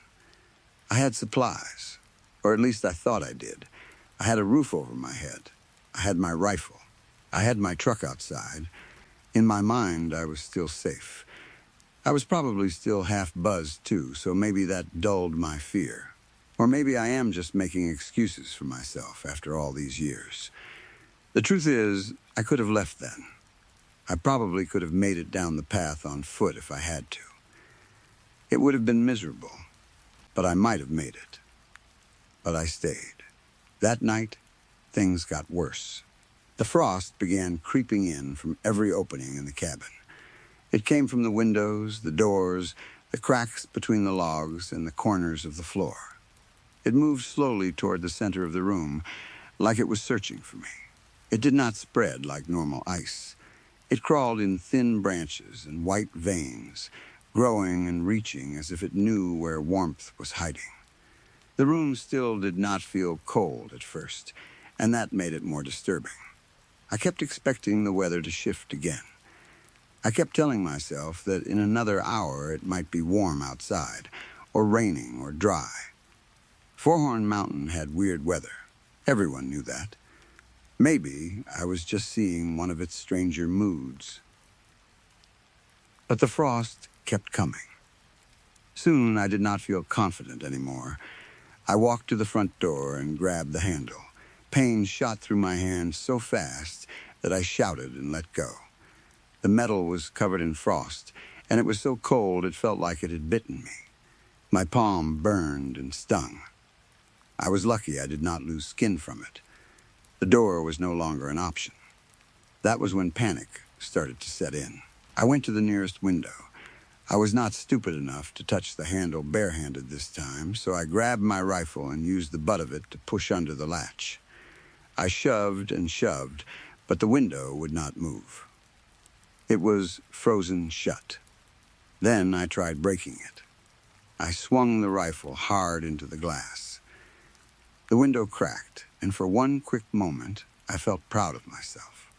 I had supplies, or at least I thought I did. I had a roof over my head. I had my rifle. I had my truck outside. In my mind, I was still safe. I was probably still half buzzed, too, so maybe that dulled my fear. Or maybe I am just making excuses for myself after all these years. The truth is, I could have left then. I probably could have made it down the path on foot if I had to. It would have been miserable, but I might have made it. But I stayed. That night, things got worse. The frost began creeping in from every opening in the cabin. It came from the windows, the doors, the cracks between the logs, and the corners of the floor. It moved slowly toward the center of the room, like it was searching for me. It did not spread like normal ice. It crawled in thin branches and white veins, growing and reaching as if it knew where warmth was hiding. The room still did not feel cold at first, and that made it more disturbing. I kept expecting the weather to shift again. I kept telling myself that in another hour it might be warm outside, or raining or dry. Four-Horn Mountain had weird weather. Everyone knew that. Maybe I was just seeing one of its stranger moods. But the frost kept coming. Soon I did not feel confident anymore. I walked to the front door and grabbed the handle. Pain shot through my hand so fast that I shouted and let go. The metal was covered in frost, and it was so cold it felt like it had bitten me. My palm burned and stung. I was lucky I did not lose skin from it. The door was no longer an option. That was when panic started to set in. I went to the nearest window. I was not stupid enough to touch the handle barehanded this time, so I grabbed my rifle and used the butt of it to push under the latch. I shoved and shoved, but the window would not move. It was frozen shut. Then I tried breaking it. I swung the rifle hard into the glass. The window cracked, and for one quick moment, I felt proud of myself.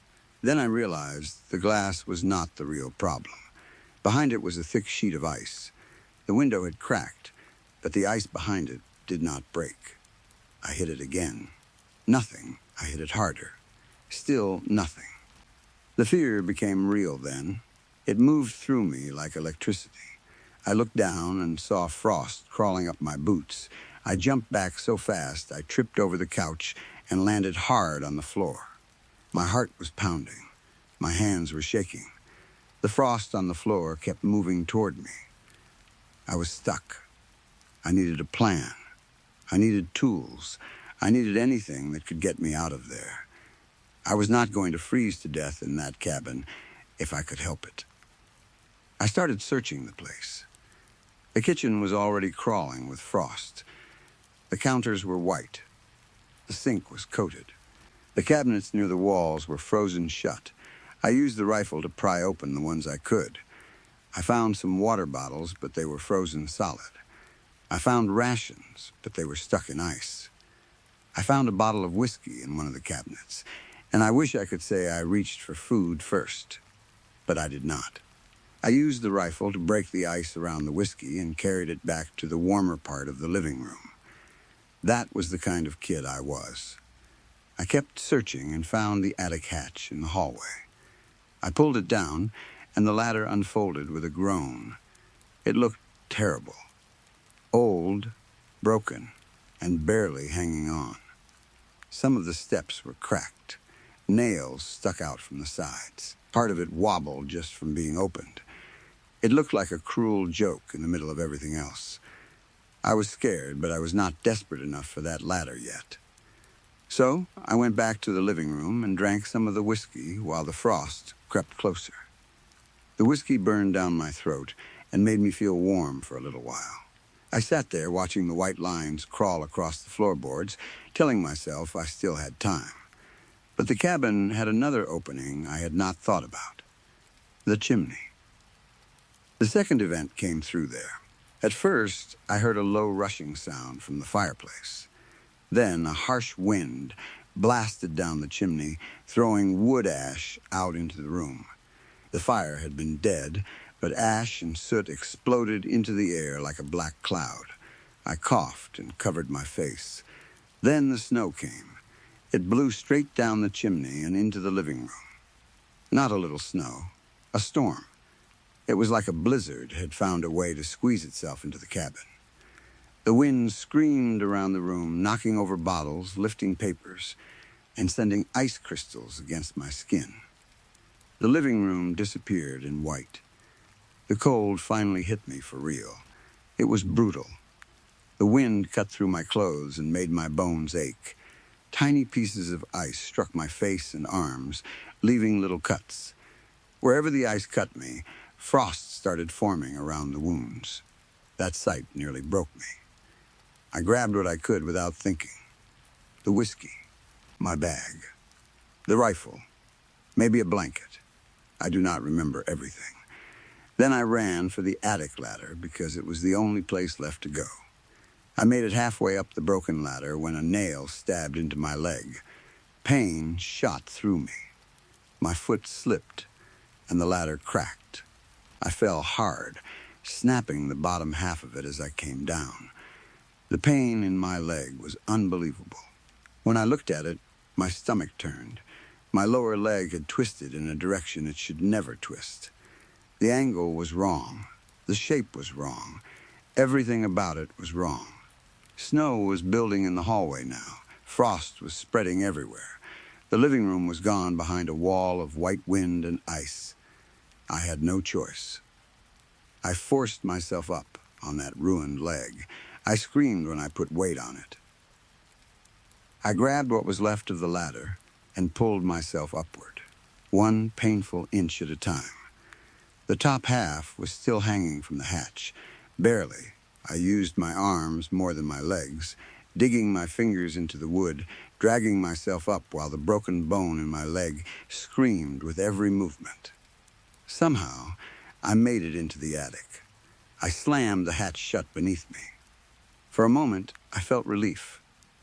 Then I realized the glass was not the real problem. Behind it was a thick sheet of ice. The window had cracked, but the ice behind it did not break. I hit it again. Nothing. I hit it harder. Still nothing. The fear became real then. It moved through me like electricity. I looked down and saw frost crawling up my boots. I jumped back so fast I tripped over the couch and landed hard on the floor. My heart was pounding. My hands were shaking. The frost on the floor kept moving toward me. I was stuck. I needed a plan. I needed tools. I needed anything that could get me out of there. I was not going to freeze to death in that cabin if I could help it. I started searching the place. The kitchen was already crawling with frost. The counters were white. The sink was coated. The cabinets near the walls were frozen shut. I used the rifle to pry open the ones I could. I found some water bottles, but they were frozen solid. I found rations, but they were stuck in ice. I found a bottle of whiskey in one of the cabinets, and I wish I could say I reached for food first, but I did not. I used the rifle to break the ice around the whiskey and carried it back to the warmer part of the living room. That was the kind of kid I was. I kept searching and found the attic hatch in the hallway. I pulled it down, and the ladder unfolded with a groan. It looked terrible. Old, broken, and barely hanging on. Some of the steps were cracked. Nails stuck out from the sides. Part of it wobbled just from being opened. It looked like a cruel joke in the middle of everything else. I was scared, but I was not desperate enough for that ladder yet. So I went back to the living room and drank some of the whiskey while the frost crept closer. The whiskey burned down my throat and made me feel warm for a little while. I sat there watching the white lines crawl across the floorboards, telling myself I still had time. But the cabin had another opening I had not thought about. The chimney. The second event came through there. At first, I heard a low rushing sound from the fireplace. Then a harsh wind blasted down the chimney, throwing wood ash out into the room. The fire had been dead, but ash and soot exploded into the air like a black cloud. I coughed and covered my face. Then the snow came. It blew straight down the chimney and into the living room. Not a little snow, a storm. It was like a blizzard had found a way to squeeze itself into the cabin. The wind screamed around the room, knocking over bottles, lifting papers, and sending ice crystals against my skin. The living room disappeared in white. The cold finally hit me for real. It was brutal. The wind cut through my clothes and made my bones ache. Tiny pieces of ice struck my face and arms, leaving little cuts. Wherever the ice cut me, frost started forming around the wounds. That sight nearly broke me. I grabbed what I could without thinking. The whiskey, my bag, the rifle, maybe a blanket. I do not remember everything. Then I ran for the attic ladder because it was the only place left to go. I made it halfway up the broken ladder when a nail stabbed into my leg. Pain shot through me. My foot slipped, and the ladder cracked. I fell hard, snapping the bottom half of it as I came down. The pain in my leg was unbelievable. When I looked at it, my stomach turned. My lower leg had twisted in a direction it should never twist. The angle was wrong. The shape was wrong. Everything about it was wrong. Snow was building in the hallway now. Frost was spreading everywhere. The living room was gone behind a wall of white wind and ice. I had no choice. I forced myself up on that ruined leg. I screamed when I put weight on it. I grabbed what was left of the ladder and pulled myself upward, one painful inch at a time. The top half was still hanging from the hatch. Barely. I used my arms more than my legs, digging my fingers into the wood, dragging myself up while the broken bone in my leg screamed with every movement. Somehow, I made it into the attic. I slammed the hatch shut beneath me. For a moment, I felt relief.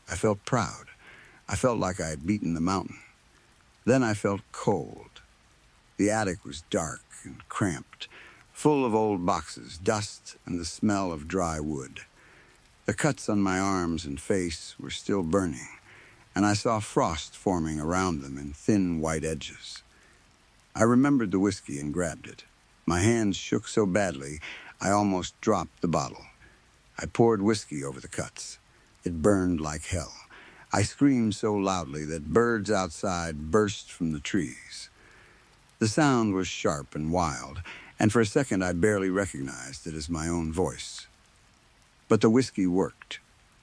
I felt proud. I felt like I had beaten the mountain. Then I felt cold. The attic was dark and cramped, full of old boxes, dust, and the smell of dry wood. The cuts on my arms and face were still burning, and I saw frost forming around them in thin white edges. I remembered the whiskey and grabbed it. My hands shook so badly, I almost dropped the bottle. I poured whiskey over the cuts. It burned like hell. I screamed so loudly that birds outside burst from the trees. The sound was sharp and wild, and for a second I barely recognized it as my own voice. But the whiskey worked.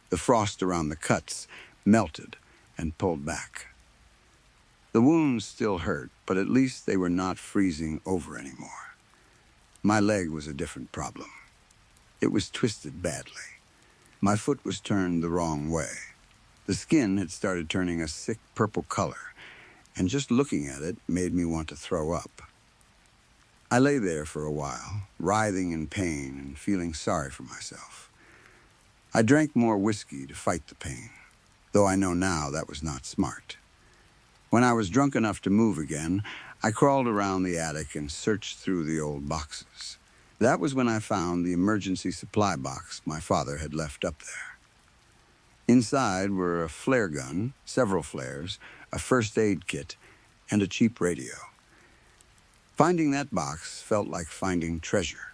The frost around the cuts melted and pulled back. The wounds still hurt, but at least they were not freezing over anymore. My leg was a different problem. It was twisted badly. My foot was turned the wrong way. The skin had started turning a sick purple color, and just looking at it made me want to throw up. I lay there for a while, writhing in pain and feeling sorry for myself. I drank more whiskey to fight the pain, though I know now that was not smart. When I was drunk enough to move again, I crawled around the attic and searched through the old boxes. That was when I found the emergency supply box my father had left up there. Inside were a flare gun, several flares, a first aid kit, and a cheap radio. Finding that box felt like finding treasure.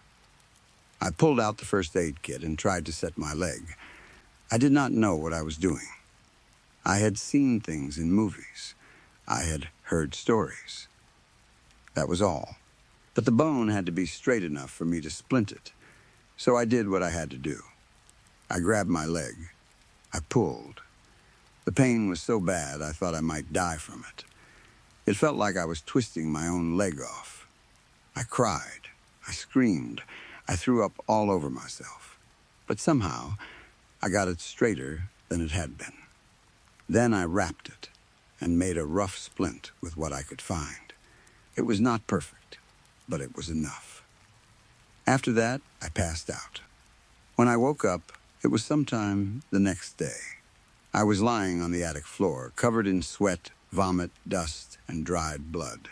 I pulled out the first aid kit and tried to set my leg. I did not know what I was doing. I had seen things in movies. I had heard stories. That was all. But the bone had to be straight enough for me to splint it, so I did what I had to do. I grabbed my leg. I pulled. The pain was so bad I thought I might die from it. It felt like I was twisting my own leg off. I cried. I screamed. I threw up all over myself. But somehow, I got it straighter than it had been. Then I wrapped it and made a rough splint with what I could find. It was not perfect, but it was enough. After that, I passed out. When I woke up, it was sometime the next day. I was lying on the attic floor, covered in sweat, vomit, dust, and dried blood.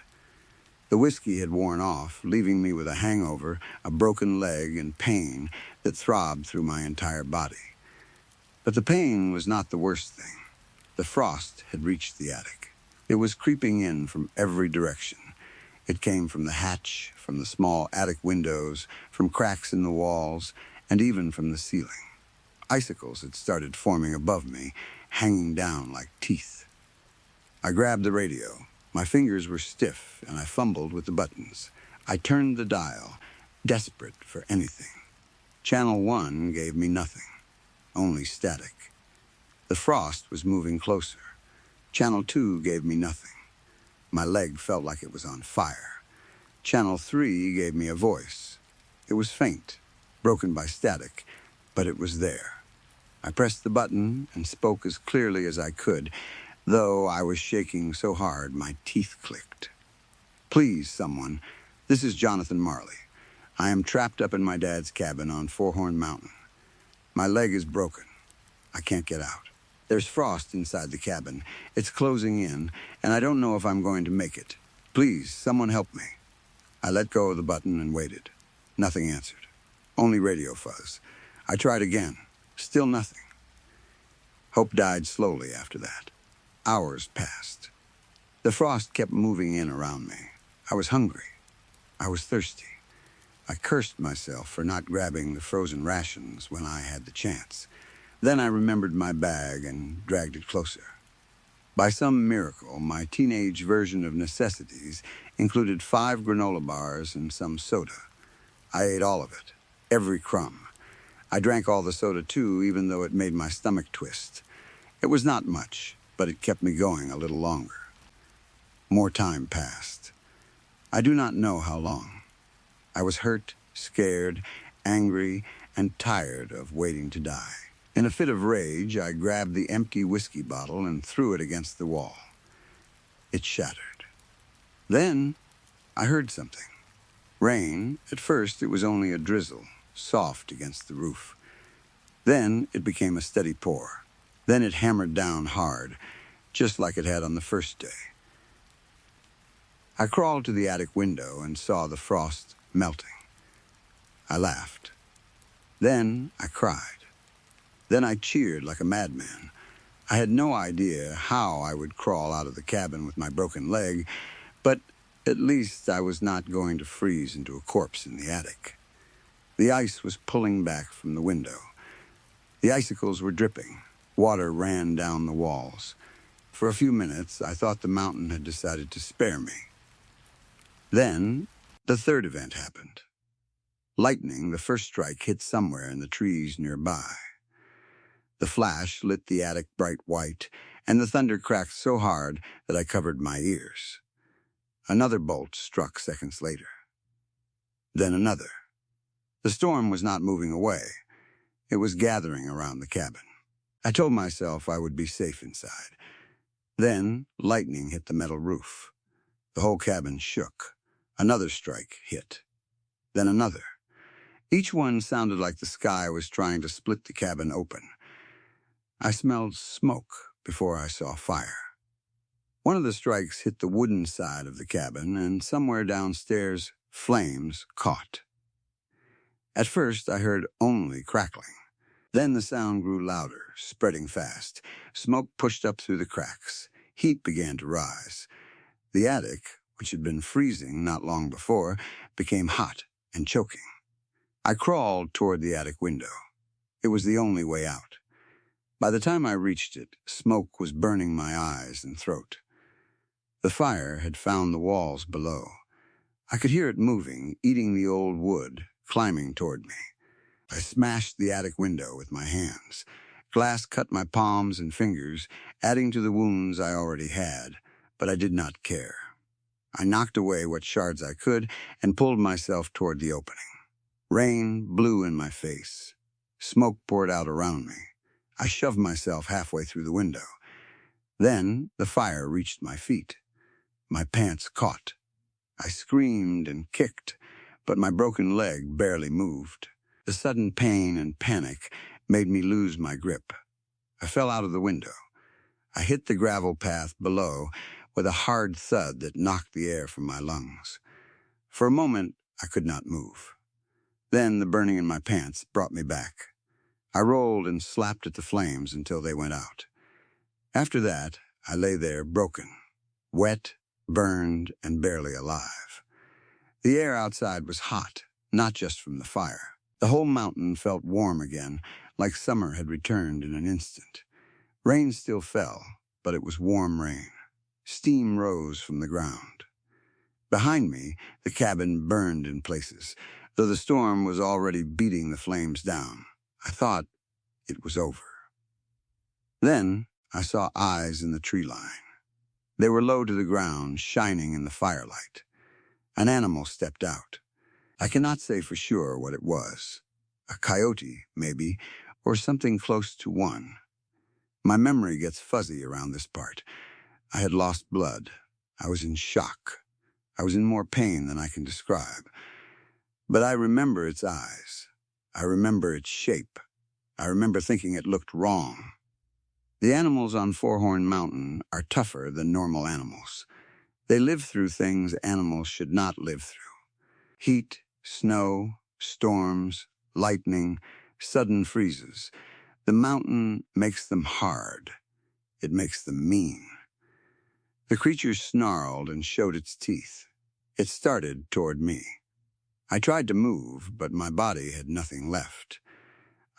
The whiskey had worn off, leaving me with a hangover, a broken leg, and pain that throbbed through my entire body. But the pain was not the worst thing. The frost had reached the attic. It was creeping in from every direction. It came from the hatch, from the small attic windows, from cracks in the walls, and even from the ceiling. Icicles had started forming above me, hanging down like teeth. I grabbed the radio. My fingers were stiff, and I fumbled with the buttons. I turned the dial, desperate for anything. Channel 1 gave me nothing, only static. The frost was moving closer. Channel 2 gave me nothing. My leg felt like it was on fire. Channel 3 gave me a voice. It was faint, broken by static, but it was there. I pressed the button and spoke as clearly as I could, though I was shaking so hard my teeth clicked. Please, someone, this is Jonathan Marley. I am trapped up in my dad's cabin on Four-Horn Mountain. My leg is broken. I can't get out. There's frost inside the cabin. It's closing in, and I don't know if I'm going to make it. Please, someone help me. I let go of the button and waited. Nothing answered. Only radio fuzz. I tried again. Still nothing. Hope died slowly after that. Hours passed. The frost kept moving in around me. I was hungry. I was thirsty. I cursed myself for not grabbing the frozen rations when I had the chance. Then I remembered my bag and dragged it closer. By some miracle, my teenage version of necessities included 5 granola bars and some soda. I ate all of it, every crumb. I drank all the soda too, even though it made my stomach twist. It was not much, but it kept me going a little longer. More time passed. I do not know how long. I was hurt, scared, angry, and tired of waiting to die. In a fit of rage, I grabbed the empty whiskey bottle and threw it against the wall. It shattered. Then I heard something. Rain. At first, it was only a drizzle, soft against the roof. Then it became a steady pour. Then it hammered down hard, just like it had on the first day. I crawled to the attic window and saw the frost melting. I laughed. Then I cried. Then I cheered like a madman. I had no idea how I would crawl out of the cabin with my broken leg, but at least I was not going to freeze into a corpse in the attic. The ice was pulling back from the window. The icicles were dripping. Water ran down the walls. For a few minutes, I thought the mountain had decided to spare me. Then, the third event happened. Lightning, the first strike, hit somewhere in the trees nearby. The flash lit the attic bright white, and the thunder cracked so hard that I covered my ears. Another bolt struck seconds later. Then another. The storm was not moving away. It was gathering around the cabin. I told myself I would be safe inside. Then lightning hit the metal roof. The whole cabin shook. Another strike hit. Then another. Each one sounded like the sky was trying to split the cabin open. I smelled smoke before I saw fire. One of the strikes hit the wooden side of the cabin, and somewhere downstairs, flames caught. At first, I heard only crackling. Then the sound grew louder, spreading fast. Smoke pushed up through the cracks. Heat began to rise. The attic, which had been freezing not long before, became hot and choking. I crawled toward the attic window. It was the only way out. By the time I reached it, smoke was burning my eyes and throat. The fire had found the walls below. I could hear it moving, eating the old wood, climbing toward me. I smashed the attic window with my hands. Glass cut my palms and fingers, adding to the wounds I already had, but I did not care. I knocked away what shards I could and pulled myself toward the opening. Rain blew in my face. Smoke poured out around me. I shoved myself halfway through the window. Then the fire reached my feet. My pants caught. I screamed and kicked, but my broken leg barely moved. The sudden pain and panic made me lose my grip. I fell out of the window. I hit the gravel path below with a hard thud that knocked the air from my lungs. For a moment, I could not move. Then the burning in my pants brought me back. I rolled and slapped at the flames until they went out. After that, I lay there broken, wet, burned, and barely alive. The air outside was hot, not just from the fire. The whole mountain felt warm again, like summer had returned in an instant. Rain still fell, but it was warm rain. Steam rose from the ground. Behind me, the cabin burned in places, though the storm was already beating the flames down. I thought it was over. Then I saw eyes in the tree line. They were low to the ground, shining in the firelight. An animal stepped out. I cannot say for sure what it was. A coyote, maybe, or something close to one. My memory gets fuzzy around this part. I had lost blood. I was in shock. I was in more pain than I can describe. But I remember its eyes. I remember its shape. I remember thinking it looked wrong. The animals on Four-Horn Mountain are tougher than normal animals. They live through things animals should not live through. Heat, snow, storms, lightning, sudden freezes. The mountain makes them hard. It makes them mean. The creature snarled and showed its teeth. It started toward me. I tried to move, but my body had nothing left.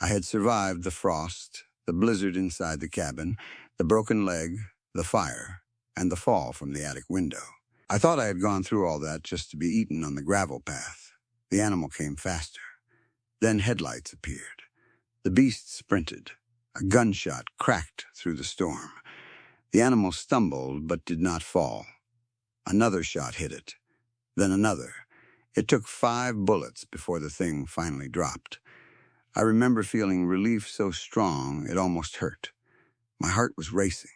I had survived the frost, the blizzard inside the cabin, the broken leg, the fire, and the fall from the attic window. I thought I had gone through all that just to be eaten on the gravel path. The animal came faster. Then headlights appeared. The beast sprinted. A gunshot cracked through the storm. The animal stumbled but did not fall. Another shot hit it. Then another. It took 5 bullets before the thing finally dropped. I remember feeling relief so strong it almost hurt. My heart was racing,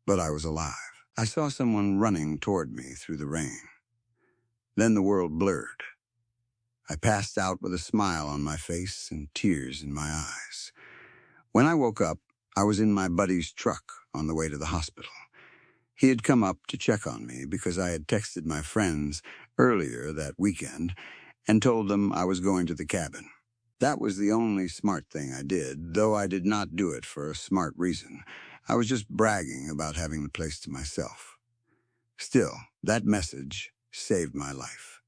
but I was alive. I saw someone running toward me through the rain. Then the world blurred. I passed out with a smile on my face and tears in my eyes. When I woke up, I was in my buddy's truck on the way to the hospital. He had come up to check on me because I had texted my friends earlier that weekend and told them I was going to the cabin. That was the only smart thing I did, though I did not do it for a smart reason. I was just bragging about having the place to myself. Still, that message saved my life.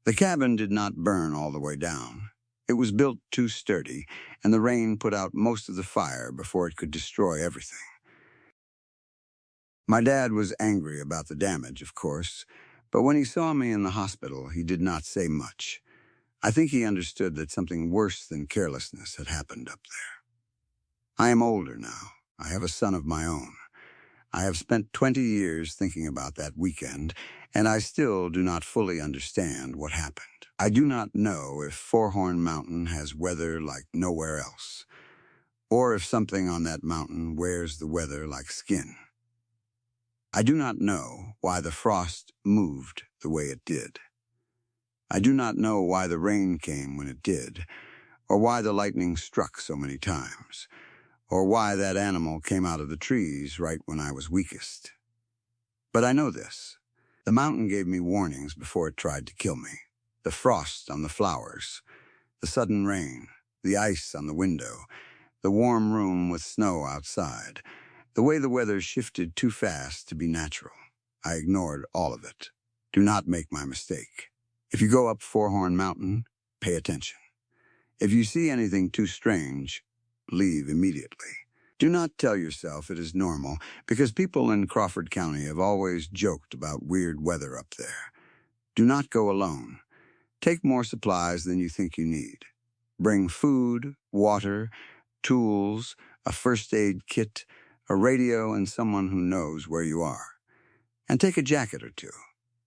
The cabin did not burn all the way down. It was built too sturdy, and the rain put out most of the fire before it could destroy everything. My dad was angry about the damage, of course, but when he saw me in the hospital, he did not say much. I think he understood that something worse than carelessness had happened up there. I am older now. I have a son of my own. I have spent 20 years thinking about that weekend, and I still do not fully understand what happened. I do not know if Four-Horn Mountain has weather like nowhere else, or if something on that mountain wears the weather like skin. I do not know why the frost moved the way it did. I do not know why the rain came when it did, or why the lightning struck so many times, or why that animal came out of the trees right when I was weakest. But I know this. The mountain gave me warnings before it tried to kill me. The frost on the flowers, the sudden rain, the ice on the window, the warm room with snow outside, the way the weather shifted too fast to be natural. I ignored all of it. Do not make my mistake. If you go up Four-Horn Mountain, pay attention. If you see anything too strange, leave immediately. Do not tell yourself it is normal, because people in Crawford County have always joked about weird weather up there. Do not go alone. Take more supplies than you think you need. Bring food, water, tools, a first aid kit, a radio, and someone who knows where you are. And take a jacket or two,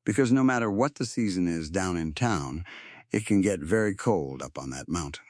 because no matter what the season is down in town, it can get very cold up on that mountain.